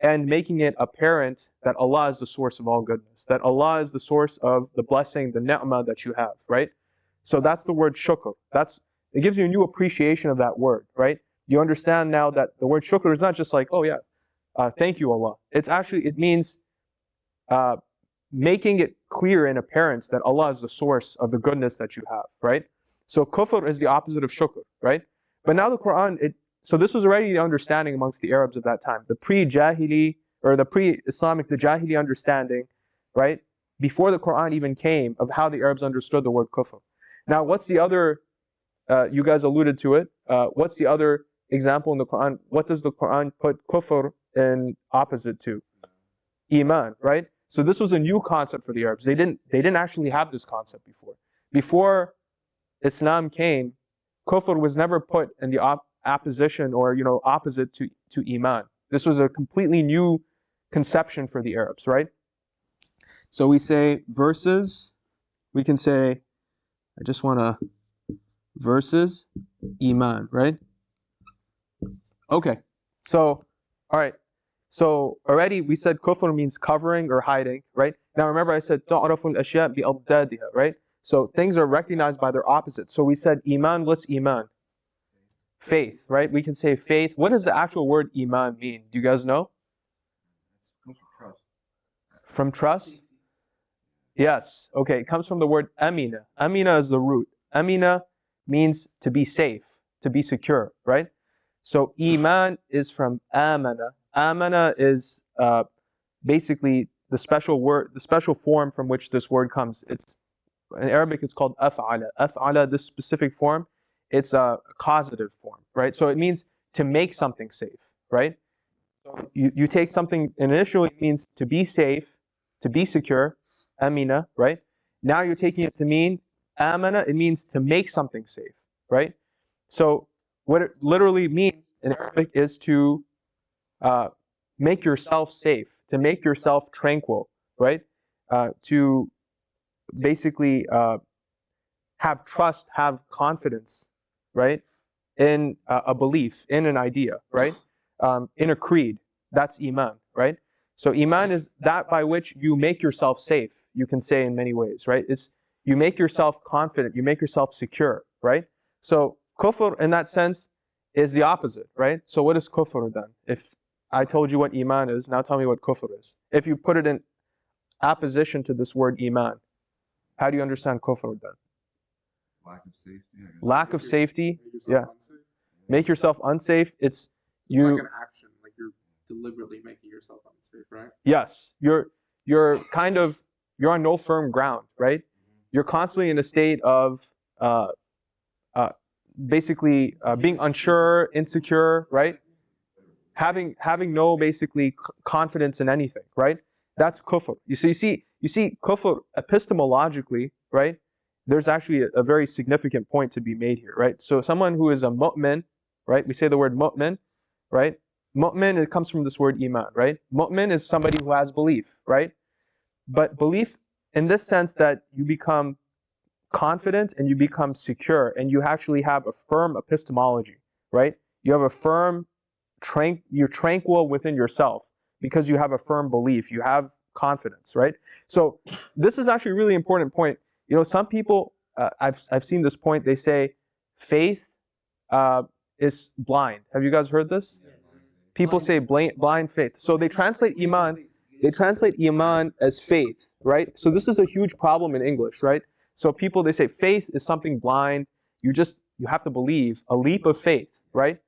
and making it apparent that Allah is the source of all goodness, that Allah is the source of the blessing, the ni'mah that you have, right? So that's the word shukr. It gives you a new appreciation of that word, right? You understand now that the word shukr is not just like, oh yeah, thank you, Allah. It means making it clear and apparent that Allah is the source of the goodness that you have, right? So kufr is the opposite of shukr, right? But now the Quran, so this was already the understanding amongst the Arabs of that time. The pre-Jahili, or the pre-Islamic, the Jahili understanding, right? Before the Quran even came, of how the Arabs understood the word kufr. Now, what's the other, you guys alluded to it, what's the other example in the Quran? What does the Quran put kufr in opposite to? Iman, right? So this was a new concept for the Arabs. They didn't actually have this concept before. Before Islam came, kufr was never put in the opposition or opposite to iman. This was a completely new conception for the Arabs, right? So we say versus, we can say, I just want to, versus iman, right? Okay, so, all right. So already we said kufr means covering or hiding, right? Now remember I said تُعْرَفُ الْأَشْيَاء بِأَضْدَادِهَا, right? So things are recognized by their opposites. So we said iman, what's iman? Faith, right? We can say faith. What does the actual word iman mean? Do you guys know? From trust? Yes. Okay, it comes from the word amina. Amina is the root. Amina means to be safe, to be secure, right? So iman is from amana. Amana is basically the special word, the special form from which this word comes. In Arabic it's called af'ala. Af'ala, this specific form, it's a causative form, right? So it means to make something safe, right? So you take something, initially it means to be safe, to be secure, amina, right? Now you're taking it to mean amana, it means to make something safe, right? So what it literally means in Arabic is to make yourself safe, to make yourself tranquil, right? To basically have trust, have confidence, right? In a belief, in an idea, right? In a creed. That's iman, right? So iman is that by which you make yourself safe, you can say in many ways, right? It's you make yourself confident, you make yourself secure, right? So kufr in that sense is the opposite, right? So what is kufr then? If I told you what iman is, now tell me what kufr is. If you put it in opposition to this word iman, how do you understand kufr then? Lack of safety. Lack of safety, yeah. Unsafe. Make yourself unsafe. It's Like an action, like you're deliberately making yourself unsafe, right? Yes, you're on no firm ground, right? You're constantly in a state of basically being unsure, insecure, right? Having no basically confidence in anything, right? That's kufr. You see kufr epistemologically, right? There's actually a very significant point to be made here, right? So someone who is a mu'min, right? We say the word mu'min, right? Mu'min, it comes from this word iman, right? Mu'min is somebody who has belief, right? But belief in this sense that you become confident and you become secure and you actually have a firm epistemology, right? You have a firm, you're tranquil within yourself because you have a firm belief, you have confidence, right? So this is actually a really important point. Some people, I've seen this point, they say faith is blind. Have you guys heard this? People say blind faith. So they translate iman as faith, right? So this is a huge problem in English, right? So people, they say faith is something blind. You have to believe, a leap of faith, right?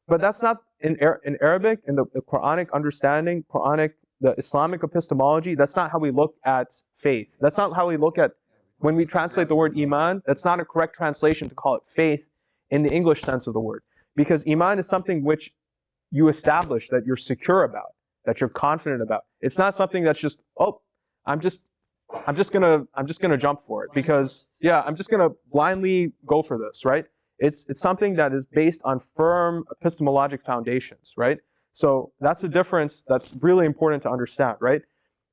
But that's not in Arabic, in the Quranic understanding, the Islamic epistemology, that's not how we look at faith. That's not how we look at, when we translate the word iman, that's not a correct translation to call it faith in the English sense of the word. Because iman is something which you establish, that you're secure about, that you're confident about. It's not something that's just, oh, I'm just gonna jump for it because, yeah, I'm just gonna blindly go for this, right? It's something that is based on firm epistemologic foundations, right? So that's a difference that's really important to understand, right?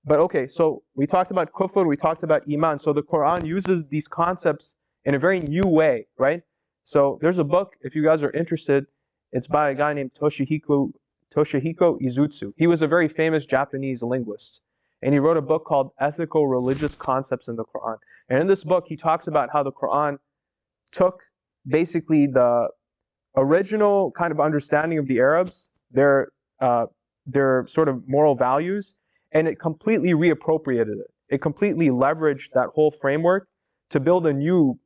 But okay, so we talked about kufr, we talked about iman. So the Quran uses these concepts in a very new way, right? So there's a book, if you guys are interested, it's by a guy named Toshihiko Izutsu. He was a very famous Japanese linguist. And he wrote a book called Ethical Religious Concepts in the Quran. And in this book, he talks about how the Quran took basically the original kind of understanding of the Arabs, their sort of moral values, and it completely reappropriated it. It completely leveraged that whole framework to build a new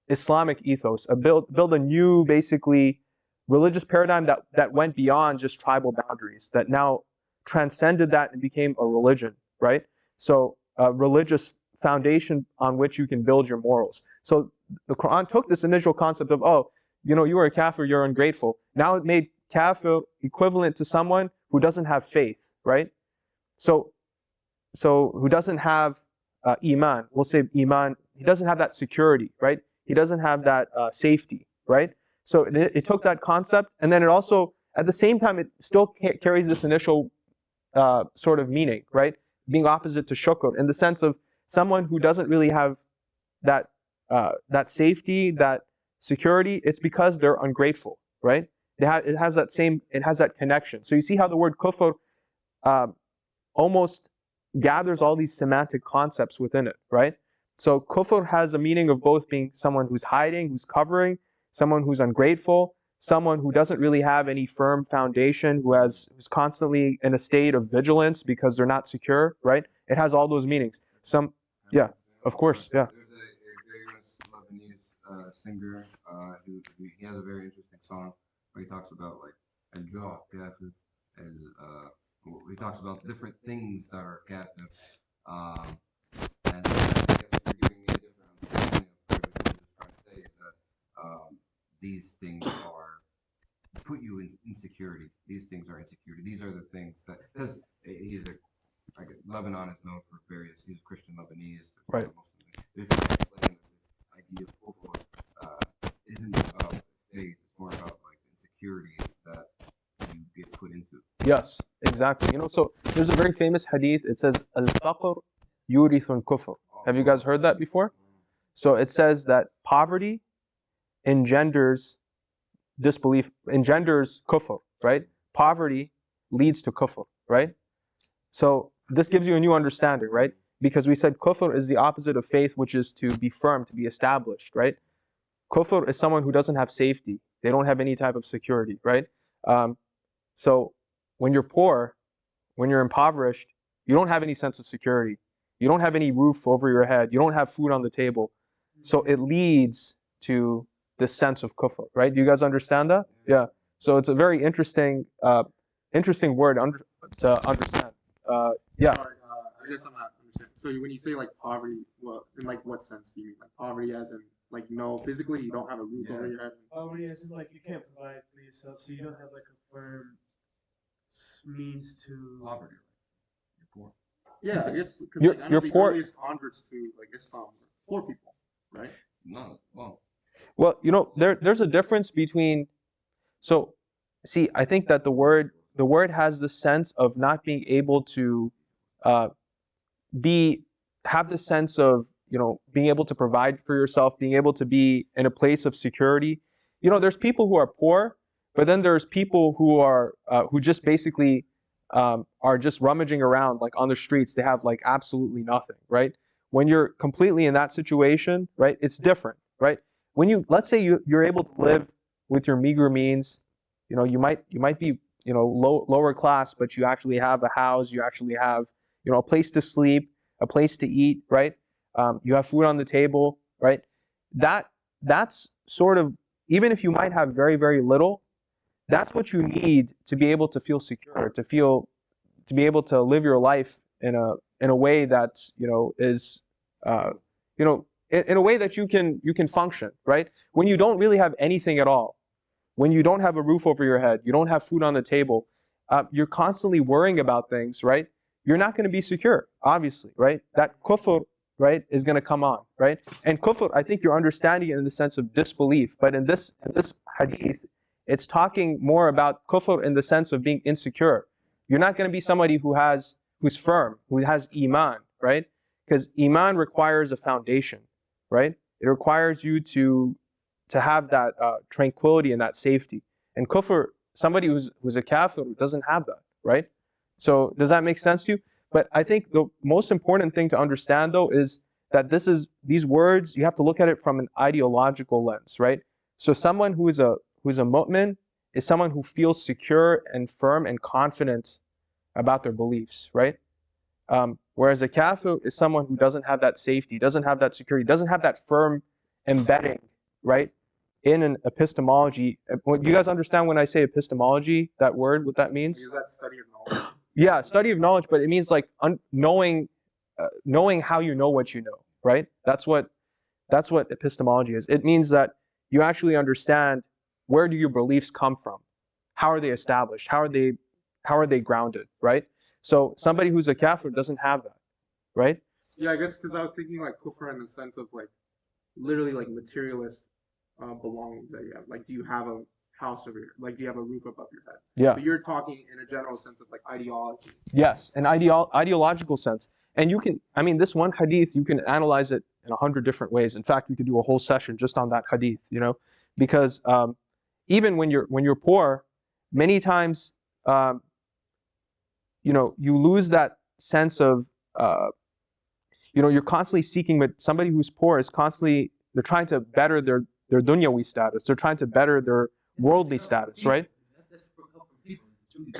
Islamic ethos, build a new basically religious paradigm that went beyond just tribal boundaries, that now transcended that and became a religion, right? So a religious foundation on which you can build your morals. So the Quran took this initial concept of, oh, you know, you are a kafir, you're ungrateful. Now it made kafir equivalent to someone who doesn't have faith, right? So who doesn't have iman, we'll say iman, he doesn't have that security, right? He doesn't have that safety, right? So it took that concept, and then it also, at the same time, it still carries this initial sort of meaning, right? Being opposite to shukr, in the sense of someone who doesn't really have that that safety, that security. It's because they're ungrateful, right? It has that connection. So you see how the word kufr almost gathers all these semantic concepts within it, right? So kufr has a meaning of both being someone who's hiding, who's covering, someone who's ungrateful, someone who doesn't really have any firm foundation, who's constantly in a state of vigilance because they're not secure, right? It has all those meanings. Yeah, of course, yeah. There's a very Lebanese singer he has a very interesting song where he talks about like al-ju' kafir, and he talks about different things that are kafir. And I guess you're giving me a different understanding of what you're just trying to say is that these things are put you in insecurity. These things are insecurity. These are the things that, because Lebanon is known for he's Christian Lebanese, right? Muslim. There's trying to explain that this idea of kufr isn't about faith. It's more about like insecurity that you get put into. Yes, exactly. You know, so there's a very famous hadith. It says, "Al-faqr yurithun kufr." Have you guys heard that before? So it says that poverty engenders disbelief, engenders kufr, right? Poverty leads to kufr, right? So this gives you a new understanding, right? Because we said kufr is the opposite of faith, which is to be firm, to be established, right? Kufr is someone who doesn't have safety. They don't have any type of security, right? So when you're poor, when you're impoverished, you don't have any sense of security. You don't have any roof over your head. You don't have food on the table. So it leads to this sense of kufr, right? Do you guys understand that? Yeah. So it's a very interesting word to understand. Yeah. Sorry, I guess I'm not understanding. So when you say like poverty, well, in like what sense do you mean? Like poverty as in like no, physically you don't have a roof over your head. Poverty as in like you can't provide for yourself, so you don't have like a firm means to Poverty. You're poor. Yeah, I guess because like, I know you're the poor. earliest converts to like Islam were poor people, right? No, well, Well, you know, there's a difference between. So, see, I think that the word has the sense of not being able to have the sense of, you know, being able to provide for yourself, being able to be in a place of security. You know, there's people who are poor, but then there's people who are who just basically are just rummaging around like on the streets. They have like absolutely nothing, right? When you're completely in that situation, right, it's different, right? When let's say you're able to live with your meager means, you know, you might be, you know, lower class, but you actually have a house, you actually have, you know, a place to sleep, a place to eat, right? You have food on the table, right? That's sort of, even if you might have very, very little, that's what you need to be able to feel secure, to be able to live your life in a way that, you know, is, you know, in a way that you can function, right? When you don't really have anything at all, when you don't have a roof over your head, you don't have food on the table, you're constantly worrying about things, right? You're not going to be secure, obviously, right? That kufr, right, is going to come on, right? And kufr, I think you're understanding it in the sense of disbelief, but in this hadith, It's talking more about kufr in the sense of being insecure. You're not going to be somebody who's firm, who has iman, right? Because iman requires a foundation, right? It requires you to have that tranquility and that safety. And kufr, somebody who's a kafir doesn't have that, right? So does that make sense to you? But I think the most important thing to understand though is that these words, you have to look at it from an ideological lens, right? So someone who's a mu'min is someone who feels secure and firm and confident about their beliefs, right? Whereas a kafir is someone who doesn't have that safety, doesn't have that security, doesn't have that firm embedding, right? In an epistemology. You guys understand when I say epistemology, that word, what that means? Is that study of knowledge? Yeah, study of knowledge, but it means like knowing how you know what you know, right? That's what epistemology is. It means that you actually understand where do your beliefs come from, how are they established, how are they grounded, right? So somebody who's a kafir doesn't have that, right? Yeah, I guess because I was thinking like kufr in the sense of like literally like materialist belongings that you have. Like, do you have a house over your, like, do you have a roof above your head? Yeah. But you're talking in a general sense of like ideology. Yes, an ideological sense. And you can, I mean, this one hadith, you can analyze it in 100 different ways. In fact, we could do a whole session just on that hadith, you know, because even when you're poor, many times, you know, you lose that sense of, you know, you're constantly seeking, but somebody who's poor is constantly, they're trying to better their dunyawi status. They're trying to better their worldly status, right?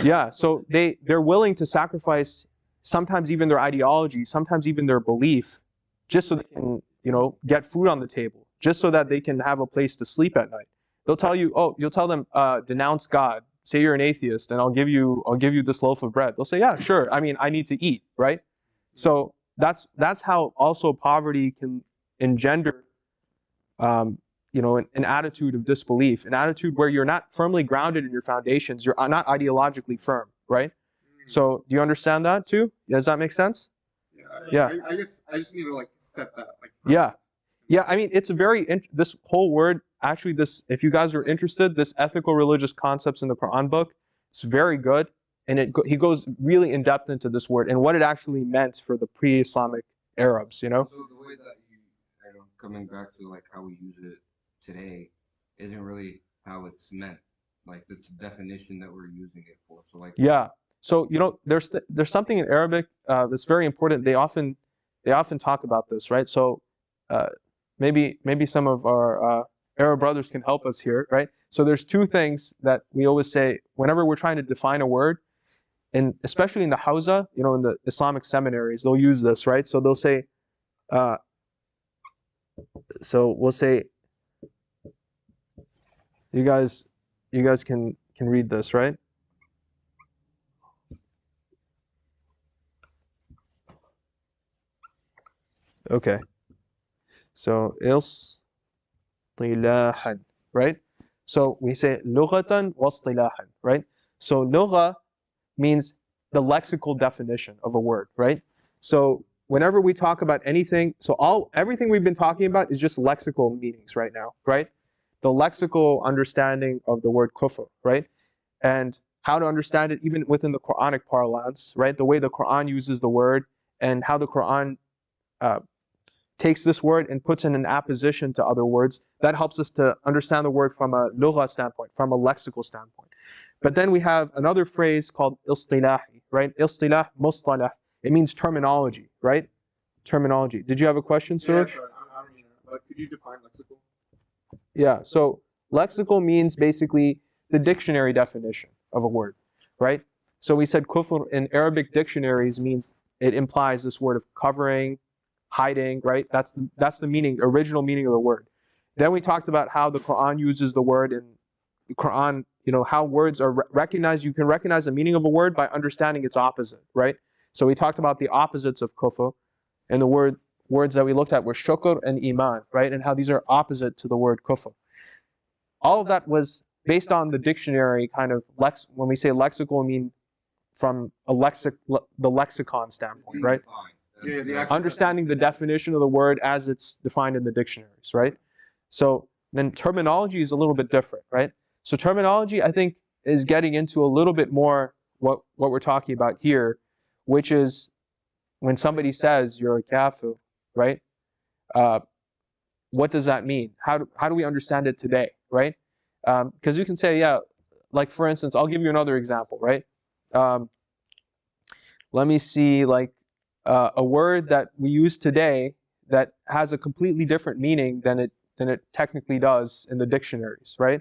Yeah, so they're willing to sacrifice sometimes even their ideology, sometimes even their belief, just so they can, you know, get food on the table, just so that they can have a place to sleep at night. They'll tell you, oh, you'll tell them, denounce God, say you're an atheist, and I'll give you this loaf of bread. They'll say, yeah, sure. I mean, I need to eat, right? So that's how also poverty can engender, you know, an attitude of disbelief, an attitude where you're not firmly grounded in your foundations, you're not ideologically firm, right? So do you understand that too? Does that make sense? Yeah. I guess I just need to like set that like. Yeah. Yeah, I mean, it's a very, this whole word, actually this, if you guys are interested, this ethical religious concepts in the Quran book, it's very good. And he goes really in depth into this word and what it actually meant for the pre-Islamic Arabs, you know? So the way that you know, coming back to like how we use it today, isn't really how it's meant, like the definition that we're using it for. So like. Yeah. So you know, there's something in Arabic that's very important. They often talk about this, right? So maybe some of our Arab brothers can help us here, right? So there's two things that we always say whenever we're trying to define a word, and especially in the Hausa, you know, in the Islamic seminaries, they'll use this, right? So they'll say, so we'll say, you guys can read this, right? Okay. So istilahan, right? So we say lughatan wa istilahan, right? So lugha means the lexical definition of a word, right? So whenever we talk about anything, so everything we've been talking about is just lexical meanings right now, right? The lexical understanding of the word kufr, right? And how to understand it even within the Quranic parlance, right? The way the Quran uses the word and how the Quran takes this word and puts it in an apposition to other words. That helps us to understand the word from a lugha standpoint, from a lexical standpoint. But then we have another phrase called istilahi, right? Istilah, mustalah. It means terminology, right? Terminology. Did you have a question, Suraj? Yeah, I don't mean that, but could you define lexical? Yeah, so lexical means basically the dictionary definition of a word, right? So we said kufr in Arabic dictionaries means it implies this word of covering, hiding, right? That's the meaning, original meaning of the word. Then we talked about how the Quran uses the word in the Quran, you know, how words are recognized. You can recognize the meaning of a word by understanding its opposite, right? So we talked about the opposites of kufr, and the words that we looked at were shukr and iman, right? And how these are opposite to the word kufr. All of that was based on the dictionary kind of when we say lexical, I mean from the lexicon standpoint, right? Yeah, Understanding the definition of the word as it's defined in the dictionaries, right? So then terminology is a little bit different, right? So terminology, I think, is getting into a little bit more what we're talking about here, which is when somebody says you're a kafir, right? What does that mean? How do we understand it today, right? Because you can say, yeah, like for instance, I'll give you another example, right? Let me see, like a word that we use today that has a completely different meaning than it technically does in the dictionaries, right?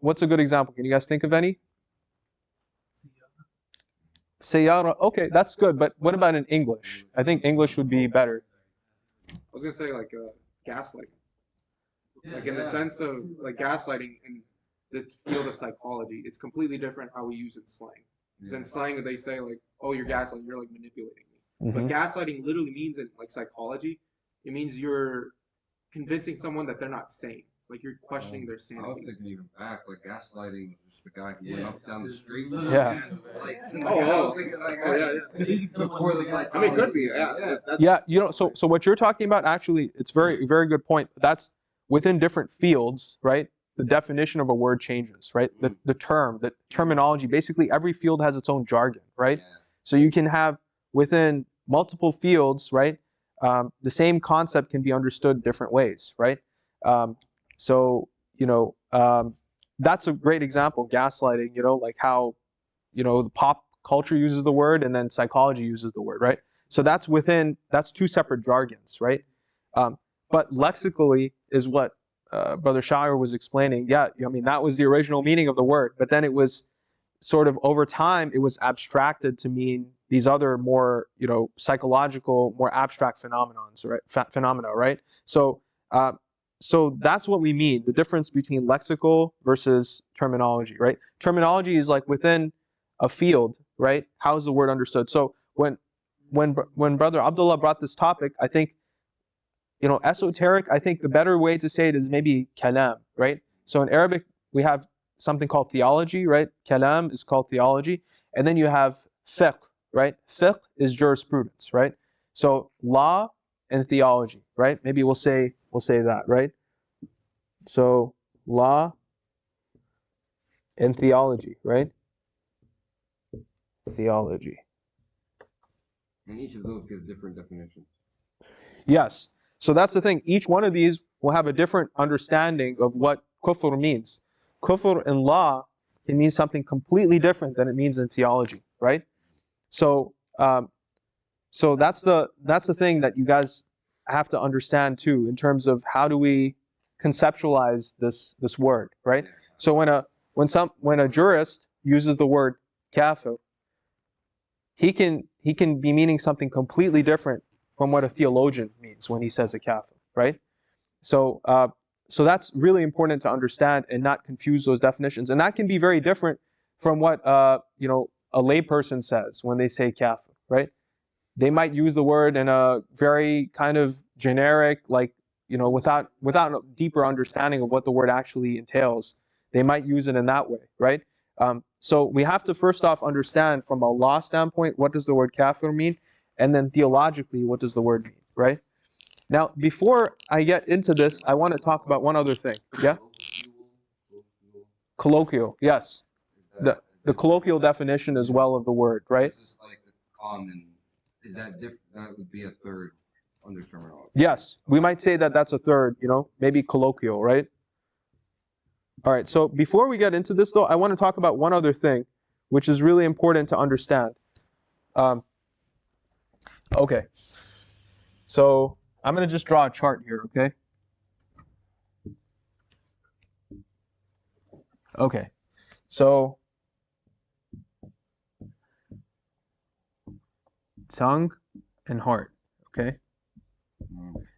What's a good example? Can you guys think of any? Sayara. Okay, that's good. But what about in English? I think English would be better. I was gonna say like gaslighting, like in the sense of like gaslighting in the field of psychology. It's completely different how we use it in slang. Because in slang they say like, oh, you're gaslighting, you're like manipulating me. But gaslighting literally means in like psychology, it means you're convincing someone that they're not sane. Like you're questioning their I was sanity. thinking even back, like gaslighting was just the guy who went up down the street. Yeah. I mean, it could be. Yeah. Yeah, you know, so what you're talking about, actually, it's very good point. That's within different fields, right? The definition of a word changes, right? The term, the terminology, basically every field has its own jargon, right? Yeah. So you can have within multiple fields, right? The same concept can be understood different ways, right? So, you know, that's a great example, gaslighting, you know, like how, you know, the pop culture uses the word and then psychology uses the word, right? So that's two separate jargons, right? But lexically is what Brother Shire was explaining. Yeah, I mean, that was the original meaning of the word, but then it was sort of over time, it was abstracted to mean these other more, you know, psychological, more abstract phenomenons, right? Phenomena, right? So, so that's what we mean, the difference between lexical versus terminology, right? Terminology is like within a field, right? How is the word understood? So when Brother Abdullah brought this topic, I think, you know, esoteric, I think the better way to say it is maybe kalam, right? So in Arabic, we have something called theology, right? Kalam is called theology. And then you have fiqh, right? Fiqh is jurisprudence, right? So law and theology, right? Maybe we'll say that, right? So law and theology, right? Theology. And each of those give different definitions. Yes. So that's the thing. Each one of these will have a different understanding of what kufr means. Kufr in law can mean something completely different than it means in theology, right? So, so that's the thing that you guys have to understand too, in terms of how do we conceptualize this word, right? So when a jurist uses the word kafir, he can be meaning something completely different from what a theologian means when he says a kafir, right? So so that's really important to understand and not confuse those definitions. And that can be very different from what you know, a layperson says when they say kafir, right? They might use the word in a very kind of generic, like, you know, without a deeper understanding of what the word actually entails. They might use it in that way, right? So we have to first off understand from a law standpoint, what does the word kafir mean? And then theologically, what does the word mean, right? Now, before I get into this, I want to talk about one other thing. Yeah? Colloquial, yes. The colloquial definition as well of the word, right? This is like the common. Is that different? That would be a third under terminology. Yes, we might say that that's a third, you know, maybe colloquial, right? All right, so before we get into this though, I want to talk about one other thing, which is really important to understand. Okay, so I'm going to just draw a chart here, okay? Okay, so tongue and heart, okay?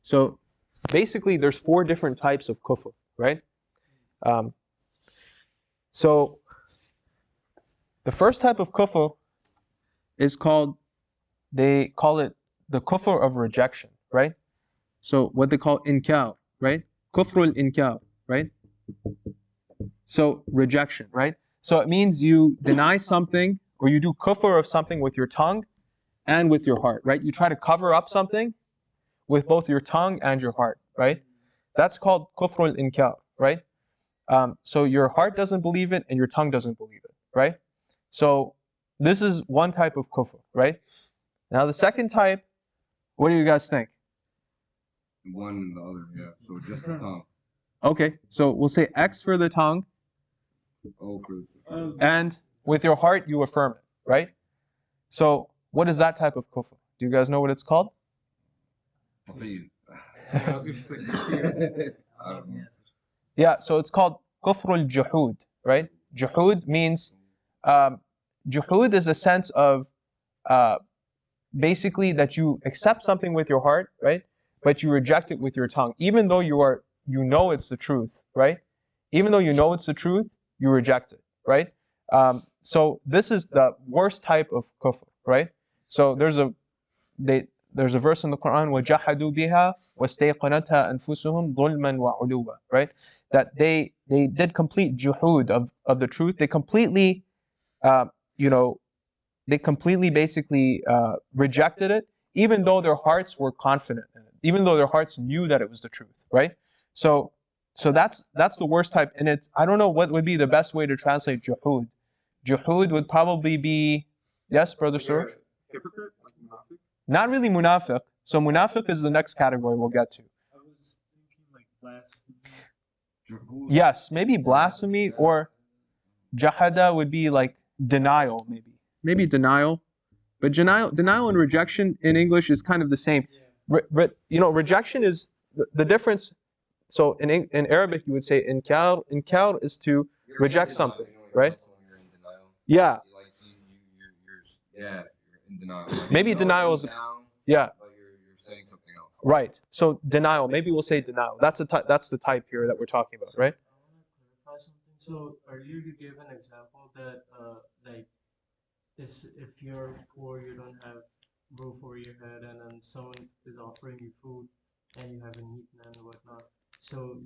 So basically there's 4 different types of kufr, right? So the first type of kufr is called, they call it the kufr of rejection, right? So what they call inkar, right? Kufr al-inkar, right? So rejection, right? So it means you deny something or you do kufr of something with your tongue and with your heart, right? You try to cover up something with both your tongue and your heart, right? That's called kufr al-inkar, right? So your heart doesn't believe it and your tongue doesn't believe it, right? So this is one type of kufr, right? Now the second type, what do you guys think? One and the other, yeah. So just the tongue. Okay, so we'll say X for the tongue, O for the and with your heart you affirm it, right? So what is that type of kufr? Do you guys know what it's called? Yeah, I was gonna say, I don't know. Yeah, so it's called kufr al-juhud, right? Juhud means, juhud is a sense of basically that you accept something with your heart, right? But you reject it with your tongue, even though you know it's the truth, right? Even though you know it's the truth, you reject it, right? So this is the worst type of kufr, right? So there's a verse in the Quran, وَجَحَدُوا بِهَا وَاسْتَيْقَنَتْهَا أَنفُسُهُمْ ظُلْمًا وَعُلُوًّا, right? That they did complete juhud of the truth. They completely, you know, they completely basically rejected it, even though their hearts were confident in it, even though their hearts knew that it was the truth, right? So that's the worst type, and it's, I don't know what would be the best way to translate juhud. Juhud would probably be, yes, Brother Suraj? hypocrite, like munafiq. Not really munafiq. So munafiq is the next category we'll get to. I was thinking like blasphemy. Yes, maybe blasphemy, or jahada would be like denial, maybe denial. But denial and rejection in English is kind of the same. You know, rejection is the difference. So in Arabic you would say inkar. Inkar is to reject something, right? You're in denial. Yeah. Like you're in denial. Like, Maybe you know denial it's is, down, yeah. but you're saying something else. Right. So denial. Maybe we'll say denial. That's the type here that we're talking about, right? I want to clarify something. So earlier you gave an example that like if you're poor, you don't have roof over your head, and then someone is offering you food, and you haven't eaten and whatnot. So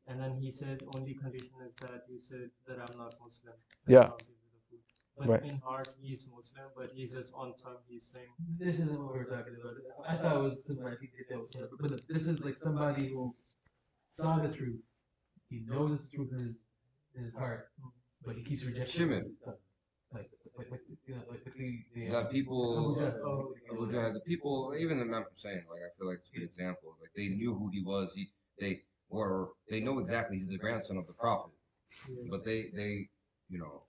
and then he says only condition is that you said that I'm not Muslim. Then Yeah. I'll give you the food. But Right. in heart he's Muslim, but he's just on tongue he's saying. This isn't what we were talking about. I thought it was semantic details, but no, this is like somebody who saw the truth. He knows it's the truth in his heart, but he keeps rejecting Shimon. it with his tongue. Like you know, like the That people, Abu Jahl. Abu Jahl, the people, even the Imam Hussein, like I feel like it's a good example. Like they knew who he was. They know exactly he's the grandson of the Prophet, but they you know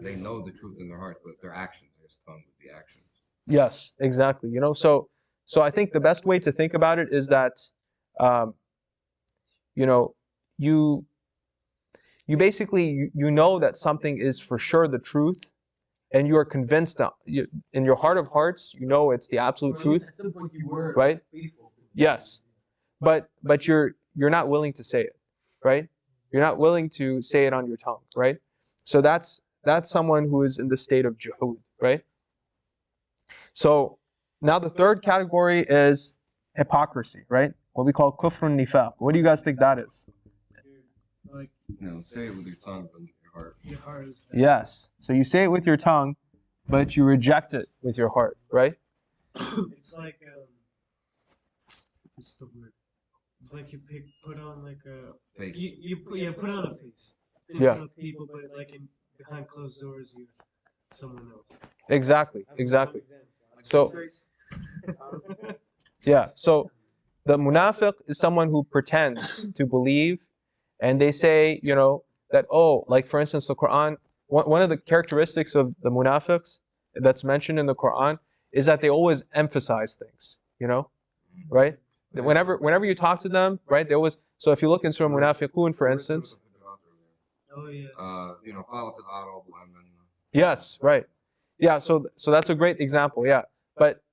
they know the truth in their heart, but their actions, their tongue would be actions. Yes, exactly. You know, so I think the best way to think about it is that, you know, you basically you know that something is for sure the truth, and you are convinced that in your heart of hearts, you know it's the absolute truth, At some point you were right? faithful to it. Yes, but you're not willing to say it, right? You're not willing to say it on your tongue, right? So that's someone who is in the state of juhud, right? So now the third category is hypocrisy, right? What we call kufrun nifaq. What do you guys think that is? Like You know, say it with your tongue, but your heart. your heart is bad. Yes. So you say it with your tongue, but you reject it with your heart, right? It's like what's the word? It's like you put on like a Face. you put on a face in Yeah. front of people, but like behind closed doors you're someone else. Exactly. So yeah. So the munafiq is someone who pretends to believe, and they say, you know, that, oh, like for instance, the Quran, one of the characteristics of the munafiqs that's mentioned in the Quran is that they always emphasize things, you know, right? Whenever you talk to them, right, they always, so if you look in Surah Munafiqun, for instance, Oh yes. You know, خالط العرب ومن yes, right. Yeah, so that's a great example, yeah. But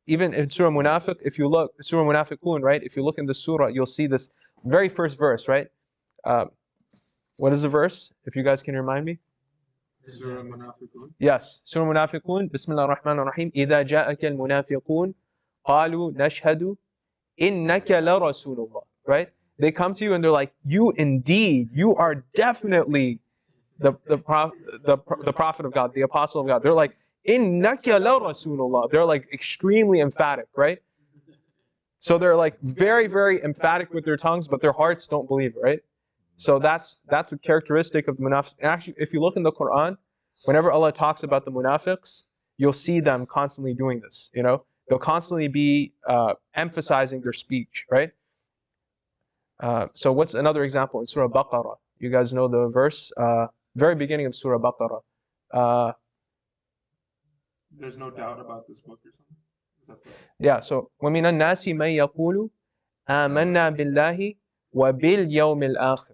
even in Surah Munafiq, if you look, Surah Munafiqun, right, if you look in the surah, you'll see this very first verse, right? What is the verse, if you guys can remind me? Surah Munafiqun. Yes, Surah Munafiqun, Bismillah ar-Rahman ar-Rahim, إِذَا جَاءَكَ الْمُنَافِقُونَ قَالُوا نَشْهَدُ إِنَّكَ لَرَسُولُ اللَّهِ, right? They come to you and they're like, you are definitely the prophet of God, the apostle of God. They're like, إِنَّكَ لَرَسُولُ اللَّهِ. They're like extremely emphatic, right? So they're like very, very emphatic with their tongues, but their hearts don't believe, right? So that's a characteristic of the munafiqs. Actually, if you look in the Quran, whenever Allah talks about the munafiqs, you'll see them constantly doing this. You know, they'll constantly be emphasizing their speech, right? So what's another example in Surah Baqarah? You guys know the verse, very beginning of Surah Baqarah. There's no doubt about this book or something. Is that the... Yeah, so وَمِنَ النَّاسِ مَن يَقُولُ آمَنَّا بِاللَّهِ وَبِالْيَوْمِ الْآخِرِ.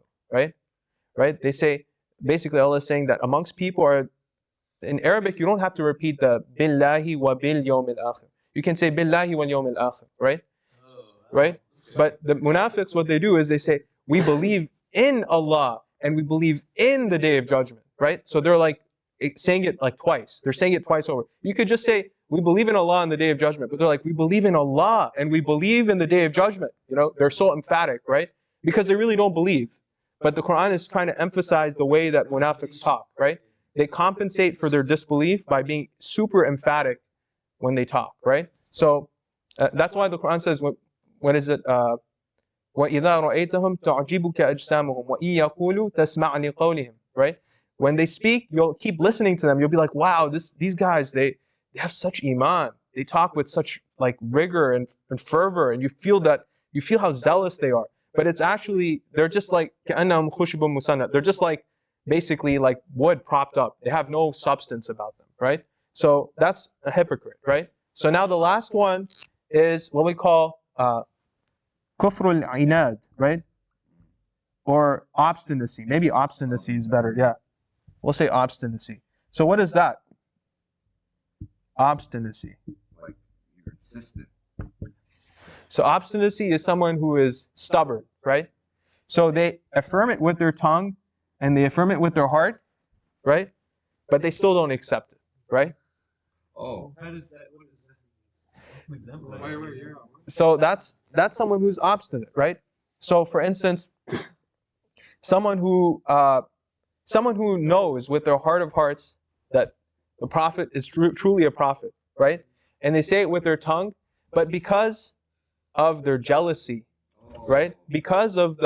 Right? They say, basically Allah is saying that amongst people are, in Arabic you don't have to repeat the billahi wa bil yawm al-akhir. You can say billahi wal yawm al-akhir, right? Right? But the munafiqs, what they do is they say, we believe in Allah and we believe in the day of judgment, right? So they're like saying it like twice. They're saying it twice over. You could just say, we believe in Allah and the day of judgment, but they're like, we believe in Allah and we believe in the day of judgment. You know, they're so emphatic, right? Because they really don't believe. But the Quran is trying to emphasize the way that munafiqs talk, right? They compensate for their disbelief by being super emphatic when they talk, right? So that's why the Quran says, what is it? وَإِذَا رَأَيْتَهُمْ تُعْجِبُكَ أَجْسَامُهُمْ وَإِن يَقُولُوا تَسْمَعْ لِقَوْلِهِمْ. Right? When they speak, you'll keep listening to them. You'll be like, wow, these guys, they have such iman. They talk with such like rigor and fervor, and you feel how zealous they are. But it's actually, they're just like كَأَنَّهُمْ خُشُبٌ مُسَنَّدٌ. They're just like basically like wood propped up. They have no substance about them, right? So that's a hypocrite, right? So now the last one is what we call kufr al-inad, right? Or obstinacy. Maybe obstinacy is better, yeah. We'll say obstinacy. So what is that? Obstinacy. Like you're insistent. So obstinacy is someone who is stubborn, right? So they affirm it with their tongue and they affirm it with their heart, right? But they still don't accept it, right? Oh. How does that? What is that? That's an example. Wait, yeah. So that's someone who's obstinate, right? So for instance, someone who knows with their heart of hearts that the prophet is truly a prophet, right? And they say it with their tongue, but because of their jealousy, right? Because of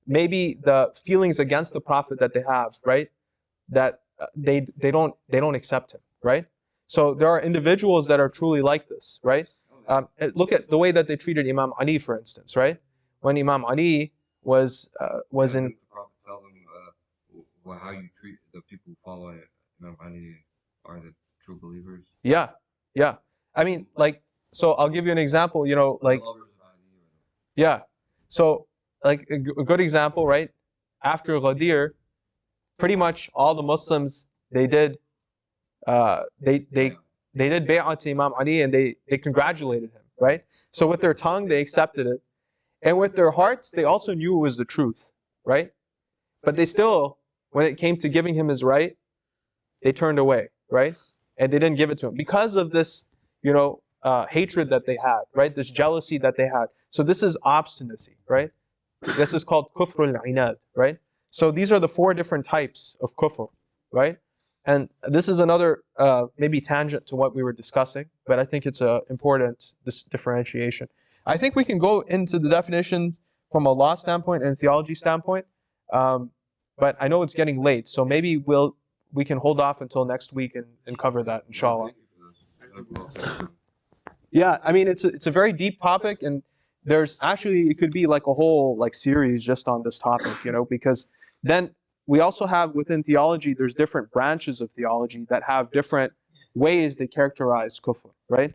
maybe the feelings against the prophet that they have, right? That they don't accept him, right? So there are individuals that are truly like this, right? Look at the way that they treated Imam Ali, for instance, right? When Imam Ali was in. The Prophet tell them how you treat the people who follow Imam Ali are the true believers. Yeah. I mean, like, so I'll give you an example. You know, like, yeah. So, like a good example, right? After Ghadir, pretty much all the Muslims they did bay'ah to Imam Ali and they congratulated him, right? So with their tongue they accepted it, and with their hearts they also knew it was the truth, right? But they still, when it came to giving him his right, they turned away, right? And they didn't give it to him because of this, hatred that they had, right? This jealousy that they had. So this is obstinacy, right? This is called kufr al-inad, right? So these are the 4 different types of kufr, right? And this is another maybe tangent to what we were discussing, but I think it's important, this differentiation. I think we can go into the definitions from a law standpoint and theology standpoint, but I know it's getting late, so maybe we can hold off until next week and cover that, inshallah. Yeah, I mean, it's a very deep topic, and there's actually, it could be like a whole like series just on this topic, because then we also have within theology, there's different branches of theology that have different ways they characterize kufr, right?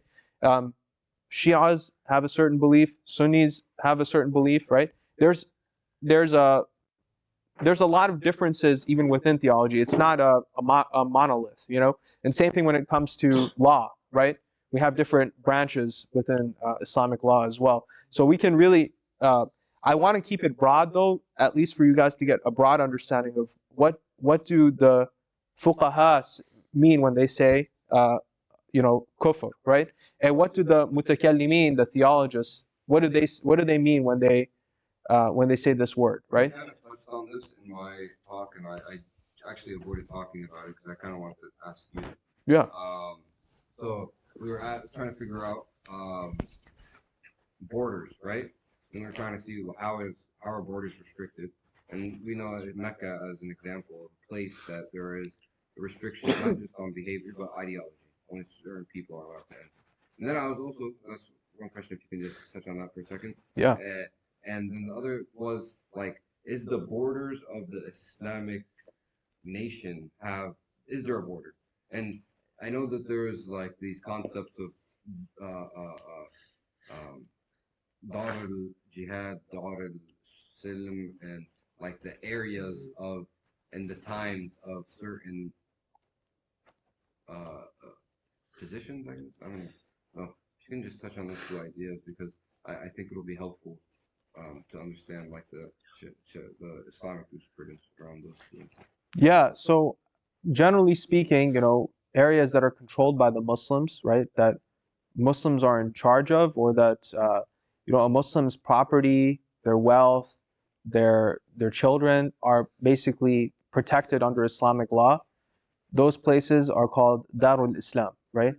Shias have a certain belief, Sunnis have a certain belief, right? There's a lot of differences even within theology. It's not a monolith, And same thing when it comes to law, right? We have different branches within Islamic law as well. So we can really, I want to keep it broad though, at least for you guys to get a broad understanding of what do the fuqaha mean when they say, kufr, right? And what do the mutakallimin, the theologists, what do they mean when they say this word, right? I kind of touched on this in my talk, and I actually avoided talking about it because I kind of wanted to ask you. Yeah. So we were trying to figure out borders, right? And we're trying to see how are borders restricted. And we know Mecca as an example of a place that there is a restriction not just on behavior but ideology. Only certain people are allowed to enter. And then I was also that's one question if you can just touch on that for a second. Yeah. And then the other was like, is the borders of the Islamic nation is there a border? And I know that there is like these concepts of uh, uh, um, Dar al Jihad, Dar al Silm, and like the areas of and the times of certain positions. I guess I don't know. If you can just touch on those two ideas because I think it'll be helpful to understand like the Islamic jurisprudence around those two. Yeah. So generally speaking, areas that are controlled by the Muslims, right? That Muslims are in charge of, or that a Muslim's property, their wealth, their children are basically protected under Islamic law. Those places are called Darul Islam, right?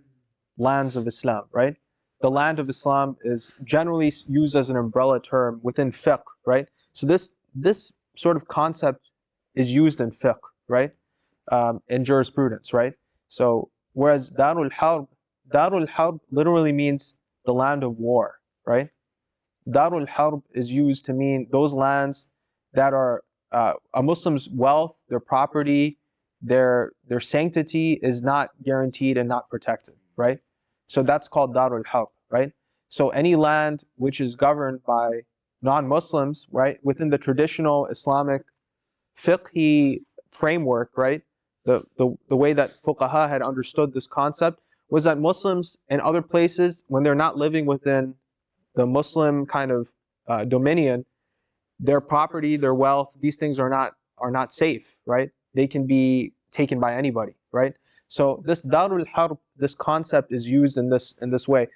Lands of Islam, right? The land of Islam is generally used as an umbrella term within fiqh, right? So this sort of concept is used in fiqh, right? In jurisprudence, right? So whereas Darul Harb literally means the land of war, right? Darul Harb is used to mean those lands that are a Muslim's wealth, their property, their sanctity is not guaranteed and not protected, right? So that's called Darul Harb, right? So any land which is governed by non-Muslims, right, within the traditional Islamic fiqhi framework, right? The way that fuqaha had understood this concept was that Muslims in other places, when they're not living within the Muslim kind of dominion, their property, their wealth, these things are not safe, right? They can be taken by anybody, right? So this Darul Harb, this concept is used in this way.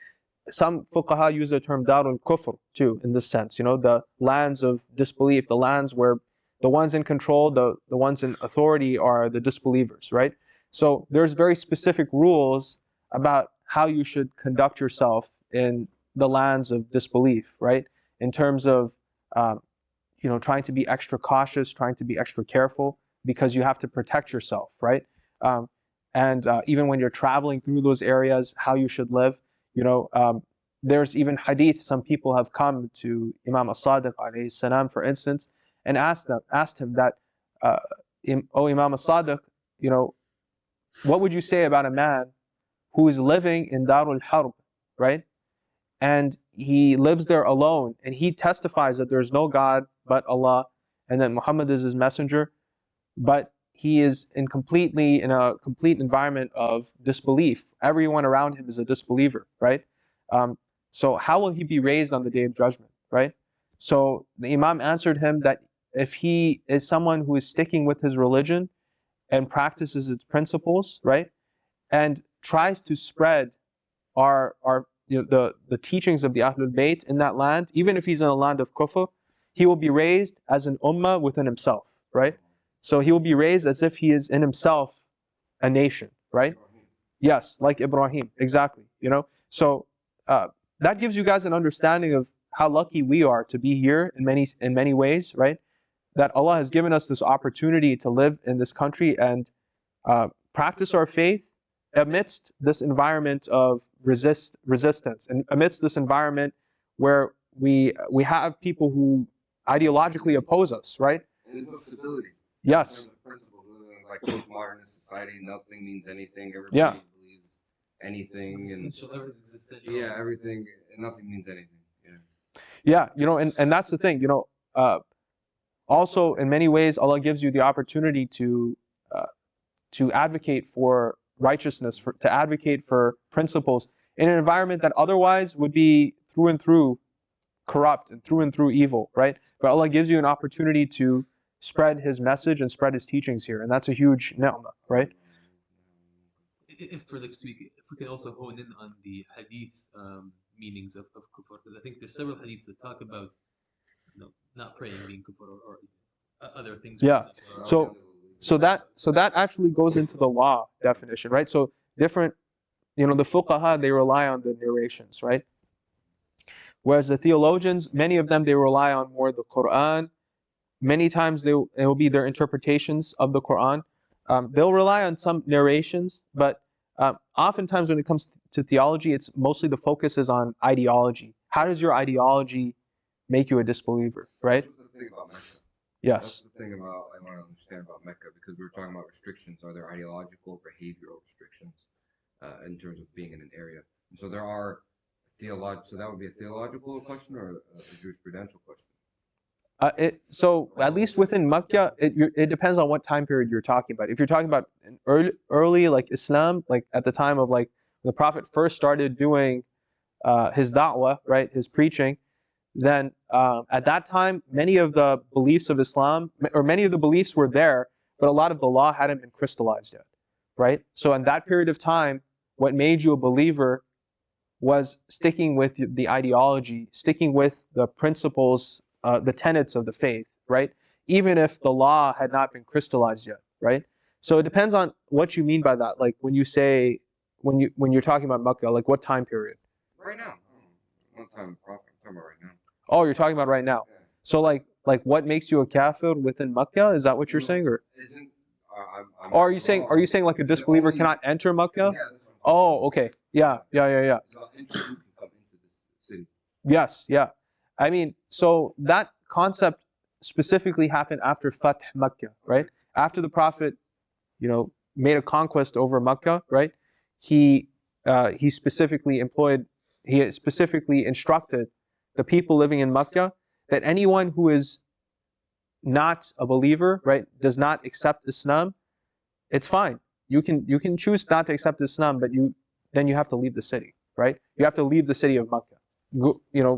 Some fuqaha use the term Darul Kufr too, in this sense. The lands of disbelief, the lands where the ones in control, the ones in authority are the disbelievers, right? So there's very specific rules about how you should conduct yourself in the lands of disbelief, right? In terms of trying to be extra cautious, trying to be extra careful, because you have to protect yourself, right? And even when you're traveling through those areas, how you should live. There's even hadith. Some people have come to Imam as-Sadiq alayhi salam, for instance, and asked him that, "Oh Imam as-Sadiq, what would you say about a man who is living in Darul Harb, right? And he lives there alone, and he testifies that there's no God but Allah, and that Muhammad is his messenger, but he is in a complete environment of disbelief. Everyone around him is a disbeliever, right? So how will he be raised on the Day of Judgment, right? So the Imam answered him that if he is someone who is sticking with his religion and practices its principles, right, and tries to spread the teachings of the Ahlul Bayt in that land, even if he's in a land of kufr, he will be raised as an ummah within himself, right? So he will be raised as if he is in himself a nation, right? Yes, like Ibrahim, exactly. So that gives you guys an understanding of how lucky we are to be here in many ways, right? That Allah has given us this opportunity to live in this country and practice our faith amidst this environment of resistance, and amidst this environment where we have people who ideologically oppose us, right? And there's no stability. Yes. Principle, like postmodernist society, nothing means anything. Everybody Yeah. believes anything, and Everything's essential. yeah, everything, nothing means anything. Yeah, and that's the thing. Also in many ways, Allah gives you the opportunity to advocate for righteousness, to advocate for principles in an environment that otherwise would be through and through corrupt and through evil, right? But Allah gives you an opportunity to spread His message and spread His teachings here, and that's a huge ni'mah, right? If for next week, if we can also hone in on the hadith meanings of kufr, because I think there's several hadiths that talk about not praying being kufr or other things. Yeah. So that actually goes into the law definition, right? So different, the fuqaha, they rely on the narrations, right? Whereas the theologians, many of them, they rely on more the Quran. Many times it will be their interpretations of the Quran. They'll rely on some narrations, but oftentimes when it comes to theology, it's mostly the focus is on ideology. How does your ideology make you a disbeliever, right? That's the thing about Mecca. Yes. That's the thing about I want to understand about Mecca, because we were talking about restrictions. Are there ideological, behavioral restrictions in terms of being in an area? And so there are theological. So that would be a theological question or a jurisprudential question. So at least within Mecca, it depends on what time period you're talking about. If you're talking about an early like Islam, like at the time of like the Prophet first started doing his da'wah, right, his preaching, then at that time many of the beliefs of Islam or many of the beliefs were there, but a lot of the law hadn't been crystallized yet, right? So in that period of time, what made you a believer was sticking with the ideology, sticking with the principles, the tenets of the faith, right? Even if the law had not been crystallized yet, right? So it depends on what you mean by that. Like when you say, when you're talking about Makkah, like what time period? Right now. What time prophet? I'm talking about right now. Oh, you're talking about right now. Yeah. So like what makes you a kafir within Makkah? Is that what you're saying, or? Isn't Or are you saying like a disbeliever cannot enter Makkah? Yeah, that's what I'm Oh, okay. Yeah. It's about entry who can come into the city. Yes, yeah. I mean, so that concept specifically happened after Fath Makkah, right? After the Prophet, made a conquest over Makkah, right? He specifically instructed the people living in Makkah that anyone who is not a believer, right, does not accept Islam, it's fine. You can choose not to accept Islam, but then you have to leave the city, right? You have to leave the city of Makkah.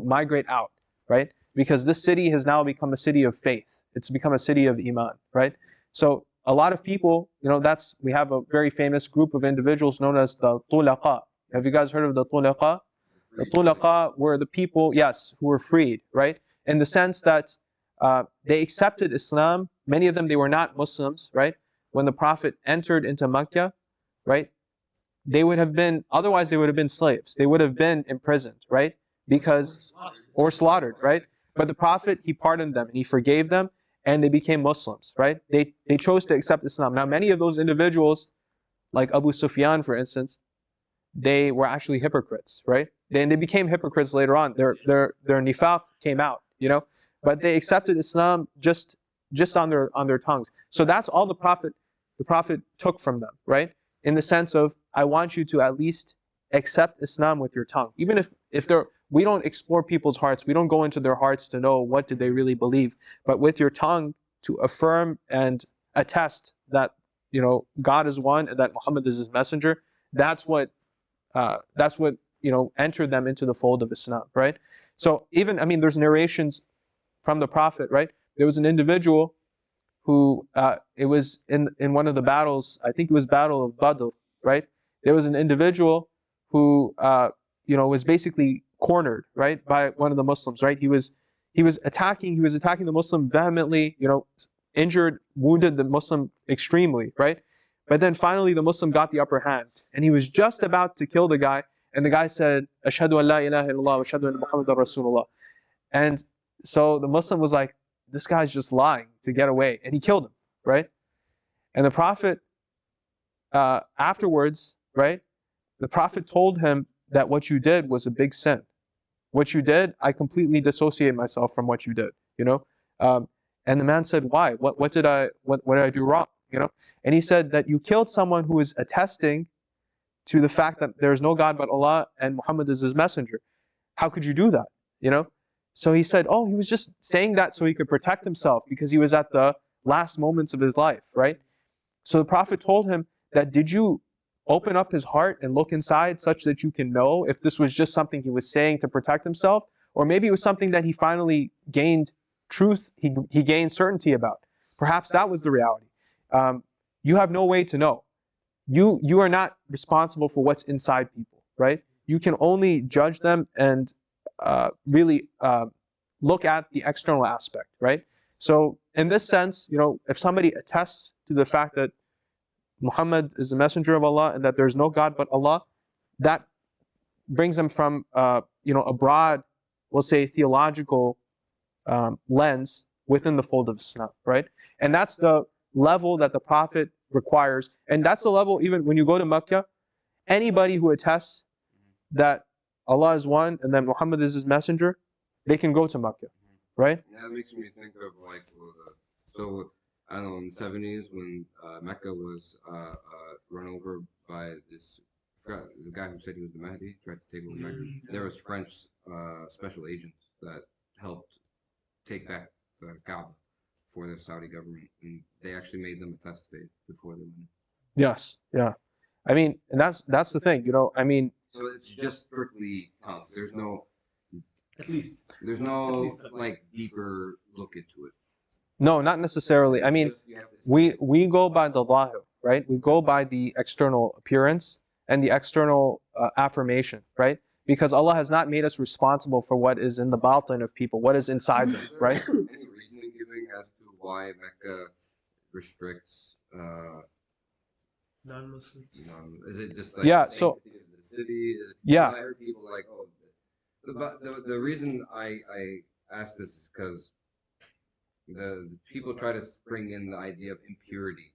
Migrate out, right? Because this city has now become a city of faith. It's become a city of Iman, right? So a lot of people, we have a very famous group of individuals known as the Tulaqa. Have you guys heard of the Tulaqa? The Tulaqa were the people, yes, who were freed, right? In the sense that they accepted Islam. Many of them, they were not Muslims, right? When the Prophet entered into Makkah, right? Otherwise they would have been slaves. They would have been imprisoned, right? Or slaughtered, right? But the Prophet, he pardoned them and he forgave them and they became Muslims, right? They chose to accept Islam. Now, many of those individuals, like Abu Sufyan, for instance, they were actually hypocrites, right? They became hypocrites later on. Their nifaq came out, but they accepted Islam just on their tongues. So that's all the Prophet took from them, right? In the sense of, I want you to at least accept Islam with your tongue. Even if we don't explore people's hearts, we don't go into their hearts to know what did they really believe, but with your tongue to affirm and attest that God is one and that Muhammad is his messenger. That's what entered them into the fold of Islam, right? So even, there's narrations from the Prophet, right? There was an individual who it was in one of the battles. I think it was Battle of Badr, right? There was an individual who was basically cornered, right, by one of the Muslims, right? He was attacking the Muslim vehemently, injured, wounded the Muslim extremely, right? But then finally the Muslim got the upper hand and he was just about to kill the guy, and the guy said, Ashhadu an la ilaha illallah wa ashhadu anna Muhammadan Rasulullah. And so the Muslim was like, this guy's just lying to get away, and he killed him, right? And the Prophet afterwards, right, the Prophet told him that what you did was a big sin. What you did, I completely dissociate myself from what you did, and the man said, why? What did I do wrong? And he said that you killed someone who is attesting to the fact that there is no God but Allah and Muhammad is his messenger. How could you do that? So he said, oh, he was just saying that so he could protect himself because he was at the last moments of his life, right? So the Prophet told him that, did you open up his heart and look inside such that you can know if this was just something he was saying to protect himself, or maybe it was something that he finally gained truth, he gained certainty about. Perhaps that was the reality. You have no way to know. You are not responsible for what's inside people, right? You can only judge them and really look at the external aspect, right? So in this sense, if somebody attests to the fact that Muhammad is the messenger of Allah and that there's no God but Allah, that brings them from a broad we'll say, theological lens within the fold of Islam, right? And that's the level that the Prophet requires. And that's the level, even when you go to Mecca, anybody who attests that Allah is one and that Muhammad is his messenger, they can go to Mecca, right? That makes me think of like, so I don't know, in the 70s when Mecca was run over by the guy who said he was the Mahdi, tried to take over Mecca. There was French special agents that helped take back the Kaaba for the Saudi government, and they actually made them attest faith before they went. Yes, yeah. I mean, and that's the thing, you know. I mean, so it's just strictly tongue. There's no, there's At no least. like deeper look into it. no, not necessarily. I mean, we go by the zahir, right? We go by the external appearance and the external affirmation, right? Because Allah has not made us responsible for what is in the batin of people, what is inside them, right? Any reasoning giving as to why Mecca restricts? Non-Muslims. Is it just like Yeah, the so- sanctity of the city? Yeah. I heard people like, oh, the reason I ask this is because the people try to bring in the idea of impurity,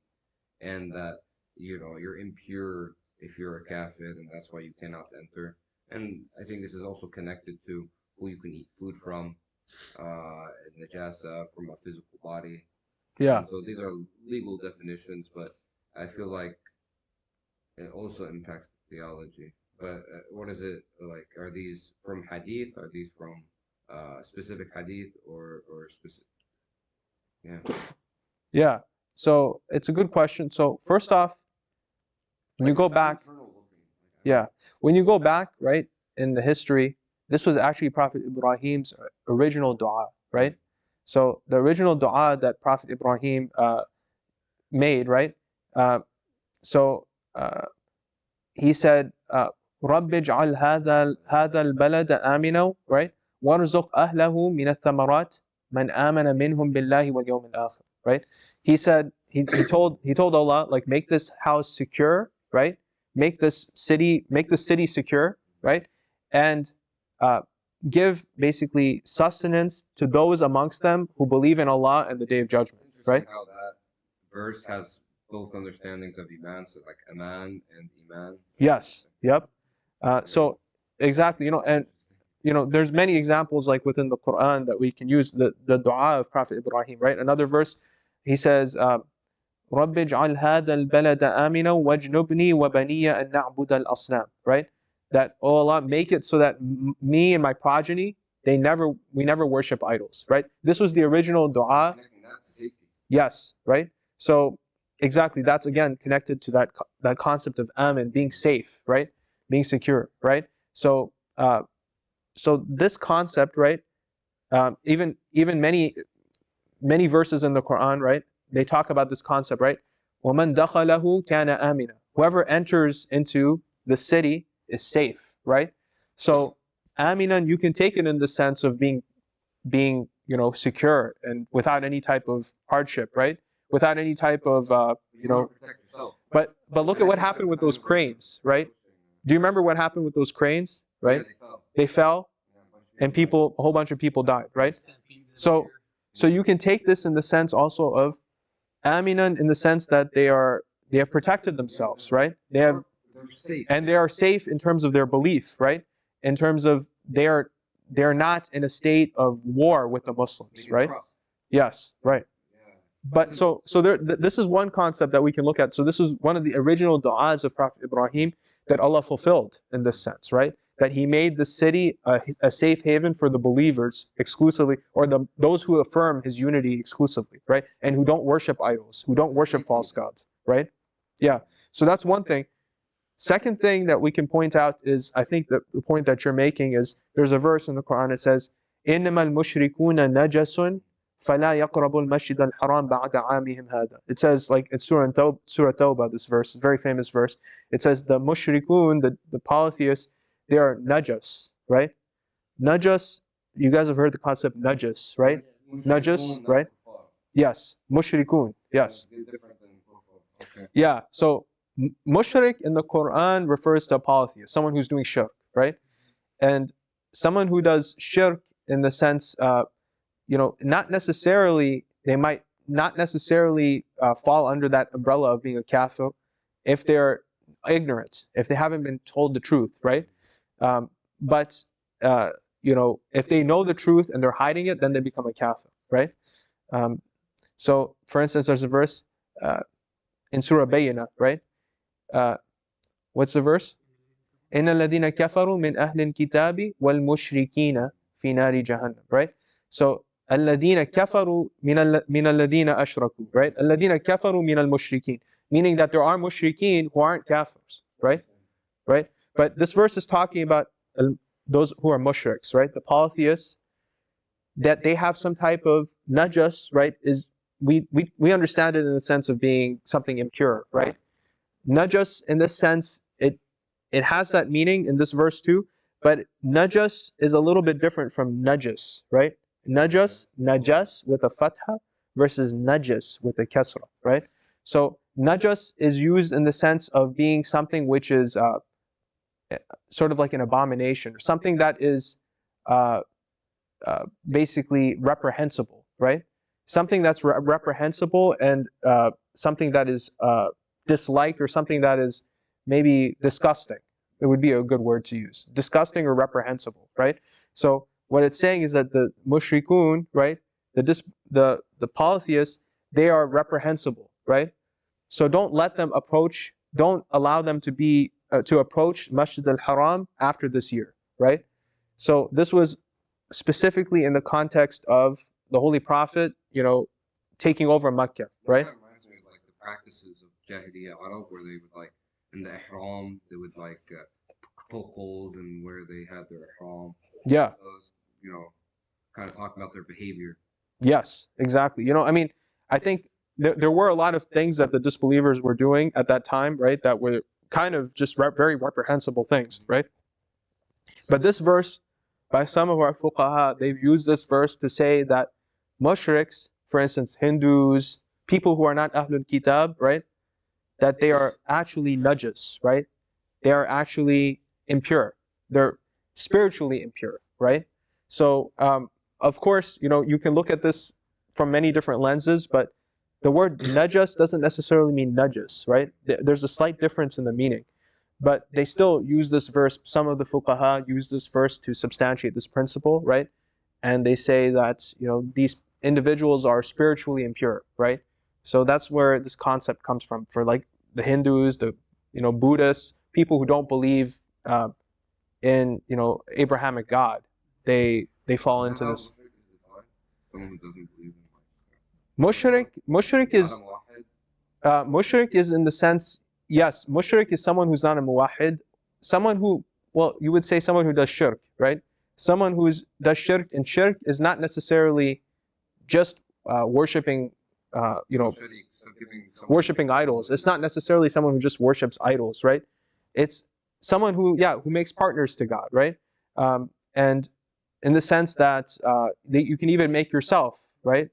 and that you're impure if you're a kafir, and that's why you cannot enter. And I think this is also connected to who you can eat food from, najasa from a physical body. Yeah. And so these are legal definitions, but I feel like it also impacts theology. But what is it like? Are these from hadith? Are these from specific hadith or specific? Yeah. Yeah. So it's a good question. So first off, when you go back, yeah, when you go back, right, in the history, this was actually Prophet Ibrahim's original dua, right? So the original dua that Prophet Ibrahim made, right? So he said, رب اجعل هذا البلد آمنا, right? وارزق أهله من الثمرات من آمن منهم بالله واليوم الآخر, right? He said, he told Allah, like, make this house secure, right? Make the city secure, right? And give basically sustenance to those amongst them who believe in Allah and the Day of Judgment, right? How that verse has both understandings of iman, so like aman and iman. Yes. Yep. So exactly, and there's many examples like within the Quran that we can use the dua of Prophet Ibrahim, right? Another verse, he says, رب اجعل هذا البلد آمنا واجنبني وبني أن نعبد الأصنام, right? That, oh Allah, make it so that me and my progeny, we never worship idols, right? This was the original dua. Yes, right? So exactly, that's again connected to that concept of amin, being safe, right? Being secure, right? So so this concept, right? Even many verses in the Quran, right? They talk about this concept, right? وَمَنْ دَخَلَهُ كَانَ آمِنًا. Whoever enters into the city is safe, right? So aminan, you can take it in the sense of being secure and without any type of hardship, right? Without any type of But look at what happened with those cranes, right? Do you remember what happened with those cranes, right? They fell, and a whole bunch of people died, right? So you can take this in the sense also of aminan, in the sense that they have protected themselves, right? They are safe in terms of their belief, right? In terms of they are not in a state of war with the Muslims, right? Yes, right. But so this is one concept that we can look at. So this is one of the original du'as of Prophet Ibrahim that Allah fulfilled in this sense, right? That he made the city a safe haven for the believers exclusively, or those who affirm his unity exclusively, right? And who don't worship idols, who don't worship false gods, right? Yeah. So that's one thing. Second thing that we can point out is, I think that the point that you're making is, there's a verse in the Quran that says, إِنَّمَا الْمُشْرِكُونَ نَجَسٌ فَلَا يَقْرَبُوا الْمَسْجِدَ الْحَرَامَ بَعْدَ عَامِهِمْ هَذَا. It says, like in Surah Tawbah, this verse, a very famous verse. It says the mushrikun, the polytheists, they are najas, right? Najas, you guys have heard the concept najas, right? Najas, right? Yes, mushrikun, yes. Yeah, so mushrik in the Quran refers to a polytheist, someone who's doing shirk, right? And someone who does shirk in the sense, not necessarily, they might not necessarily fall under that umbrella of being a kafir if they're ignorant, if they haven't been told the truth, right? But if they know the truth and they're hiding it, then they become a kafir, right? So, for instance, there's a verse in Surah Bayyinah, right? What's the verse? إن الذين كفروا من أهل الكتاب والمشركين في نار جهنم, right? So الذين كفروا من الذين أشركوا, right? الذين كفروا من المشركين, meaning that there are mushrikeen who aren't kafirs, right? Right? But this verse is talking about those who are mushriks, right? The polytheists, that they have some type of najas, right? We understand it in the sense of being something impure, right? Najas in this sense, it has that meaning in this verse too, but najas is a little bit different from najas, right? Najas with a fatha versus najas with a kasra, right? So najas is used in the sense of being something which is sort of like an abomination, or something that is basically reprehensible, right? Something that's reprehensible and something that is disliked, or something that is maybe disgusting. It would be a good word to use. Disgusting or reprehensible, right? So what it's saying is that the mushrikun, right? The polytheists, they are reprehensible, right? So don't let them approach, don't allow them to approach Masjid al-Haram after this year, right? So this was specifically in the context of the Holy Prophet, taking over Mecca, right? That reminds me of like the practices of Jahiliyyah Arab, where they would like in the ihram, they would like poke holes in where they had their ihram. Yeah. Kind of talk about their behavior. Yes, exactly. I think there were a lot of things that the disbelievers were doing at that time, right? That were kind of just very reprehensible things, right? But this verse, by some of our fuqaha, they've used this verse to say that mushriks, for instance, Hindus, people who are not Ahlul Kitab, right? That they are actually najas, right? They are actually impure. They're spiritually impure, right? So, of course, you can look at this from many different lenses, but the word najas doesn't necessarily mean najas, right? There's a slight difference in the meaning. But they still use this verse, some of the fuqaha use this verse to substantiate this principle, right? And they say that, these individuals are spiritually impure, right? So that's where this concept comes from. For like the Hindus, the Buddhists, people who don't believe in Abrahamic God, they fall into this. Someone who doesn't believe in Mushrik is in the sense, yes, mushrik is someone who's not a muwahid, someone who, you would say someone who does shirk, right? Someone who does shirk, and shirk is not necessarily just worshipping, worshipping idols. It's not necessarily someone who just worships idols, right? It's someone who makes partners to God, right? And in the sense that you can even make yourself, right?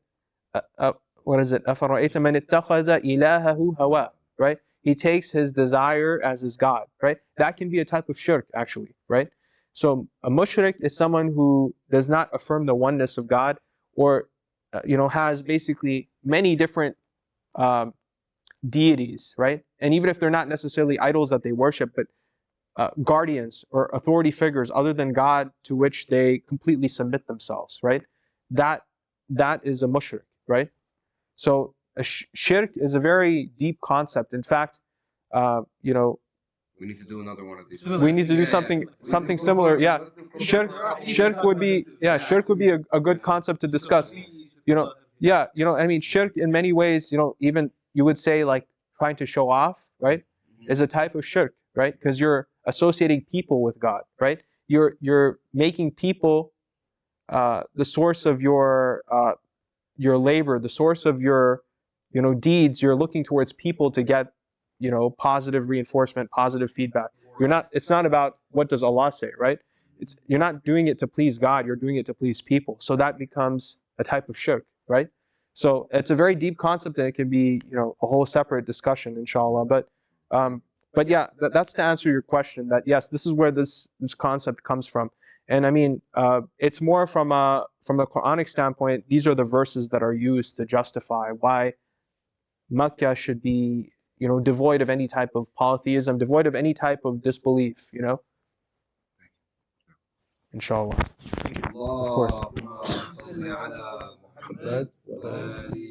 What is it? أَفَرَأَيْتَ مَنِ اتَّخَذَ إِلَهَهُ هَوَاهُ, right? He takes his desire as his God, right? That can be a type of shirk, actually, right? So a mushrik is someone who does not affirm the oneness of God, or has basically many different deities, right? And even if they're not necessarily idols that they worship, but guardians or authority figures other than God to which they completely submit themselves, right? That is a mushrik, right? So shirk is a very deep concept. In fact, we need to do another one of these. We need to do something similar. Yeah, shirk would be a good concept to discuss. Shirk in many ways, even you would say like trying to show off, right, is a type of shirk, right? Because you're associating people with God, right? You're making people the source of your labor, the source of your deeds. You're looking towards people to get positive reinforcement, positive feedback. It's not about what does Allah say, right? You're not doing it to please God, you're doing it to please people. So that becomes a type of shirk, right? So it's a very deep concept, and it can be a whole separate discussion, inshallah. But yeah, that's to answer your question, that yes, this is where this concept comes from. And I mean, it's more from a Quranic standpoint. These are the verses that are used to justify why Mecca should be, devoid of any type of polytheism, devoid of any type of disbelief. Inshallah. Of course. اللهم صل على محمد وآل